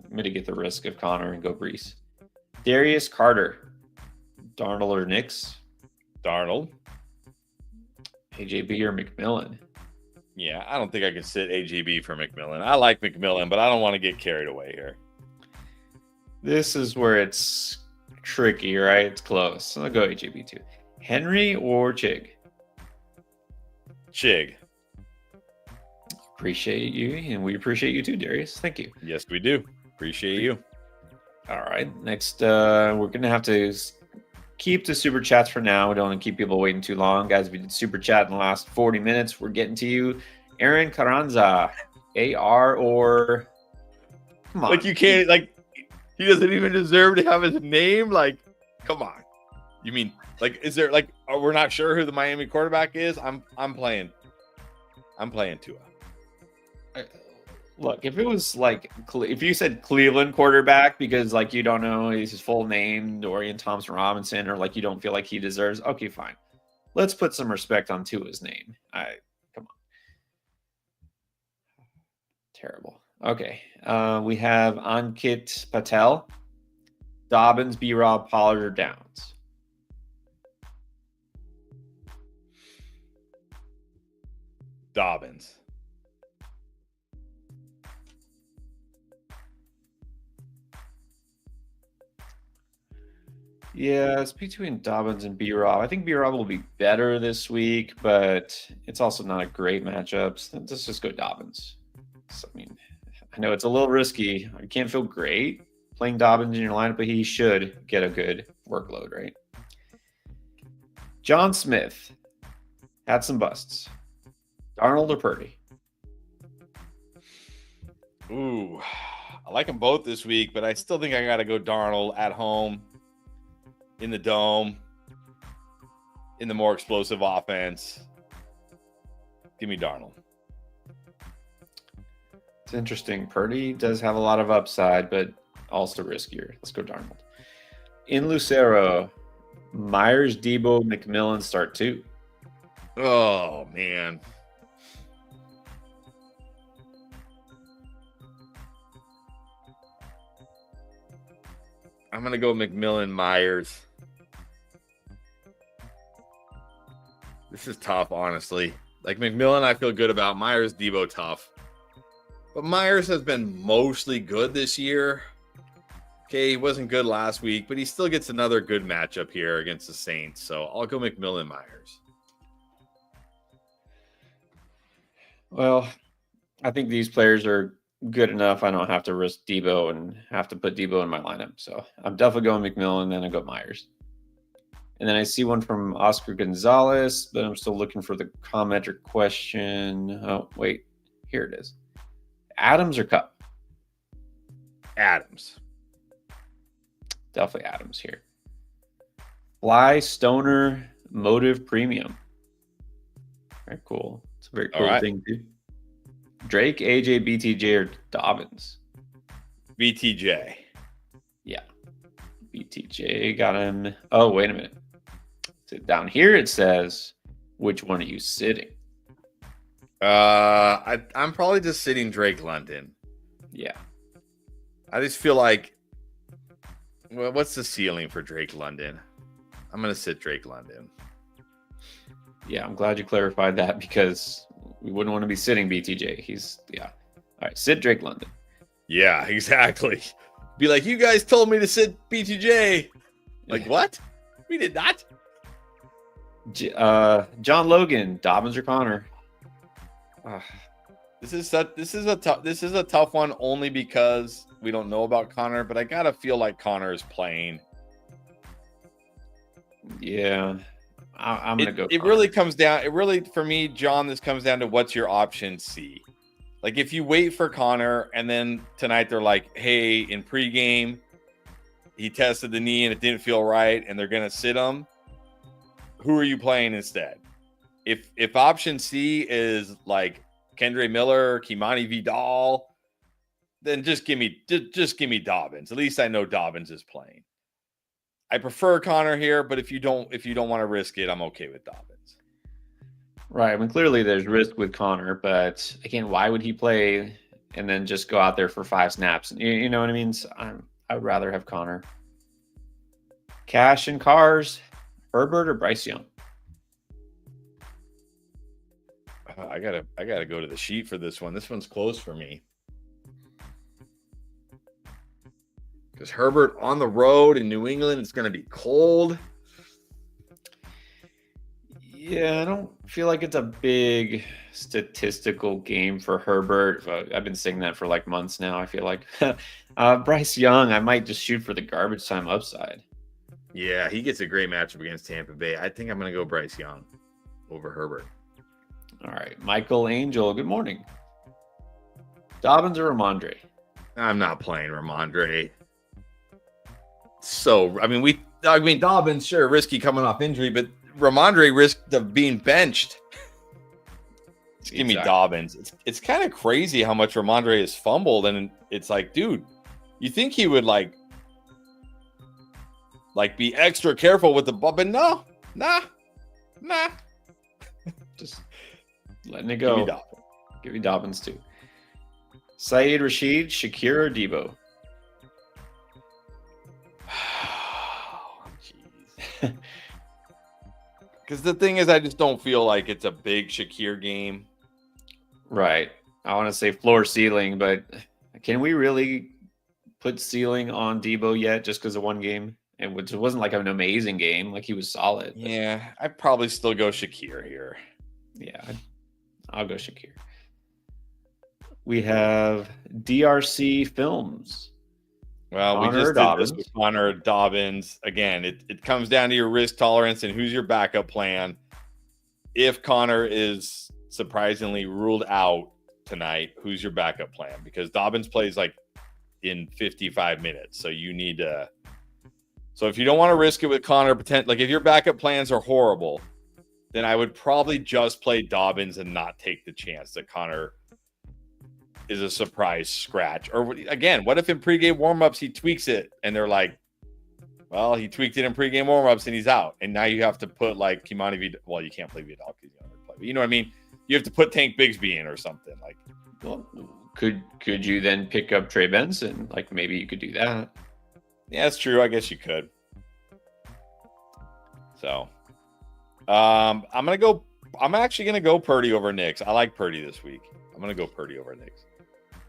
mitigate the risk of Connor and go Brees. Darius Carter. Darnold or Nix? Darnold. AJB or McMillan? Yeah, I don't think I could sit AJB for McMillan. I like McMillan, but I don't want to get carried away here. This is where it's tricky, right? It's close. So I'll go AJB too. Henry or Chig? Chig. Appreciate you, and we appreciate you too, Darius. Thank you. Yes, we do. Appreciate you. All right. Next, we're going to have to keep the super chats for now. We don't want to keep people waiting too long. Guys, we did super chat in the last 40 minutes. We're getting to you. Aaron Carranza, AR or... Come on. You can't, He doesn't even deserve to have his name. Like, come on. You mean like is there like we're not sure who the Miami quarterback is? I'm playing Tua. Look, if it was like if you said Cleveland quarterback because like you don't know his full name, Dorian Thompson Robinson, or like you don't feel like he deserves, okay, fine. Let's put some respect on Tua's name. Come on. Terrible. Okay. We have Ankit Patel, Dobbins, B-Rob, Pollard, or Downs. Dobbins. Yeah, it's between Dobbins and B-Rob. I think B-Rob will be better this week, but it's also not a great matchup. So let's just go Dobbins. So, I mean, I know it's a little risky. I can't feel great playing Dobbins in your lineup, but he should get a good workload, right? John Smith had some busts. Darnold or Purdy? Ooh, I like them both this week, but I still think I got to go Darnold at home, in the dome, in the more explosive offense. Give me Darnold. It's interesting. Purdy does have a lot of upside, but also riskier. Let's go Darnold. In Lucero, Myers, Debo, McMillan start 2. Oh, man. I'm going to go McMillan, Myers. This is tough, honestly. Like McMillan, I feel good about. Myers, Debo, tough. But Myers has been mostly good this year. Okay, he wasn't good last week, but he still gets another good matchup here against the Saints. So I'll go McMillan, Myers. Well, I think these players are good enough. I don't have to risk Debo and have to put Debo in my lineup. So I'm definitely going McMillan, then I go Myers. And then I see one from Oscar Gonzalez, but I'm still looking for the comment or question. Oh, wait. Here it is. Adams or Cup? Adams. Definitely Adams here. Fly, Stoner, Motive, Premium. Very cool. It's a very cool thing, too. Drake, AJ, BTJ, or Dobbins? BTJ. Yeah. BTJ got him. Oh, wait a minute. So down here it says, which one are you sitting? I'm probably just sitting Drake London. Yeah. I just feel like, well, what's the ceiling for Drake London? I'm going to sit Drake London. Yeah, I'm glad you clarified that because we wouldn't want to be sitting BTJ. All right, sit Drake London. Yeah, exactly. Be like, you guys told me to sit BTJ. Like, what? We did not. John Logan, Dobbins or Connor? This is a tough one only because we don't know about Connor, but I gotta feel like Connor is playing. Yeah, I'm gonna go. It really comes down. It really, for me, John, this comes down to what's your option C. Like if you wait for Connor and then tonight they're like, hey, in pregame, he tested the knee and it didn't feel right, and they're gonna sit him. Who are you playing instead? If option C is like Kendre Miller, Kimani Vidal, then just give me Dobbins. At least I know Dobbins is playing. I prefer Connor here, but if you don't want to risk it, I'm okay with Dobbins. Right. I mean, clearly there's risk with Connor, but again, why would he play and then just go out there for 5 snaps? You know what I mean? So I'd rather have Connor. Cash and cars, Herbert or Bryce Young? I gotta go to the sheet for this one. This one's close for me. Because Herbert on the road in New England, it's going to be cold. Yeah, I don't feel like it's a big statistical game for Herbert. I've been saying that for like months now, I feel like. Bryce Young, I might just shoot for the garbage time upside. Yeah, he gets a great matchup against Tampa Bay. I think I'm going to go Bryce Young over Herbert. All right. Michael Angel, good morning. Dobbins or Ramondre? I'm not playing Ramondre. so, I mean, Dobbins, sure, risky coming off injury, but Ramondre risked of being benched. Just give me Dobbins. It's kind of crazy how much Ramondre has fumbled, and it's like, dude, you think he would like be extra careful with the ball, but no, nah. Just letting it go. Give me Dobbins too. Saeed Rashid, Shakir, or Debo? Jeez. Because the thing is, I just don't feel like it's a big Shakir game. Right. I want to say floor ceiling, but can we really put ceiling on Debo yet just because of one game? And which wasn't like an amazing game. Like he was solid. Yeah, I'd probably still go Shakir here. Yeah, I'll go Shakir. We have DRC Films. Well, we just did this with Connor Dobbins. Again, it comes down to your risk tolerance and who's your backup plan. If Connor is surprisingly ruled out tonight, who's your backup plan? Because Dobbins plays like in 55 minutes. So you need to. So if you don't want to risk it with Connor, like if your backup plans are horrible, then I would probably just play Dobbins and not take the chance that Connor is a surprise scratch. Or again, what if in pregame warmups he tweaks it and they're like, well, he tweaked it in pregame warmups and he's out. And now you have to put like Kimani Vidal. Well, you can't play Vidal because you don't play. But you know what I mean? You have to put Tank Bigsby in or something. Like, well, could you then pick up Trey Benson? Like maybe you could do that. Yeah, that's true. I guess you could. So, I'm actually gonna go Purdy over Knicks. I like Purdy this week. I'm gonna go Purdy over Knicks.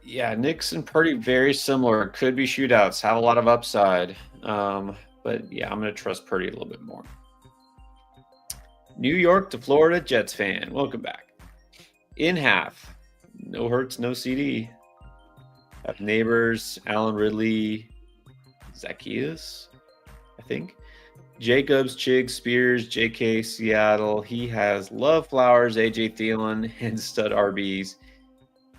Yeah, Knicks and Purdy very similar. Could be shootouts. Have a lot of upside. But yeah, I'm gonna trust Purdy a little bit more. New York to Florida Jets fan. Welcome back. In half. No Hurts, no CD. Have Neighbors, Alan Ridley, Zacchaeus, I think. Jacobs, Chig, Spears, JK, Seattle. He has Love, Flowers, AJ Thielen, and stud RBs.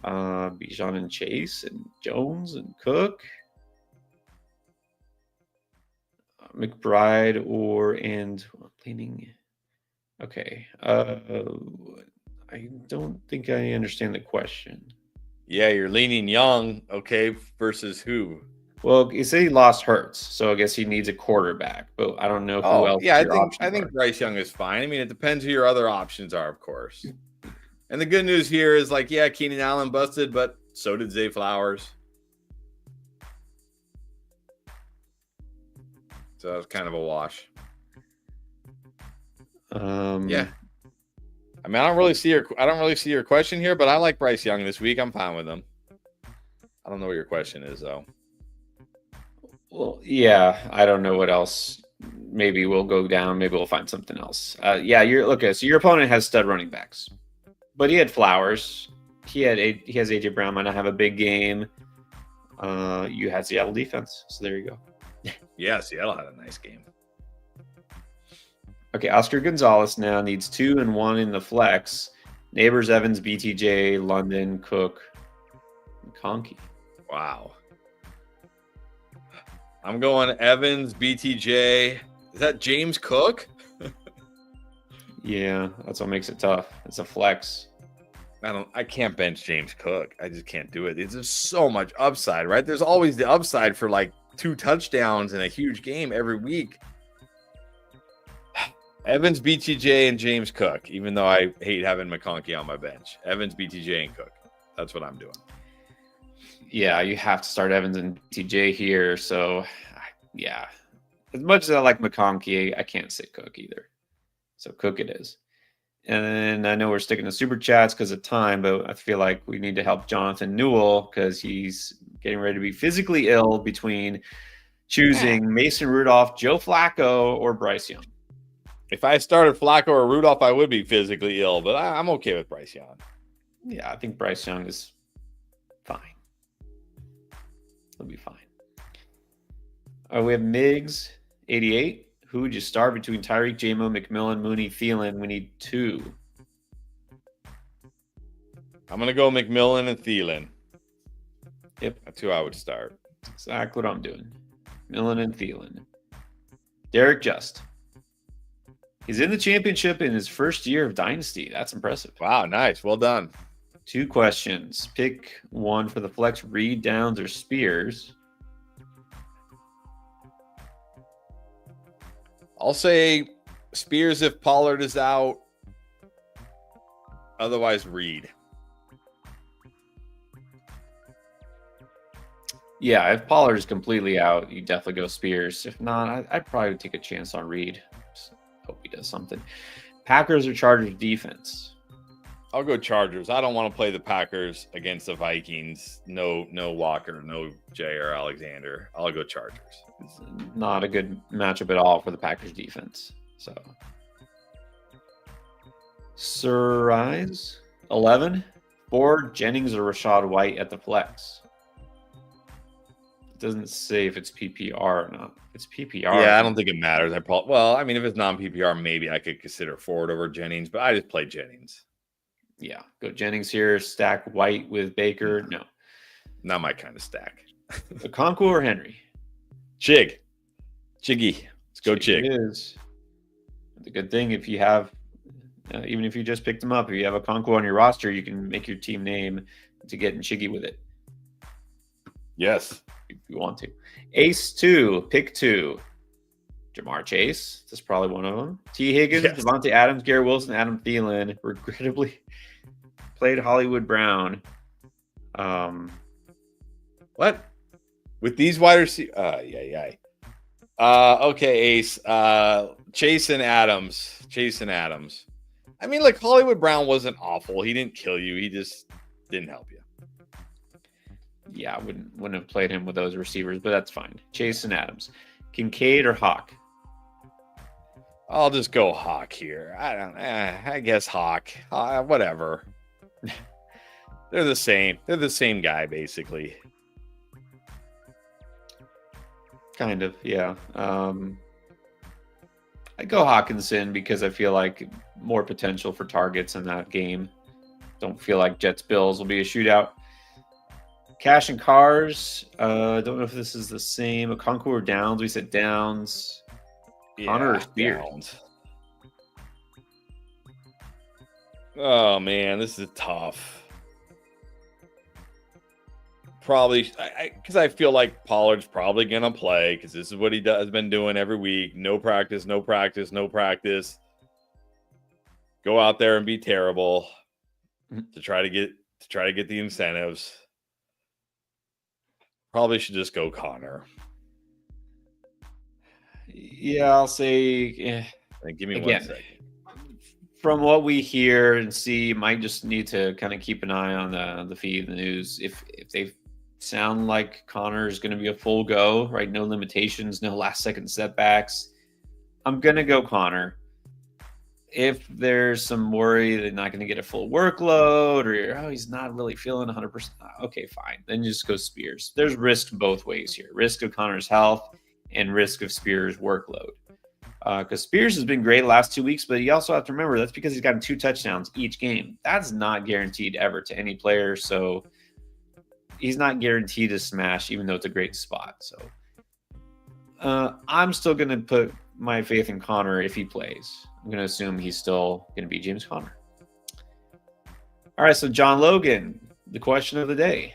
Bijan and Chase and Jones and Cook. McBride leaning. Okay. I don't think I understand the question. Yeah, you're leaning Young, okay, versus who? Well, you say he lost Hurts, so I guess he needs a quarterback, but I don't know who else. Yeah, I think Bryce Young is fine. I mean, it depends who your other options are, of course. And the good news here is like, yeah, Keenan Allen busted, but so did Zay Flowers. So that was kind of a wash. Yeah. I mean, I don't really see your question here, but I like Bryce Young this week. I'm fine with him. I don't know what your question is, though. Well, yeah, I don't know what else. Maybe we'll go down. Maybe we'll find something else. Yeah, so your opponent has stud running backs, but he had Flowers. He has AJ Brown. Might not have a big game. You had Seattle defense, so there you go. Yeah, Seattle had a nice game. Okay, Oscar Gonzalez now needs 2 and 1 in the flex. Neighbors, Evans, BTJ, London, Cook, McConkey. Wow. I'm going Evans, BTJ. Is that James Cook? Yeah, that's what makes it tough. It's a flex. I can't bench James Cook. I just can't do it. There's just so much upside, right? There's always the upside for like 2 touchdowns in a huge game every week. Evans, BTJ, and James Cook, even though I hate having McConkey on my bench. Evans, BTJ, and Cook. That's what I'm doing. Yeah, you have to start Evans and BTJ here. So, yeah. As much as I like McConkey, I can't sit Cook either. So, Cook it is. And then I know we're sticking to super chats because of time, but I feel like we need to help Jonathan Newell because he's getting ready to be physically ill between choosing Mason Rudolph, Joe Flacco, or Bryce Young. If I started Flacco or Rudolph, I would be physically ill, but I'm okay with Bryce Young. Yeah, I think Bryce Young is fine. He'll be fine. We have Miggs, 88. Who would you start between Tyreek, J-Mo, McMillan, Mooney, Thielen? We need 2. I'm going to go McMillan and Thielen. Yep. That's who I would start. Exactly what I'm doing. Millen and Thielen. Derek Just. He's in the championship in his first year of Dynasty. That's impressive. Wow, nice. Well done. 2 questions. Pick one for the flex, Reed, Downs, or Spears. I'll say Spears if Pollard is out. Otherwise, Reed. Yeah, if Pollard is completely out, you definitely go Spears. If not, I'd probably take a chance on Reed. Just hope he does something. Packers or Chargers defense? I'll go Chargers. I don't want to play the Packers against the Vikings. No Walker, no Jair Alexander. I'll go Chargers. It's not a good matchup at all for the Packers defense. So, Surrise 11. Ford, Jennings, or Rashad White at the flex. It doesn't say if it's PPR or not. If it's PPR. Yeah, I don't think it matters. If it's non-PPR, maybe I could consider Ford over Jennings, but I just play Jennings. Yeah, go Jennings here. Stack White with Baker. No, not my kind of stack. Okonkwo or Henry? Chiggy. Let's go Chig. It is. The good thing if you have, even if you just picked him up, if you have Okonkwo on your roster, you can make your team name to get in Chiggy with it. Yes, if you want to. Ace 2, pick 2. Jamar Chase. That's probably one of them. T. Higgins, yes. Devontae Adams, Garrett Wilson, Adam Thielen. Regrettably played Hollywood Brown. What? With these wide receivers? Okay, Ace. Chase and Adams. I mean, like, Hollywood Brown wasn't awful. He didn't kill you. He just didn't help you. Yeah, I wouldn't have played him with those receivers, but that's fine. Chase and Adams. Kincaid or Hawk? I'll just go Hawk here. I guess Hawk. Whatever. They're the same. They're the same guy, basically. Kind of, yeah. I go Hawkinson because I feel like more potential for targets in that game. Don't feel like Jets-Bills will be a shootout. Cash and Cars. Don't know if this is the same. Okonkwo or Downs. We said Downs. Connor or Spears? Downs. Oh, man, this is tough. Probably, because I feel like Pollard's probably going to play because this is what he has been doing every week. No practice. Go out there and be terrible to try to get the incentives. Probably should just go Connor. Yeah, I'll say. Give me 1 second. From what we hear and see, might just need to kind of keep an eye on the feed, the news. If they sound like Connor is going to be a full go, right? No limitations, no last second setbacks. I'm going to go Connor. If there's some worry they're not going to get a full workload or he's not really feeling 100%, okay, fine. Then you just go Spears. There's risk both ways here. Risk of Connor's health and risk of Spears' workload. Because Spears has been great the last 2 weeks, but you also have to remember that's because he's gotten 2 touchdowns each game. That's not guaranteed ever to any player, so he's not guaranteed to smash, even though it's a great spot. So I'm still going to put my faith in Connor if he plays. I'm going to assume he's still going to be James Conner. All right, so John Logan, the question of the day.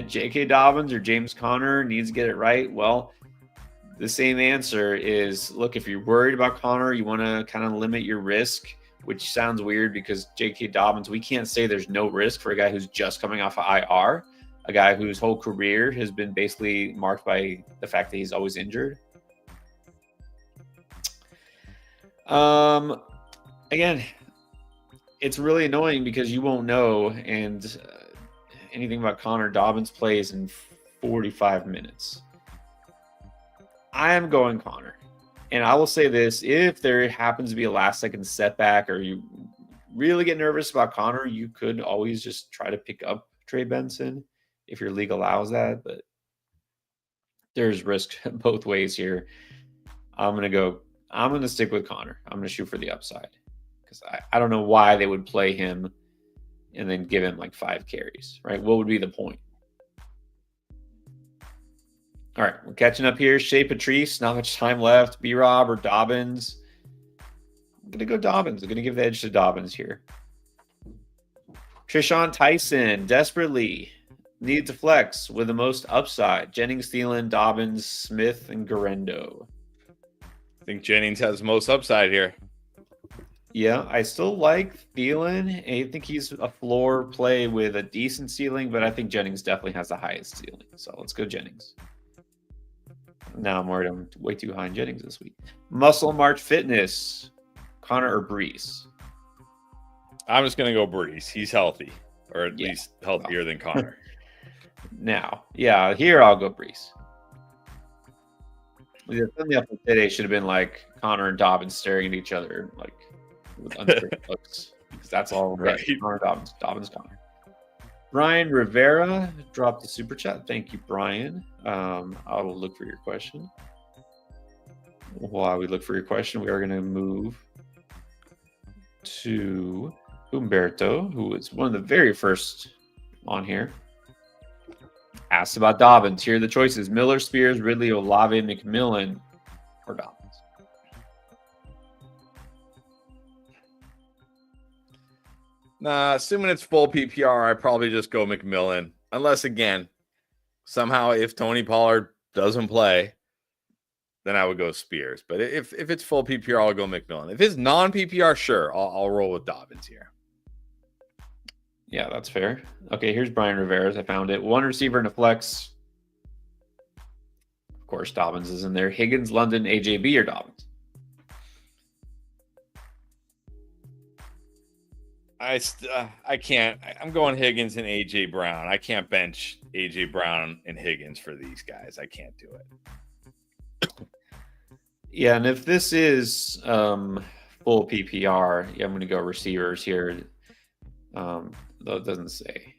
J.K. Dobbins or James Conner needs to get it right? Well, the same answer is, look, if you're worried about Conner, you want to kind of limit your risk, which sounds weird because J.K. Dobbins, we can't say there's no risk for a guy who's just coming off of IR, a guy whose whole career has been basically marked by the fact that he's always injured. Again, it's really annoying because you won't know, and anything about Connor. Dobbins plays in 45 minutes. I am going Connor, and I will say this: if there happens to be a last-second setback, or you really get nervous about Connor, you could always just try to pick up Trey Benson if your league allows that. But there's risk both ways here. I'm going to stick with Connor. I'm going to shoot for the upside because I don't know why they would play him and then give him like 5 carries, right? What would be the point? All right, we're catching up here. Shea Patrice, not much time left. B-Rob or Dobbins. I'm going to go Dobbins. I'm going to give the edge to Dobbins here. Trishawn Tyson, desperately needs to flex with the most upside. Jennings, Thielen, Dobbins, Smith, and Garendo. I think Jennings has the most upside here. Yeah, I still like Thielen. I think he's a floor play with a decent ceiling, but I think Jennings definitely has the highest ceiling. So let's go Jennings. Now I'm worried I'm way too high in Jennings this week. Muscle March Fitness, Connor or Brees? I'm just going to go Brees. He's healthy, or at least healthier than Connor. Now, yeah, here I'll go Brees. The up today should have been like Connor and Dobbins staring at each other like with uncertain looks, because that's all right. Connor, Dobbins, Connor. Brian Rivera dropped the super chat. Thank you, Brian. I will look for your question. While we look for your question, we are going to move to Humberto, who is one of the very first on here. Asked about Dobbins. Here are the choices: Miller, Spears, Ridley, Olave, McMillan, or Dobbins. Nah, assuming it's full PPR, I'd probably just go McMillan. Unless, again, somehow if Tony Pollard doesn't play, then I would go Spears. But if it's full PPR, I'll go McMillan. If it's non-PPR, sure, I'll roll with Dobbins here. Yeah, that's fair. Okay, here's Brian Rivera's. I found it. One receiver in a flex. Of course, Dobbins is in there. Higgins, London, AJB, or Dobbins? I can't. I'm going Higgins and AJ Brown. I can't bench AJ Brown and Higgins for these guys. I can't do it. Yeah, and if this is full PPR, I'm going to go receivers here. Though it doesn't say.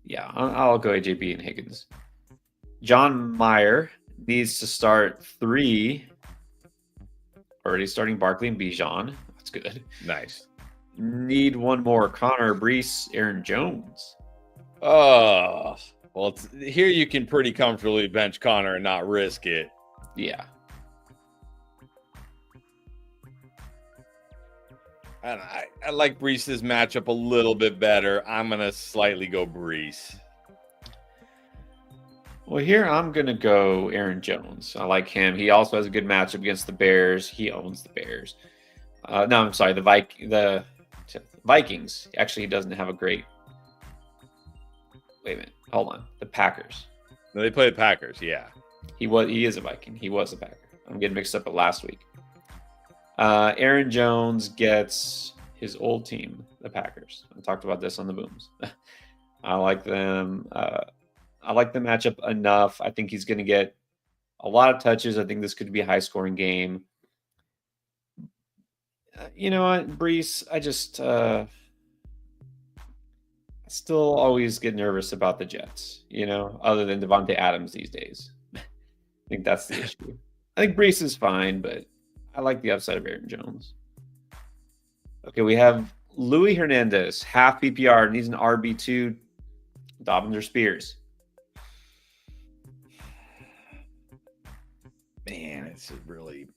Yeah, I'll go AJB and Higgins. John Meyer needs to start 3. Already starting Barkley and Bijan. That's good. Nice. Need one more. Connor, Brees, Aaron Jones. Oh, well, here you can pretty comfortably bench Connor and not risk it. Yeah. And I like Brees's matchup a little bit better. I'm going to slightly go Brees. Well, here I'm going to go Aaron Jones. I like him. He also has a good matchup against the Bears. He owns the Bears. No, I'm sorry. The Vikings. Actually, he doesn't have a great. Wait a minute. Hold on. The Packers. No, they play the Packers. Yeah. He is a Viking. He was a Packer. I'm getting mixed up with last week. Aaron Jones gets his old team, the Packers. I talked about this on the Booms. I like them. I like the matchup enough. I think he's going to get a lot of touches. I think this could be a high-scoring game. You know what, Brees? I just still always get nervous about the Jets. Other than Devontae Adams these days. I think that's the issue. I think Brees is fine, but I like the upside of Aaron Jones. Okay, we have Louis Hernandez, half PPR, and he's an RB2. Dobbins or Spears? Man, it's really...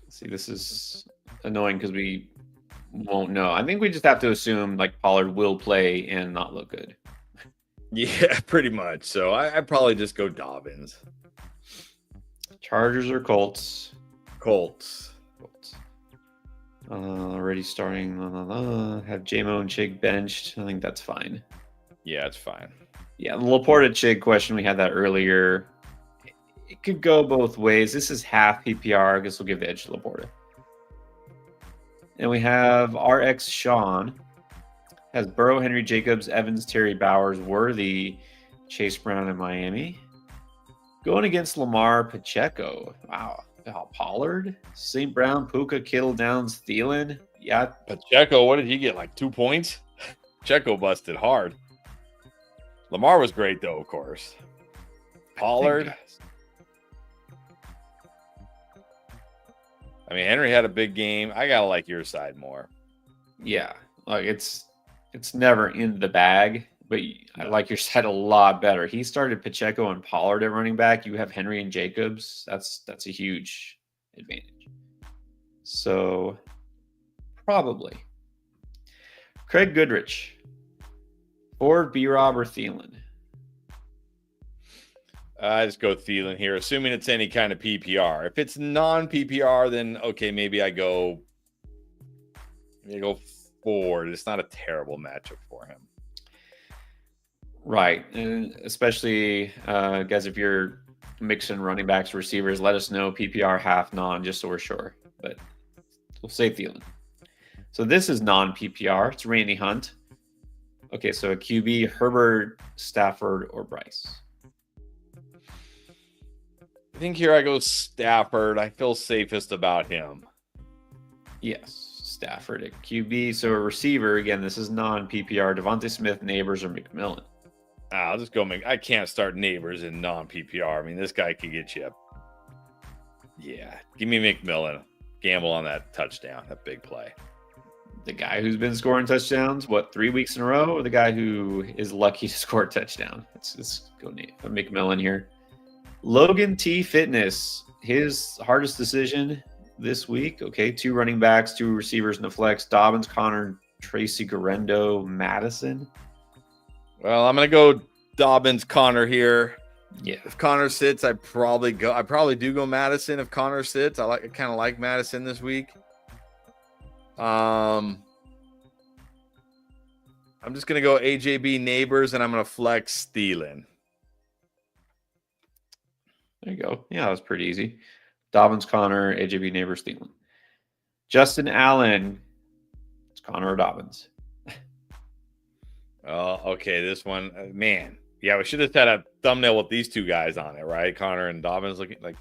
See, this is annoying because we won't know. I think we just have to assume like Pollard will play and not look good. Yeah, pretty much. So I'd probably just go Dobbins. Chargers or Colts? Colts. Already starting. Have J-Mo and Chig benched. I think that's fine. Yeah, it's fine. Yeah, the Laporta Chig question, we had that earlier. It could go both ways. This is half PPR. I guess we'll give the edge to Laporta. And we have RX Sean. Has Burrow, Henry Jacobs, Evans, Terry Bowers, Worthy, Chase Brown in Miami. Going against Lamar Pacheco. Wow. Pollard, St. Brown, Puka, Kittle, Downs, Thielen. Yeah. Pacheco, what did he get? Like 2 points? Pacheco busted hard. Lamar was great, though, of course. Pollard. I mean, Henry had a big game. I got to like your side more. Yeah. Like it's it's never in the bag, but like you said, a lot better. He started Pacheco and Pollard at running back. You have Henry and Jacobs. That's a huge advantage. So probably Craig Goodrich, Ford, B-Rob, or Thielen. I just go Thielen here, assuming it's any kind of PPR. If it's non-PPR, then okay, maybe I go Ford. It's not a terrible matchup for him. Right. And especially, guys, if you're mixing running backs, receivers, let us know PPR, half, non, just so we're sure. But we'll say Thielen. So this is non-PPR. It's Randy Hunt. Okay, so a QB, Herbert, Stafford, or Bryce. I think here I go Stafford. I feel safest about him. Yes, Stafford at QB. So a receiver, again, this is non-PPR. Devontae Smith, Neighbors, or McMillan. I'll just go I can't start Neighbors in non-PPR. I mean, this guy could get you. Yeah, give me McMillan. Gamble on that touchdown, that big play. The guy who's been scoring touchdowns, 3 weeks in a row, or the guy who is lucky to score a touchdown? Let's go McMillan here. Logan T. Fitness, his hardest decision this week. Okay, 2 running backs, 2 receivers in the flex. Dobbins, Connor, Tracy Garendo, Madison. Well, I'm going to go Dobbins, Connor here. Yeah. If Connor sits, I probably do go Madison if Connor sits. I kind of like Madison this week. I'm just going to go AJB Neighbors, and I'm going to flex Thielen. There you go. Yeah, that was pretty easy. Dobbins, Connor, AJB Neighbors, Thielen. Justin Allen. It's Connor or Dobbins. Oh, okay. This one, man. Yeah, we should have had a thumbnail with these 2 guys on it, right? Connor and Dobbins looking like.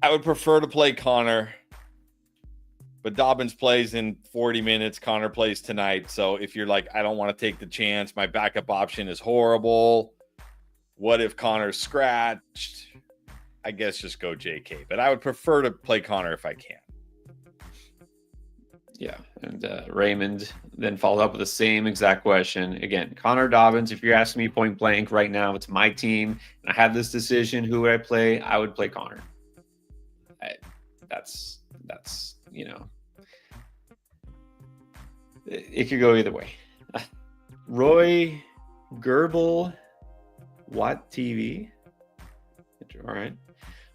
I would prefer to play Connor, but Dobbins plays in 40 minutes. Connor plays tonight. So if you're like, I don't want to take the chance, my backup option is horrible. What if Connor's scratched? I guess just go JK, but I would prefer to play Connor if I can. Yeah. And Raymond then followed up with the same exact question. Again, Connor Dobbins, if you're asking me point blank right now, it's my team, and I have this decision, who would I play? I would play Connor. That's it could go either way. Roy Gerbil, What TV? All right.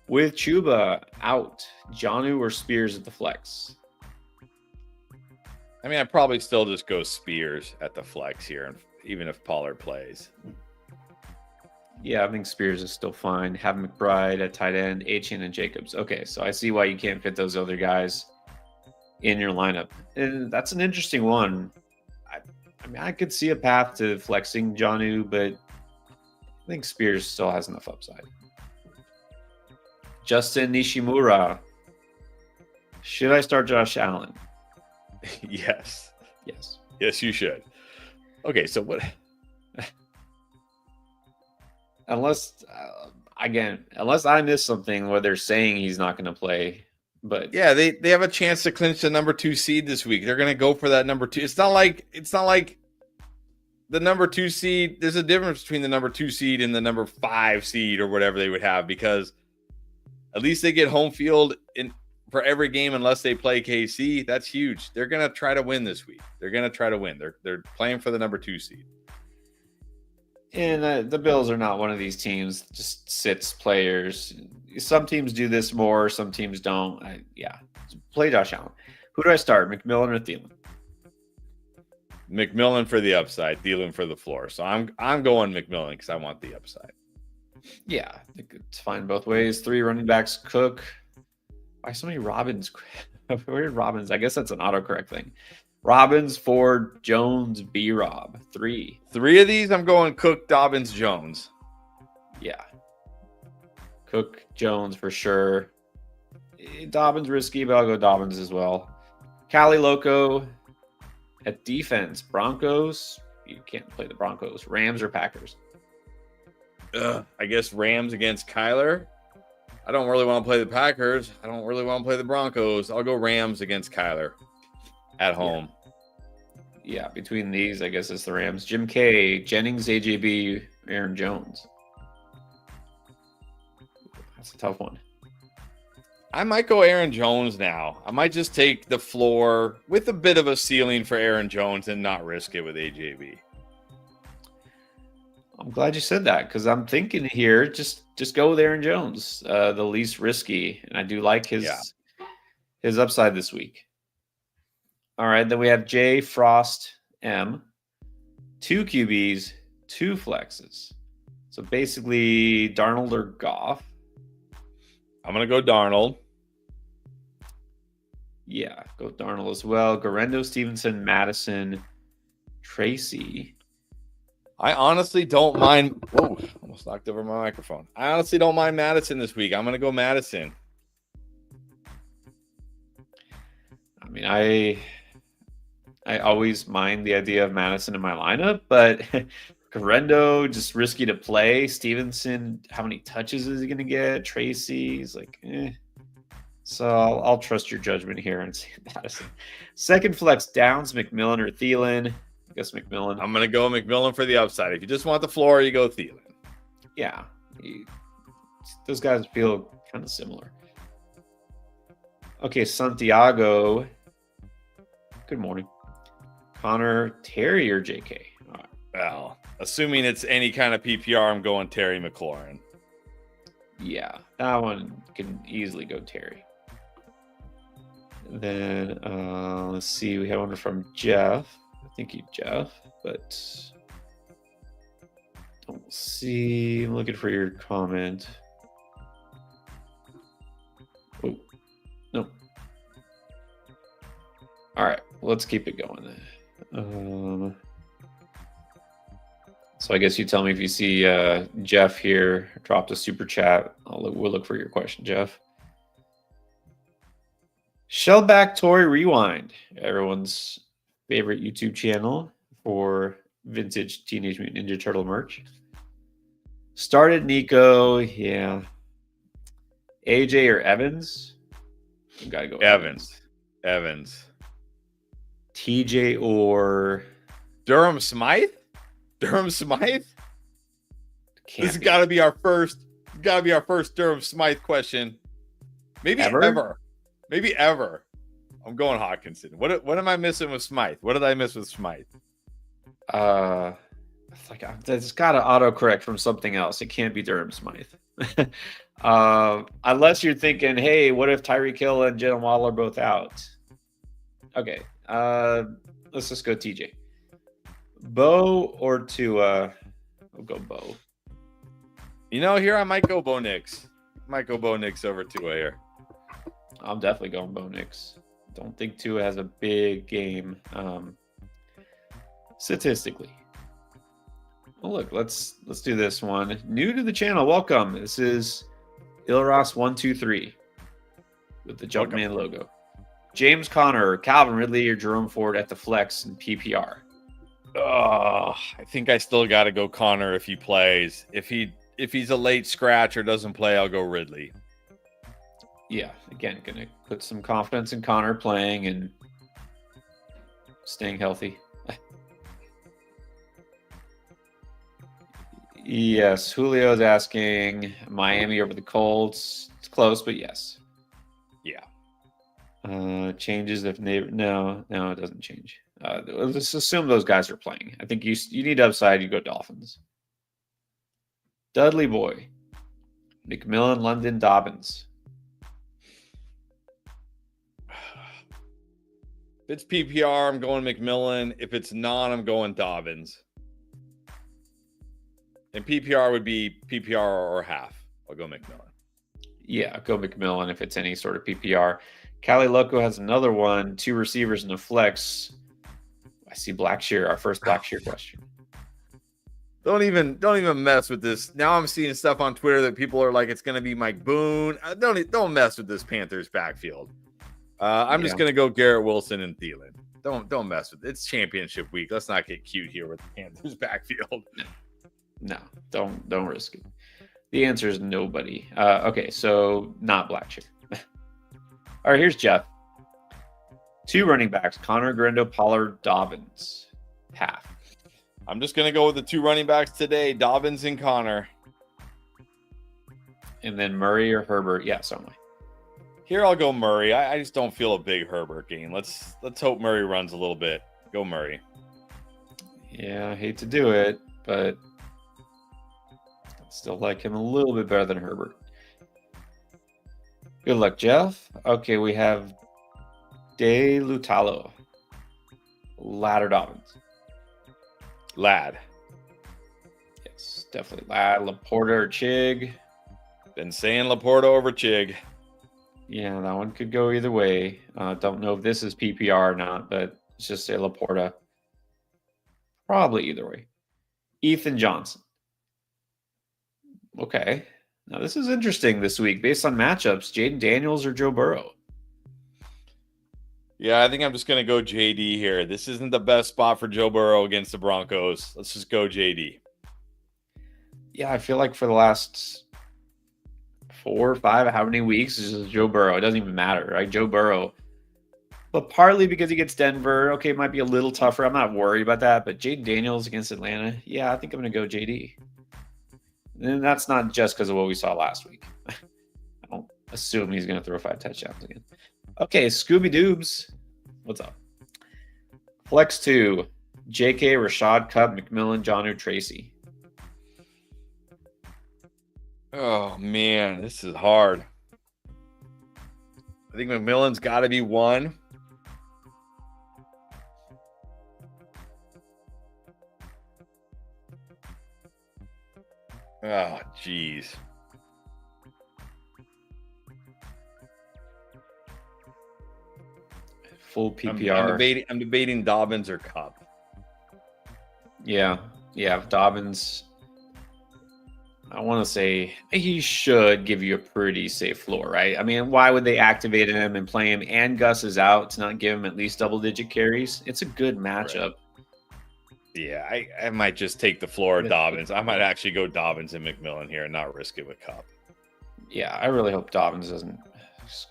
With Chuba out, Jonnu or Spears at the flex? I mean, I'd probably still just go Spears at the flex here, even if Pollard plays. Yeah, I think Spears is still fine. Have McBride at tight end, Achane and Jacobs. Okay, so I see why you can't fit those other guys in your lineup. And that's an interesting one. I mean, I could see a path to flexing Jonnu, but I think Spears still has enough upside. Justin Nishimura. Should I start Josh Allen? Yes. Yes. Yes, you should. Okay, so what? Unless I miss something where they're saying he's not going to play. But yeah, they have a chance to clinch the number 2 seed this week. They're going to go for that number 2. It's not like the number 2 seed. There's a difference between the number 2 seed and the number 5 seed or whatever they would have, because at least they get home field for every game unless they play KC. That's huge. They're going to try to win this week. They're going to try to win. They're playing for the number 2 seed. And the Bills are not one of these teams that just sits players. Some teams do this more, some teams don't. Play Josh Allen. Who do I start, McMillan or Thielen? McMillan for the upside, Thielen for the floor. So I'm going McMillan because I want the upside. Yeah, I think it's fine both ways. 3 running backs, Cook. Why so many Robbins? Where did Robbins? I guess that's an autocorrect thing. Robbins, Ford, Jones, B-Rob. 3. 3 of these, I'm going Cook, Dobbins, Jones. Yeah. Cook, Jones for sure. Dobbins risky, but I'll go Dobbins as well. Cali Loco at defense. Broncos. You can't play the Broncos. Rams or Packers? I guess Rams against Kyler. I don't really want to play the Packers. I don't really want to play the Broncos. I'll go Rams against Kyler at home. Yeah, between these, I guess it's the Rams. Jim K, Jennings, AJB, Aaron Jones. That's a tough one. I might go Aaron Jones now. I might just take the floor with a bit of a ceiling for Aaron Jones and not risk it with AJB. I'm glad you said that because I'm thinking here, just go with Aaron Jones, the least risky, and I do like his upside this week. All right, then we have J Frost M, 2 QBs, 2 flexes. So basically, Darnold or Goff. I'm gonna go Darnold. Yeah, go Darnold as well. Garendo, Stevenson, Madison, Tracy. I honestly don't mind. Whoa, almost knocked over my microphone. I honestly don't mind Madison this week. I'm going to go Madison. I mean, I always mind the idea of Madison in my lineup, but Garendo, just risky to play. Stevenson, how many touches is he going to get? Tracy's like, So I'll trust your judgment here and see Madison. Second flex, Downs, McMillan, or Thielen. I guess McMillan. I'm going to go McMillan for the upside. If you just want the floor, you go Thielen. Yeah. Those guys feel kind of similar. Okay, Santiago. Good morning. Connor, Terry, or JK? All right. Well, assuming it's any kind of PPR, I'm going Terry McLaurin. Yeah, that one can easily go Terry. Then let's see. We have one from Jeff. I think you Jeff, but don't see. I'm looking for your comment. Oh, no. All right, let's keep it going. So I guess you tell me if you see Jeff here dropped a super chat. We'll look for your question, Jeff. Shellback Toy Rewind, everyone's favorite YouTube channel for vintage Teenage Mutant Ninja Turtle merch. Started Nico, yeah. AJ or Evans? You gotta go Evans. TJ or Durham Smythe? Durham Smythe? This has got to be our first. Got to be our first Durham Smythe question. Maybe ever. Maybe ever. I'm going Hawkinson. What am I missing with Smythe? What did I miss with Smythe? It's got to autocorrect from something else. It can't be Durham Smythe. Unless you're thinking, hey, what if Tyreek Hill and Jalen Waddle are both out? Okay. Let's just go TJ. Bo or Tua? We'll go Bo. You know, here I might go Bo Nix. Over Tua here. I'm definitely going Bo Nix. Don't think Tua has a big game statistically. Well, look, let's do this one. New to the channel, welcome. This is Ilros123 with the Jumpman logo. James Conner, Calvin Ridley, or Jerome Ford at the flex and PPR. Oh, I think I still got to go Conner if he plays. If he's a late scratch or doesn't play, I'll go Ridley. Yeah, again, gonna put some confidence in Conner playing and staying healthy. Yes, Julio's asking Miami over the Colts. It's close, but yes. Yeah. Changes if no, it doesn't change. Let's assume those guys are playing. I think you need upside. You go Dolphins. Dudley Boy, McMillan, London, Dobbins. If it's PPR, I'm going McMillan. If it's not, I'm going Dobbins. And PPR would be PPR or half. I'll go McMillan. Yeah, go McMillan if it's any sort of PPR. Cali Loco has another one. 2 receivers in a flex. I see Blackshear, our first Blackshear question. Don't even mess with this. Now I'm seeing stuff on Twitter that people are like, it's going to be Mike Boone. Don't mess with this Panthers backfield. I'm just going to go Garrett Wilson and Thielen. Don't mess with it. It's championship week. Let's not get cute here with the Panthers backfield. No, don't risk it. The answer is nobody. Okay, so not Blackshear. All right, here's Jeff. 2 running backs, Connor, Grendo, Pollard, Dobbins. Half. I'm just going to go with the 2 running backs today, Dobbins and Connor. And then Murray or Herbert. Yeah, so am I. Here I'll go Murray. I just don't feel a big Herbert game. Let's hope Murray runs a little bit. Go Murray. Yeah, I hate to do it, but I still like him a little bit better than Herbert. Good luck, Jeff. Okay, we have De Lutalo. Lad or Dobbins? Lad. Yes, definitely Lad. Laporta or Chig? Been saying Laporta over Chig. Yeah, that one could go either way. Don't know if this is PPR or not, but let's just say Laporta. Probably either way. Ethan Johnson. Okay. Now, this is interesting this week. Based on matchups, Jaden Daniels or Joe Burrow? Yeah, I think I'm just going to go JD here. This isn't the best spot for Joe Burrow against the Broncos. Let's just go JD. Yeah, I feel like for the last 4 or 5, how many weeks is just Joe Burrow? It doesn't even matter, right? Joe Burrow. But partly because he gets Denver. Okay, it might be a little tougher. I'm not worried about that. But Jaden Daniels against Atlanta. Yeah, I think I'm going to go JD. And that's not just because of what we saw last week. I don't assume he's going to throw 5 touchdowns again. Okay, Scooby Doobs. What's up? Flex 2. JK, Rashad, Cup, McMillan, Jonnu, Tracy. Oh, man, this is hard. I think McMillan's got to be 1. Oh, geez. Full PPR. I'm debating Dobbins or Cup. Yeah. Dobbins, I want to say he should give you a pretty safe floor, right? I mean, why would they activate him and play him and Gus is out to not give him at least double-digit carries? It's a good matchup. Right. Yeah, I might just take the floor of Dobbins. I might actually go Dobbins and McMillan here and not risk it with Cup. Yeah, I really hope Dobbins doesn't just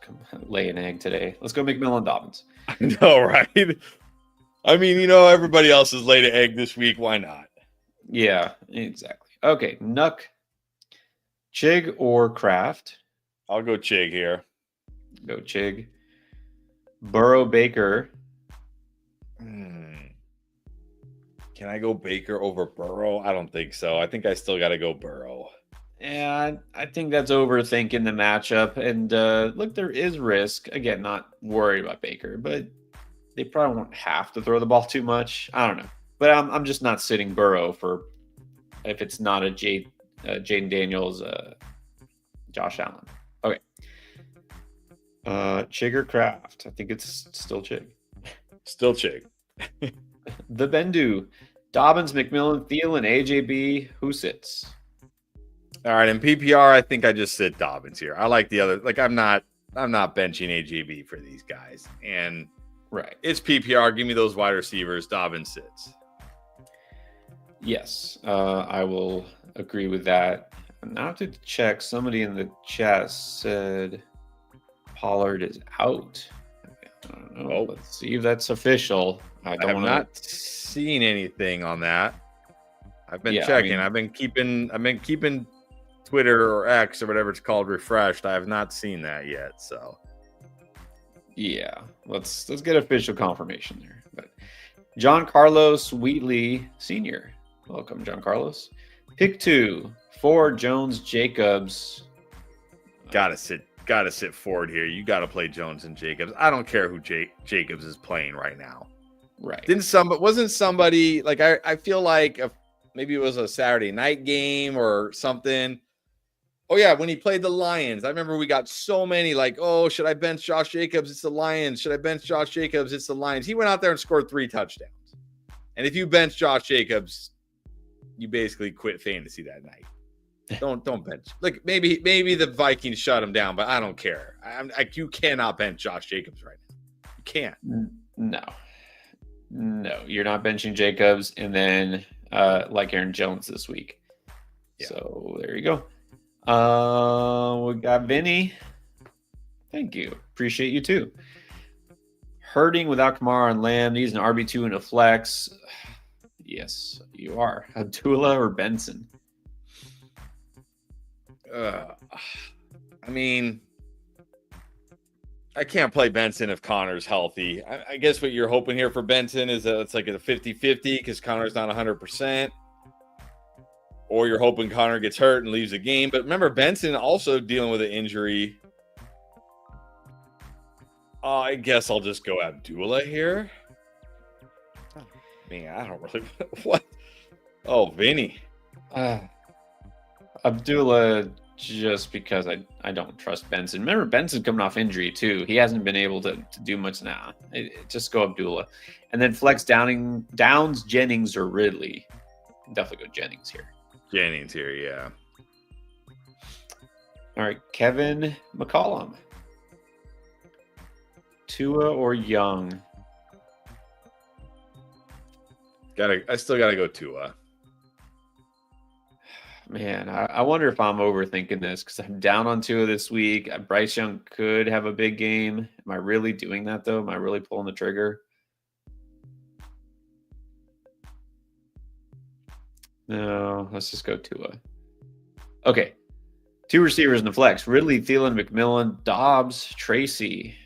lay an egg today. Let's go McMillan Dobbins. I know, right? I mean, everybody else has laid an egg this week. Why not? Yeah, exactly. Okay, Nuck, Chig or Kraft? I'll go Chig here. Go Chig. Burrow, Baker. Can I go Baker over Burrow? I don't think so. I think I still got to go Burrow. Yeah, I think that's overthinking the matchup. And look, there is risk. Again, not worried about Baker, but they probably won't have to throw the ball too much. I don't know. But I'm just not sitting Burrow for if it's not a Jaden Daniels, Josh Allen. Okay. Chig or Kraft? I think it's still Chig. Still Chig. The Bendu. Dobbins, McMillan, Thielen, AJB. Who sits? All right, in PPR, I think I just sit Dobbins here. I like the other. Like I'm not benching AJB for these guys. And right, it's PPR. Give me those wide receivers. Dobbins sits. Yes, I will agree with that. Now I have to check. Somebody in the chat said Pollard is out. I don't know. Let's see if that's official. I have not seen anything on that. I've been checking. I've been keeping Twitter or X or whatever it's called refreshed. I have not seen that yet. So yeah, let's get official confirmation there. But John Carlos Wheatley Sr. Welcome, John Carlos. Pick 2, 4 Jones Jacobs. Gotta sit forward here. You gotta play Jones and Jacobs. I don't care who Jacobs is playing right now. Right. Wasn't somebody like I feel like maybe it was a Saturday night game or something. Oh yeah, when he played the Lions, I remember we got so many like, oh, should I bench Josh Jacobs? It's the Lions. Should I bench Josh Jacobs? It's the Lions. He went out there and scored 3 touchdowns. And if you bench Josh Jacobs, you basically quit fantasy that night. Don't bench. Like maybe the Vikings shut him down, but I don't care. You cannot bench Josh Jacobs right now. You can't. No, you're not benching Jacobs, and then like Aaron Jones this week. Yeah. So there you go. We got Vinny. Thank you. Appreciate you too. hurting without Kamara and Lamb. Needs an RB2 and a flex. Yes, you are. Abdullah or Benson? I mean, I can't play Benson if Connor's healthy. I guess what you're hoping here for Benson is that it's like a 50-50 because Connor's not 100%. Or you're hoping Connor gets hurt and leaves the game. But remember, Benson also dealing with an injury. I guess I'll just go Abdullah here. Oh, man, I don't really... What? Oh, Vinny. Abdullah, just because I don't trust Benson. Remember, Benson coming off injury, too. He hasn't been able to do much now. Just go Abdullah. And then flex Downs, Jennings, or Ridley. Definitely go Jennings here. Jennings here, yeah. All right, Kevin McCollum. Tua or Young? I still gotta go Tua. Man, I wonder if I'm overthinking this because I'm down on Tua this week. Bryce Young could have a big game. Am I really doing that, though? Am I really pulling the trigger? No, let's just go Tua. Okay. 2 receivers in the flex. Ridley, Thielen, McMillan, Dobbs, Tracy.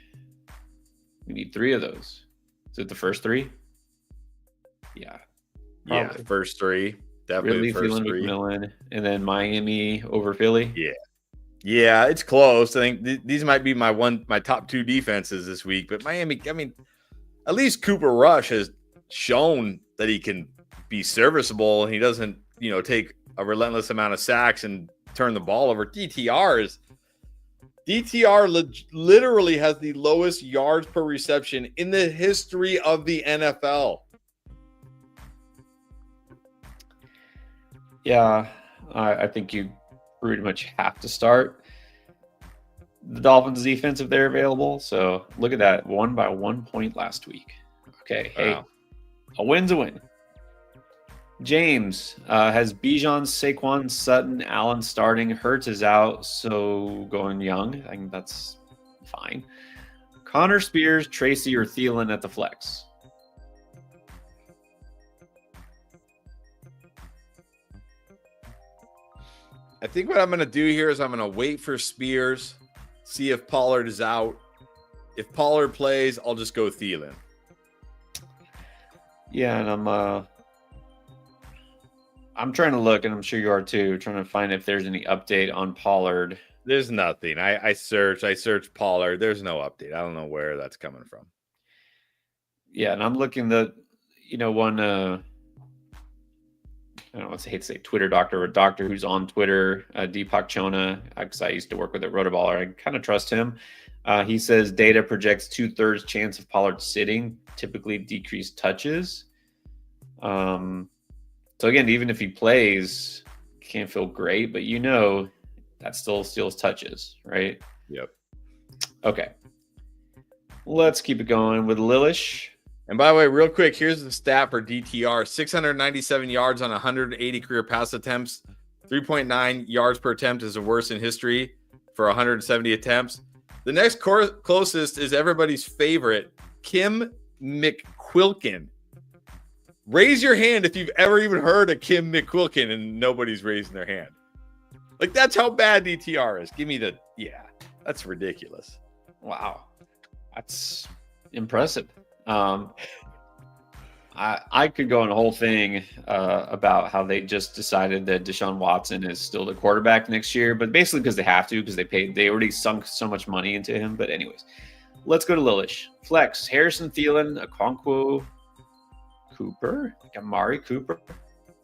We need 3 of those. Is it the first 3? Yeah. Probably. Yeah, first 3. Definitely Ridley, the first Thielen, 3. McMillan, and then Miami over Philly. Yeah. Yeah, it's close. I think these might be my top 2 defenses this week. But Miami, I mean, at least Cooper Rush has shown that he can be serviceable. He doesn't, take a relentless amount of sacks and turn the ball over. DTR literally has the lowest yards per reception in the history of the NFL. Yeah, I think you pretty much have to start the Dolphins defense if they're available. So look at that. Won by 1 point last week. Okay. Hey, Wow. A win's a win. James has Bijan, Saquon, Sutton, Allen starting. Hurts is out, so going Young. I think that's fine. Connor, Spears, Tracy, or Thielen at the flex. I think what I'm going to do here is I'm going to wait for Spears, see if Pollard is out. If Pollard plays, I'll just go Thielen. Yeah, and I'm trying to look, and I'm sure you are too, trying to find if there's any update on Pollard. There's nothing. I searched Pollard. There's no update. I don't know where that's coming from. Yeah, and I'm looking one I don't hate to say Twitter doctor, or a doctor who's on Twitter, Deepak Chona, because I used to work with at Rotoballer. I kind of trust him. He says data projects 2/3 chance of Pollard sitting, typically decreased touches. So again, even if he plays, can't feel great, but that still steals touches, right? Yep. Okay. Let's keep it going with Lilish. And by the way, real quick, here's the stat for DTR. 697 yards on 180 career pass attempts. 3.9 yards per attempt is the worst in history for 170 attempts. The next closest is everybody's favorite, Kim McQuilkin. Raise your hand if you've ever even heard of Kim McQuilkin, and nobody's raising their hand. Like, that's how bad DTR is. Give me that's ridiculous. Wow. That's impressive. I could go on a whole thing about how they just decided that Deshaun Watson is still the quarterback next year, but basically because they have to, because they already sunk so much money into him. But anyways, let's go to Lilish. Flex, Harrison Thielen, Okonkwo, Cooper, Amari Cooper.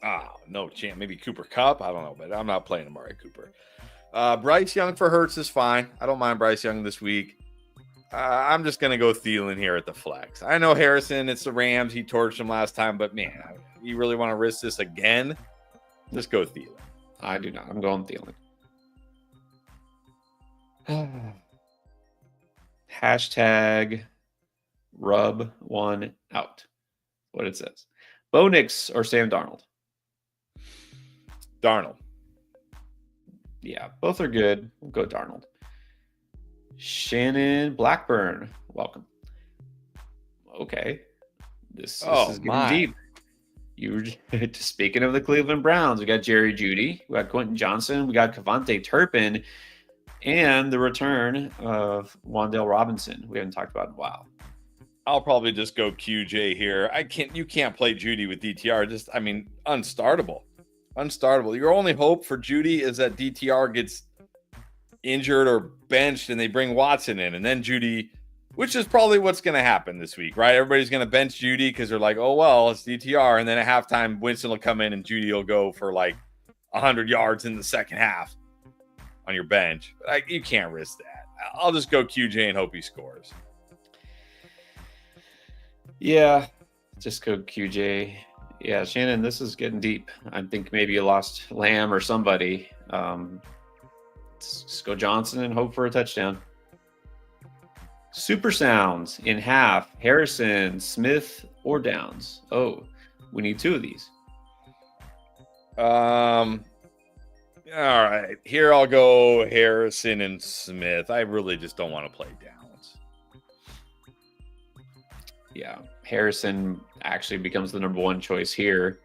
Oh, no chance. Maybe Cooper Kupp. I don't know, but I'm not playing Amari Cooper. Bryce Young for Hurts is fine. I don't mind Bryce Young this week. I'm just going to go Thielen here at the flex. I know Harrison, it's the Rams. He torched him last time, but man, you really want to risk this again? Just go Thielen. I do not. I'm going Thielen. Hashtag rub one out. What it says. Bo Nix or Sam Darnold? Darnold. Yeah, both are good. We'll go Darnold. Shannon Blackburn, welcome. Okay. This Oh is getting my. deep. You were just speaking of the Cleveland Browns. We got Jerry Jeudy, we got Quentin Johnson, we got Kevontae Turpin, and the return of Wan'Dale Robinson. We haven't talked about in a while. I'll probably just go QJ here. You can't play Judy with DTR. Just, I mean, unstartable. Your only hope for Judy is that DTR gets injured or benched and they bring Watson in, and then Judy, which is probably what's going to happen this week, right? Everybody's going to bench Judy because they're like, oh, well, it's DTR. And then at halftime, Winston will come in and Judy will go for like 100 yards in the second half on your bench. But you can't risk that. I'll just go QJ and hope he scores. Yeah, just go QJ. Yeah, Shannon, this is getting deep. I think maybe you lost Lamb or somebody. Just go Johnson and hope for a touchdown. Super sounds in half. Harrison, Smith, or Downs. Oh, we need 2 of these. All right. Here I'll go Harrison and Smith. I really just don't want to play Downs. Yeah, Harrison actually becomes the number 1 choice here.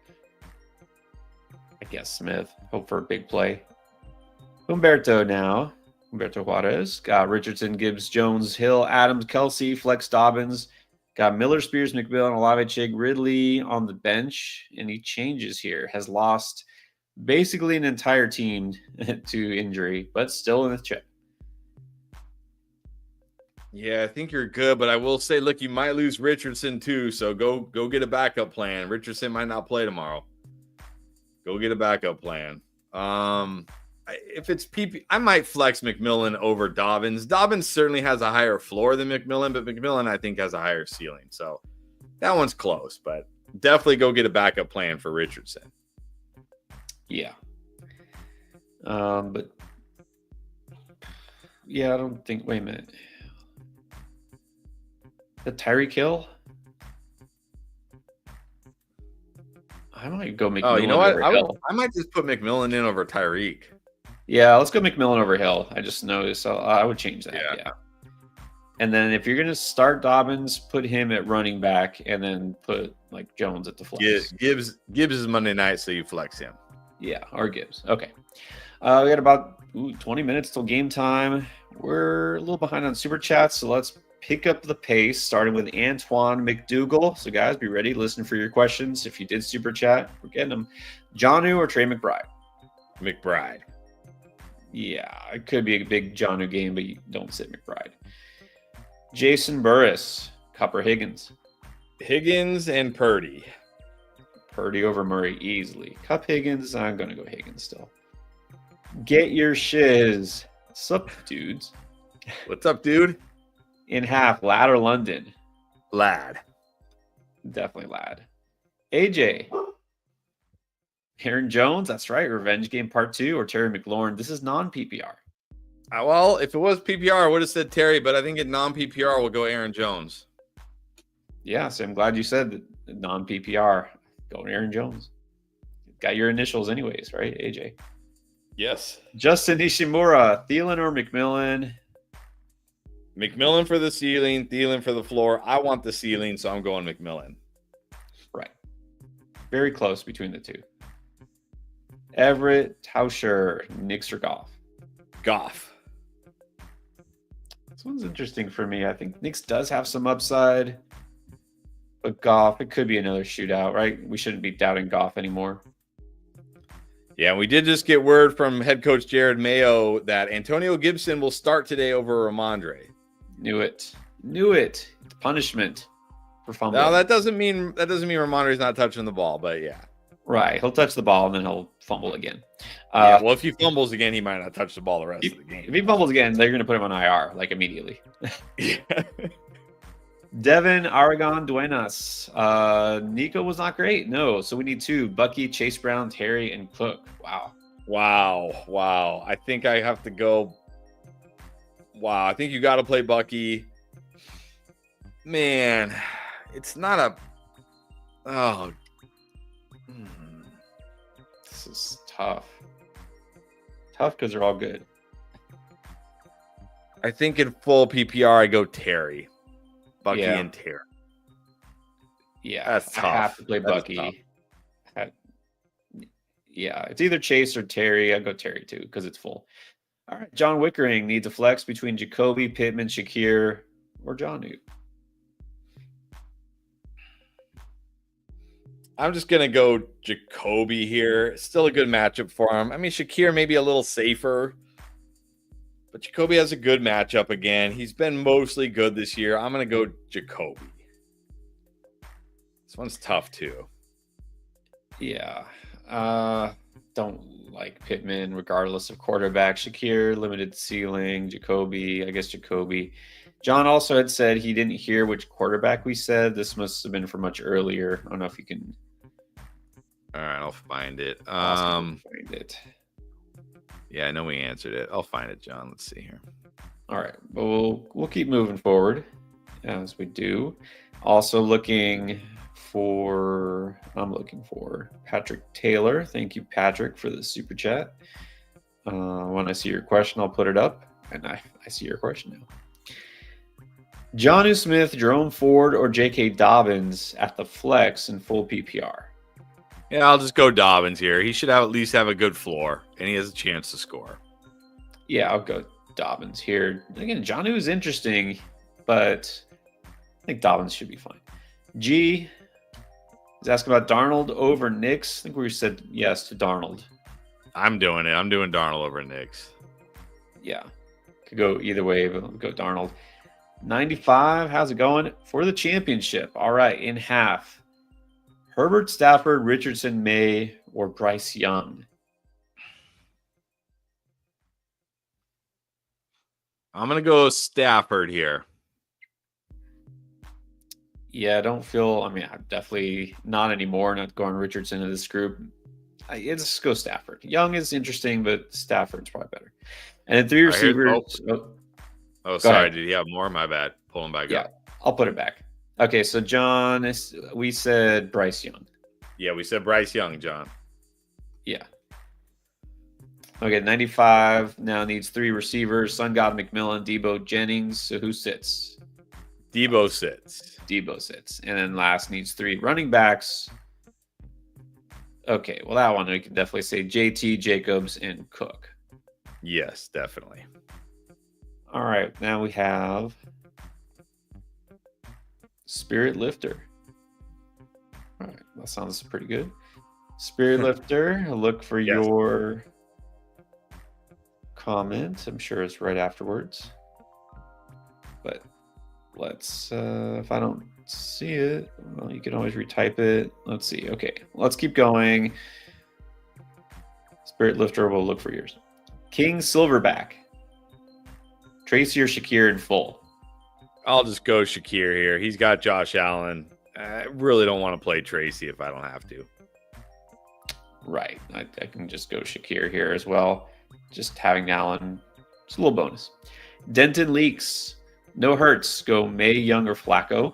I guess Smith. Hope for a big play. Humberto now. Humberto Juarez. Got Richardson, Gibbs, Jones, Hill, Adams, Kelsey, Flex, Dobbins. Got Miller, Spears, McMillan, Olave, Chig, Ridley on the bench. And he changes here. Has lost basically an entire team to injury, but still in the chip. Yeah, I think you're good, but I will say, look, you might lose Richardson too, so go get a backup plan. Richardson might not play tomorrow. Go get a backup plan. If it's PP, I might flex McMillan over Dobbins. Dobbins certainly has a higher floor than McMillan, but McMillan, I think, has a higher ceiling. So that one's close, but definitely go get a backup plan for Richardson. Yeah. But yeah, I don't think, wait a minute. The Tyreek Hill? I might go McMillan. Oh, you know what? I might just put McMillan in over Tyreek. Yeah, let's go McMillan over Hill. I just noticed, so I would change that. Yeah. And then if you're going to start Dobbins, put him at running back, and then put like Jones at the flex. Gibbs is Monday night, so you flex him. Yeah, or Gibbs. Okay. We got about 20 minutes till game time. We're a little behind on super chats, so let's pick up the pace, starting with Antoine McDougal. So guys, be ready. Listen for your questions. If you did super chat, we're getting them. Jonnu or Trey McBride? McBride. Yeah, it could be a big Jonnu game, but you don't sit McBride. Jason Burris, Cup or Higgins? Higgins and Purdy. Purdy over Murray easily. Cup Higgins, I'm going to go Higgins still. Get your shiz. What's up, dudes? What's up, dude? In half, Lad or London? Lad. Definitely Lad. AJ. Aaron Jones, that's right. Revenge game part 2 or Terry McLaurin. This is non-PPR. Well, if it was PPR, I would have said Terry, but I think in non-PPR, we'll go Aaron Jones. Yeah, so I'm glad you said that non-PPR. Go Aaron Jones. Got your initials anyways, right, AJ? Yes. Justin Ishimura, Thielen or McMillan? McMillan for the ceiling, Thielen for the floor. I want the ceiling, so I'm going McMillan. Right. Very close between the two. Everett, Tauscher, Knicks or Goff? Goff. This one's interesting for me. I think Knicks does have some upside, but Goff, it could be another shootout, right? We shouldn't be doubting Goff anymore. Yeah, we did just get word from head coach Jared Mayo that Antonio Gibson will start today over Ramondre. Knew it. It's punishment for fumbling. Now that doesn't mean Ramondre's not touching the ball, but yeah. Right. He'll touch the ball and then he'll fumble again. Well, if he fumbles again, he might not touch the ball the rest of the game. If he fumbles again, they're going to put him on IR like immediately. Yeah. Devin, Aragon, Duenas. Nico was not great. No. So we need 2. Bucky, Chase Brown, Terry, and Cook. Wow. I think I have to go. Wow. I think you got to play Bucky. Man, it's not a. Oh. This is tough. Tough because they're all good. I think in full PPR, I go Terry. Bucky Yeah. and Terry. Yeah, That's I have tough. to play That is tough. Bucky. I- yeah, it's either Chase or Terry. I go Terry too because it's full. All right, John Wickering needs a flex between Jacoby, Pittman, Shakir, or Jonnu. I'm just gonna go Jacoby here. Still a good matchup for him. I mean, Shakir maybe a little safer, but Jacoby has a good matchup again. He's been mostly good this year. I'm gonna go Jacoby. This one's tough too. Yeah, don't like Pittman regardless of quarterback. Shakir, limited ceiling. Jacoby, I guess Jacoby. John also had said he didn't hear which quarterback we said. This must have been from much earlier. I don't know if you can All right, I'll find it. find it. Yeah, I know we answered it. I'll find it, John. Let's see here. All right, but we'll keep moving forward as we do. Also looking for Patrick Taylor. Thank you, Patrick, for the super chat. When I see your question, I'll put it up, and I see your question now. Jonnu Smith, Jerome Ford, or J.K. Dobbins at the flex in full PPR? Yeah, I'll just go Dobbins here. He should at least have a good floor, and he has a chance to score. Yeah, I'll go Dobbins here. Again, Jonnu is interesting, but I think Dobbins should be fine. G is asking about Darnold over Knicks. I think we said yes to Darnold. I'm doing it. I'm doing Darnold over Knicks. Yeah, could go either way, but we'll go Darnold. 95, how's it going? For the championship. All right, in half. Herbert, Stafford, Richardson, May, or Bryce Young? I'm going to go Stafford here. Yeah, I'm definitely not anymore. Not going Richardson in this group. Let's go Stafford. Young is interesting, but Stafford's probably better. And then 3 receivers. Oh, sorry. ahead. Did he have more? My bad. Pull him back Yeah, up. I'll put it back. Okay, so John, we said Bryce Young. Yeah, we said Bryce Young, John. Yeah. Okay, 95 now needs 3 receivers. Sun God, McMillan, Debo, Jennings. So who sits? Debo sits. Debo sits. And then last needs 3 running backs. Okay, well, that one we can definitely say JT, Jacobs, and Cook. Yes, definitely. All right, now we have Spirit Lifter. All right, that sounds pretty good. Spirit Lifter, look for Yes. your comment. I'm sure it's right afterwards. But let's, if I don't see it, well, you can always retype it. Let's see. Okay, let's keep going. Spirit Lifter will look for yours. King Silverback. Tracy or Shakir in full? I'll just go Shakir here. He's got Josh Allen. I really don't want to play Tracy if I don't have to. Right. I can just go Shakir here as well. Just having Allen, it's a little bonus. Denton Leaks. No hurts. Go May, Young, or Flacco.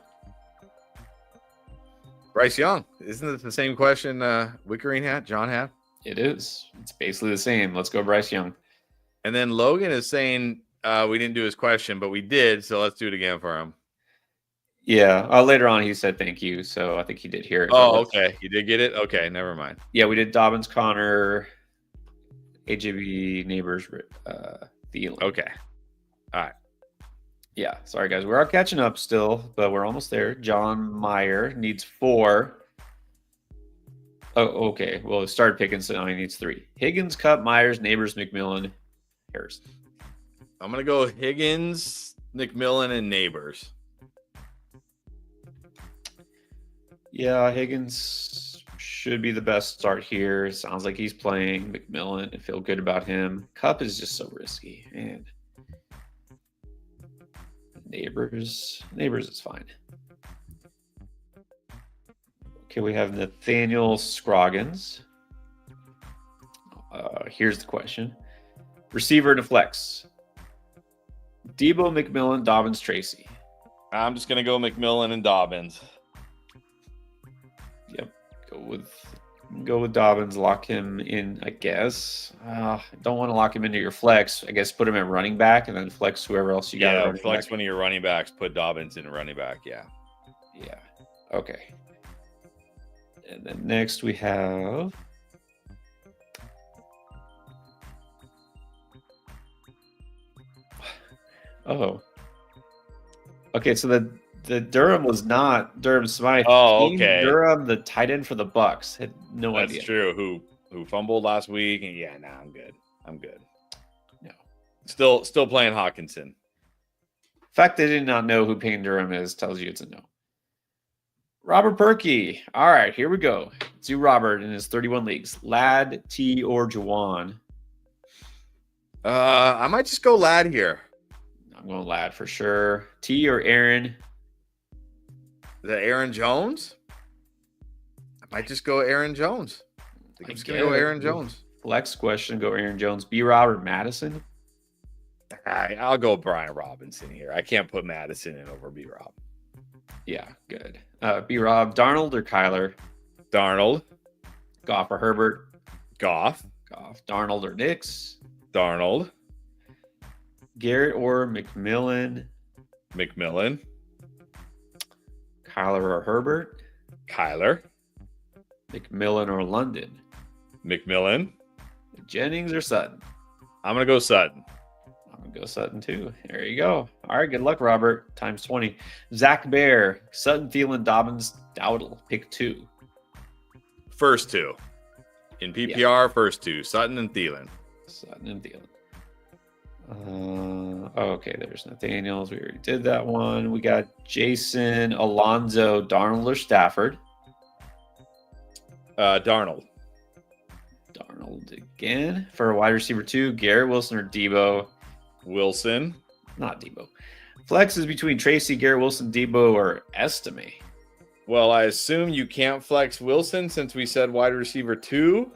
Bryce Young. Isn't it the same question Wickering had? John had? It is. It's basically the same. Let's go Bryce Young. And then Logan is saying we didn't do his question, but we did. So let's do it again for him. Yeah. Later on, he said thank you. So I think he did hear it. Oh, okay. You did get it? Okay. Never mind. Yeah, we did Dobbins, Connor, AJB, Neighbors, Thielen. Okay. All right. Yeah. Sorry, guys. We are catching up still, but we're almost there. John Meyer needs 4. Oh, okay. Well, it started picking, so now he needs 3. Higgins, Cup, Myers, Neighbors, McMillan, Harris. I'm going to go Higgins, McMillan, and Neighbors. Yeah, Higgins should be the best start here. Sounds like he's playing. McMillan, I feel good about him. Cup is just so risky. And Neighbors is fine. Okay, we have Nathaniel Scroggins. Here's the question. Receiver to flex. Debo, McMillan, Dobbins, Tracy. I'm just going to go McMillan and Dobbins. Yep. Go with Dobbins. Lock him in, I guess. Don't want to lock him into your flex. I guess put him at running back and then flex whoever else you got. Yeah, flex one of your running backs. Put Dobbins in running back. Yeah. Yeah. Okay. And then next we have okay, so the Durham was not Durham Smythe. Oh, Team okay. Durham, the tight end for the Bucks. Had no That's idea. true. Who fumbled last week? And yeah, nah, I'm good. No. Still playing Hawkinson. The fact they did not know who Payne Durham is tells you it's a no. Robert Perkey. All right, here we go. Let's do Robert in his 31 leagues. Lad, T, or Jawan. I might just go Lad here. I'm going Lad for sure. T or Aaron. The Aaron Jones? I might just go Aaron Jones. I think I'm just going to go Aaron Jones. Flex question, go Aaron Jones. B. Robert Madison. I'll go Brian Robinson here. I can't put Madison in over B. Rob. Yeah, good. B. Rob, Darnold or Kyler? Darnold. Goff or Herbert? Goff. Darnold or Nix? Darnold. Garrett or McMillan? McMillan. Kyler or Herbert? Kyler. McMillan or London? McMillan. Jennings or Sutton? I'm going to go Sutton. I'm going to go Sutton too. There you go. All right, good luck, Robert. Times 20. Zach Bear, Sutton, Thielen, Dobbins, Dowdle. Pick 2. First 2. In PPR, first 2. Sutton and Thielen. Sutton and Thielen. Okay, there's Nathaniels. We already did that one. We got Jason, Alonzo, Darnold or Stafford. Darnold. Darnold again. For a wide receiver 2, Garrett Wilson or Debo. Wilson. Not Debo. Flex is between Tracy, Garrett Wilson, Debo, or Estime. Well, I assume you can't flex Wilson since we said wide receiver 2.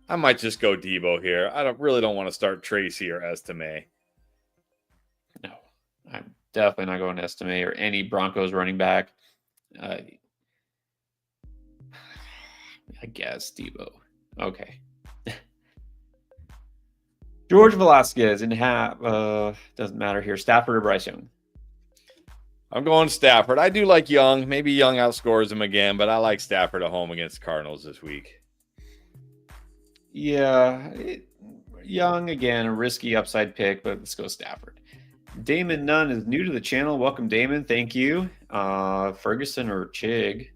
I might just go Debo here. I don't want to start Tracy or Estime. No, I'm definitely not going to Estime or any Broncos running back. I guess Debo. Okay. George Velasquez in half. Doesn't matter here. Stafford or Bryce Young? I'm going Stafford. I do like Young. Maybe Young outscores him again, but I like Stafford at home against the Cardinals this week. Yeah, Young again, a risky upside pick, but let's go Stafford. Damon Nunn is new to the channel. Welcome, Damon. Thank you. Ferguson or Chig?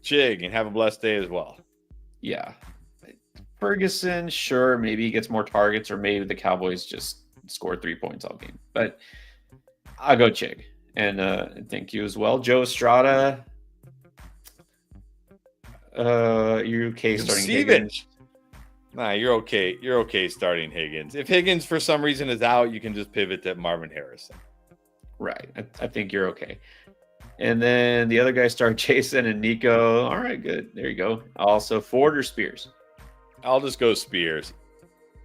Chig, and have a blessed day as well. Yeah. Ferguson, sure, maybe he gets more targets, or maybe the Cowboys just score 3 points all game. But I'll go Chig. And thank you as well. Joe Estrada. You're okay starting Higgins. Nah, you're okay. You're okay starting Higgins. If Higgins for some reason is out, you can just pivot to Marvin Harrison. Right. I think you're okay. And then the other guys start Jason and Nico. All right, good. There you go. Also, Ford or Spears? I'll just go Spears.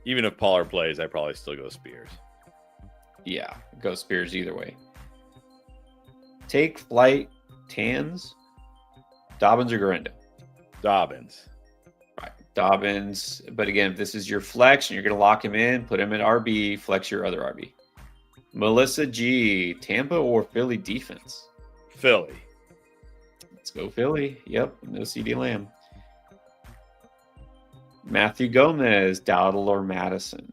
Even if Pollard plays, I probably still go Spears. Yeah, go Spears either way. Take flight, Tans, Dobbins or Garendo? Dobbins. Right, Dobbins. But again, if this is your flex and you're going to lock him in, put him at RB, flex your other RB. Melissa G, Tampa or Philly defense? Philly. Let's go Philly. Yep, no CD Lamb. Matthew Gomez, Dowdle or Madison?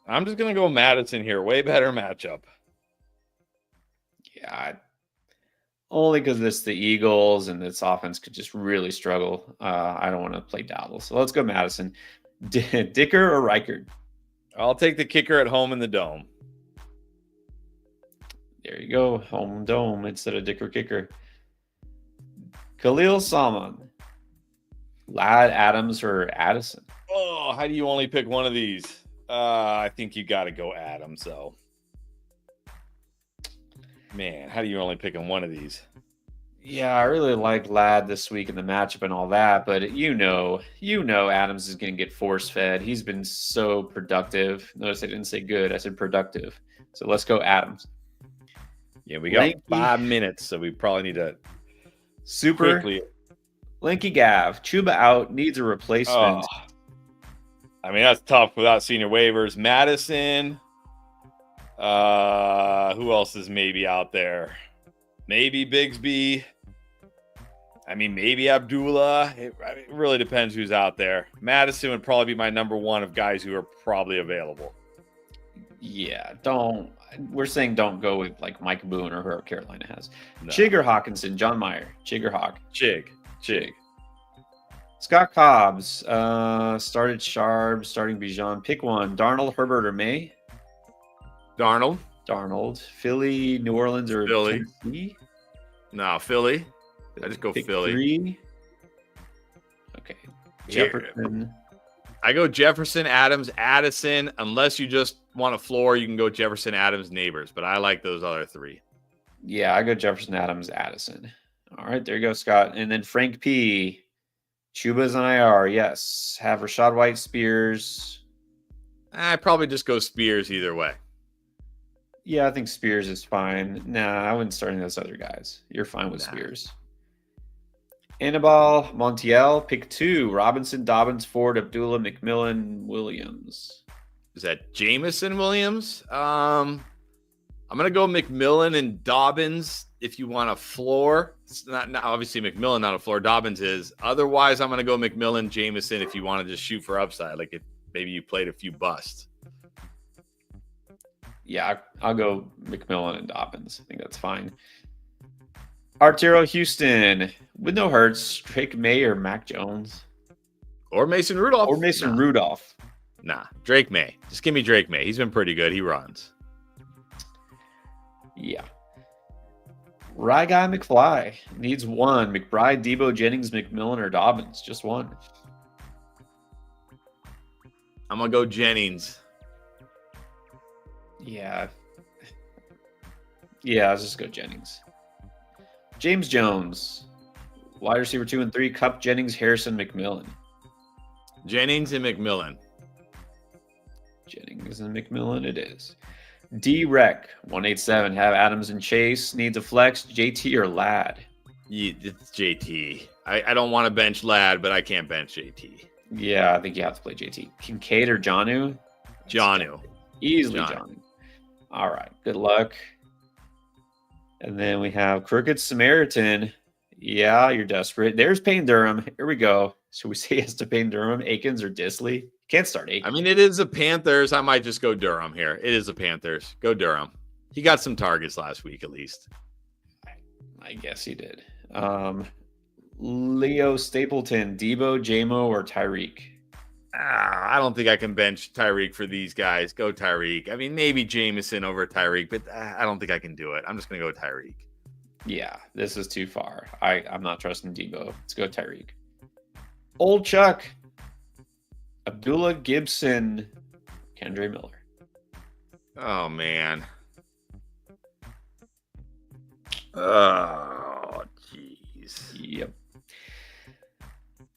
I'm just going to go Madison here. Way better matchup. Yeah, only because it's the Eagles and this offense could just really struggle. I don't want to play Dowdle. So let's go Madison. Dicker or Reichard? I'll take the kicker at home in the dome. There you go. Home dome instead of Dicker kicker. Khalil Salmon. Lad, Adams, or Addison? Oh, how do you only pick one of these? I think you got to go Adams, though. Man, how do you only pick on one of these? Yeah, I really like Lad this week in the matchup and all that, but you know, Adams is going to get force fed. He's been so productive. Notice I didn't say good; I said productive. So let's go Adams. Yeah, we got 5 minutes, so we probably need to quickly. Lanky Gav, Chuba out, needs a replacement. Oh, I mean, that's tough without senior waivers. Madison. Who else is maybe out there? Maybe Bigsby. I mean, maybe Abdullah. It really depends who's out there. Madison would probably be my number one of guys who are probably available. Yeah, we're saying don't go with like Mike Boone or whoever Carolina has. No. Chig or Hawkinson, John Meyer. Chig or Hawk. Chig. Scott Cobbs, started Sharp, starting Bijan. Pick one. Darnold, Herbert, or May? Darnold. Philly, New Orleans, or Philly. Tennessee? No, Philly. I just go Pick Philly. 3. Okay. Jefferson. I go Jefferson, Adams, Addison. Unless you just want a floor, you can go Jefferson, Adams, Neighbors. But I like those other 3. Yeah, I go Jefferson, Adams, Addison. All right, there you go, Scott. And then Frank P. Chuba's on IR. Yes. Have Rashad White, Spears. I probably just go Spears either way. Yeah, I think Spears is fine. Nah, I wouldn't start any of those other guys. You're fine with Spears. Anibal, Montiel, pick 2. Robinson, Dobbins, Ford, Abdullah, McMillan, Williams. Is that Jamison Williams? I'm going to go McMillan and Dobbins if you want a floor. It's not obviously McMillan, not a floor. Dobbins is. Otherwise, I'm going to go McMillan, Jamison if you want to just shoot for upside. Like if maybe you played a few busts. Yeah, I'll go McMillan and Dobbins. I think that's fine. Arturo Houston with no Hurts, Drake May or Mac Jones. Or Mason Rudolph. Rudolph. Nah, Drake May. Just give me Drake May. He's been pretty good. He runs. Yeah. Rye Guy McFly needs 1. McBride, Debo, Jennings, McMillan, or Dobbins. Just 1. I'm going to go Jennings. Yeah. Let's just go Jennings. James Jones, wide receiver 2 and 3. Cup, Jennings, Harrison, McMillan. Jennings and McMillan. Jennings and McMillan it is. D-Rec, 187. Have Adams and Chase. Needs a flex, JT or Ladd? Yeah, it's JT. I don't want to bench Ladd, but I can't bench JT. Yeah, I think you have to play JT. Kincaid or Jonnu? Jonnu. Easily Jonnu. All right, good luck. And then we have Crooked Samaritan. Yeah, you're desperate. There's Payne Durham. Here we go. So we say yes to Payne Durham, Akins, or Disley. Can't start Akins. I mean, it is a Panthers. I might just go Durham here. It is a Panthers. Go Durham. He got some targets last week at least. I guess he did. Leo Stapleton, Debo, Jamo, or Tyreek? I don't think I can bench Tyreek for these guys. Go Tyreek. I mean, maybe Jameson over Tyreek, but I don't think I can do it. I'm just going to go Tyreek. Yeah, this is too far. I'm not trusting Debo. Let's go Tyreek. Old Chuck, Abdullah Gibson, Kendre Miller. Oh, man. Oh, jeez. Yep.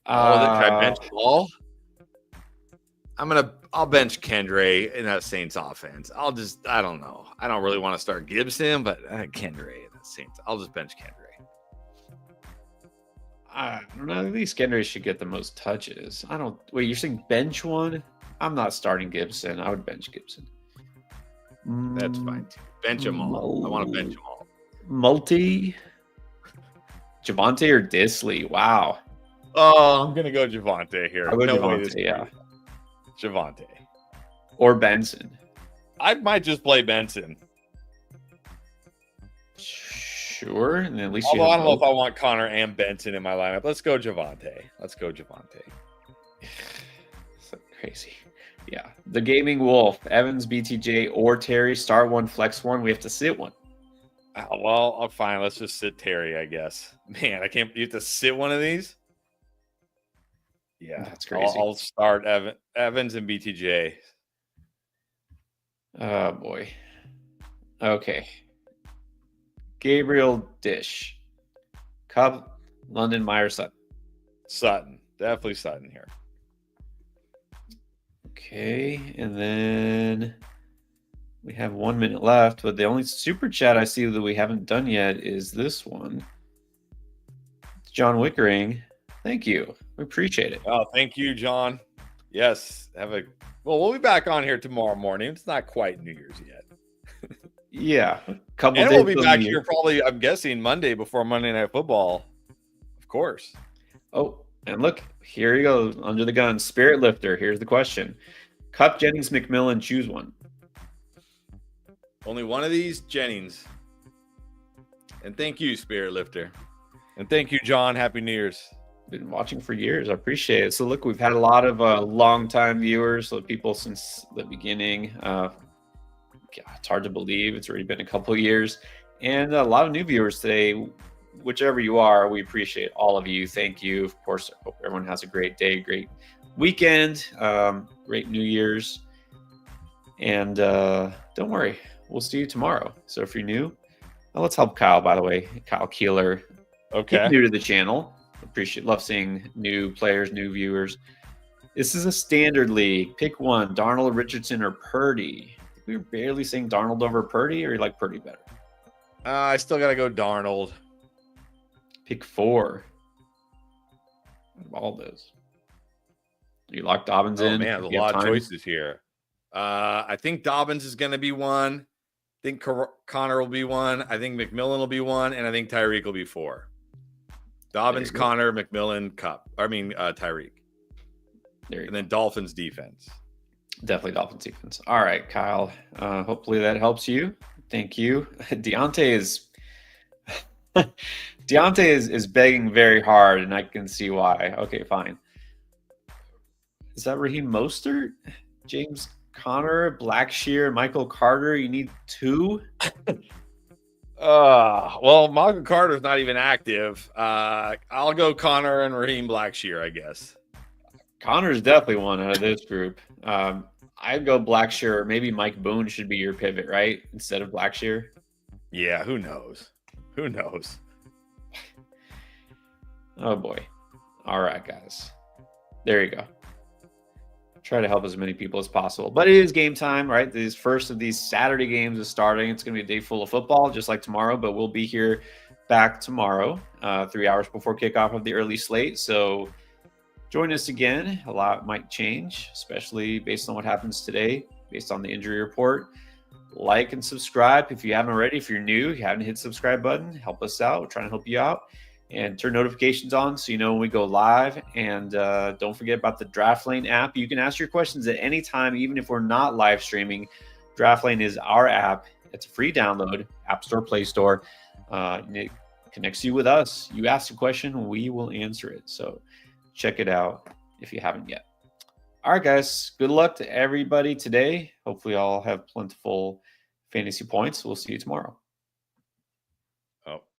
Can I bench Ball? I'll bench Kendre in that Saints offense. I don't know. I don't really want to start Gibson, but Kendre in that Saints. I'll just bench Kendre. I don't know. At least Kendre should get the most touches. Wait, you're saying bench one? I'm not starting Gibson. I would bench Gibson. That's fine too. Bench them all. I want to bench them all. Javonte or Disley? Wow. Oh, I'm gonna go Javonte here. I would Javonte, yeah. Javonte. Or Benson. I might just play Benson. Sure. And at least Although I don't know if I want Connor and Benson in my lineup. Let's go Javonte. So crazy. Yeah. The Gaming Wolf, Evans, BTJ, or Terry. Start 1, flex 1. We have to sit 1. Well, fine. Let's just sit Terry, I guess. Man, you have to sit one of these? Yeah, that's crazy. I'll start Evans and BTJ. Oh, boy. Okay. Gabriel Dish. Cup, London, Meyer, Sutton. Sutton. Definitely Sutton here. Okay, and then we have 1 minute left, but the only super chat I see that we haven't done yet is this one. It's John Wickering. Thank you. We appreciate it. Oh, thank you, John. Yes. We'll be back on here tomorrow morning. It's not quite New Year's yet. Yeah, a couple And days we'll be till back New here Year. probably, I'm guessing, Monday before Monday Night Football. Of course. Oh, and look, here you go, under the gun. Spirit Lifter, here's the question. Cup, Jennings, McMillan, choose one. Only one of these, Jennings. And thank you, Spirit Lifter. And thank you, John. Happy New Year's. Been watching for years. I appreciate it. So look, we've had a lot of long-time viewers, so people since the beginning. It's hard to believe. It's already been a couple of years. And a lot of new viewers today. Whichever you are, we appreciate all of you. Thank you. Of course, I hope everyone has a great day, great weekend, great New Year's. And don't worry, we'll see you tomorrow. So if you're new, let's help Kyle, by the way. Kyle Keeler. Okay. He's new to the channel. Love seeing new players, new viewers. This is a standard league. Pick one, Darnold, Richardson, or Purdy. We were barely saying Darnold over Purdy, or you like Purdy better? I still got to go Darnold. Pick four. All those. You lock Dobbins in. Oh, man, there's a lot of choices here. I think Dobbins is going to be one. I think Connor will be one. I think McMillan will be one. And I think Tyreek will be 4. Dobbins, Connor, McMillan, Tyreek. And then Dolphins defense. Definitely Dolphins defense. All right, Kyle. Hopefully that helps you. Thank you. Deontay is begging very hard, and I can see why. Okay, fine. Is that Raheem Mostert? James Conner, Blackshear, Michael Carter? You need 2? Well, Michael Carter's not even active. I'll go Connor and Raheem Blackshear, I guess. Connor's definitely one out of this group. I'd go Blackshear. Maybe Mike Boone should be your pivot, right? Instead of Blackshear. Yeah, who knows? Who knows? Oh, boy. All right, guys. There you go. Try to help as many people as possible. But it is game time, right? These first of these Saturday games is starting. It's going to be a day full of football, just like tomorrow. But we'll be here back tomorrow, 3 hours before kickoff of the early slate. So join us again. A lot might change, especially based on what happens today, based on the injury report. Like and subscribe if you haven't already. If you're new, you haven't hit the subscribe button, help us out. We're trying to help you out. And turn notifications on so you know when we go live. And don't forget about the DraftLane app. You can ask your questions at any time, even if we're not live streaming. DraftLane is our app. It's a free download, App Store, Play Store. And it connects you with us. You ask a question, we will answer it. So check it out if you haven't yet. All right, guys. Good luck to everybody today. Hopefully, all have plentiful fantasy points. We'll see you tomorrow.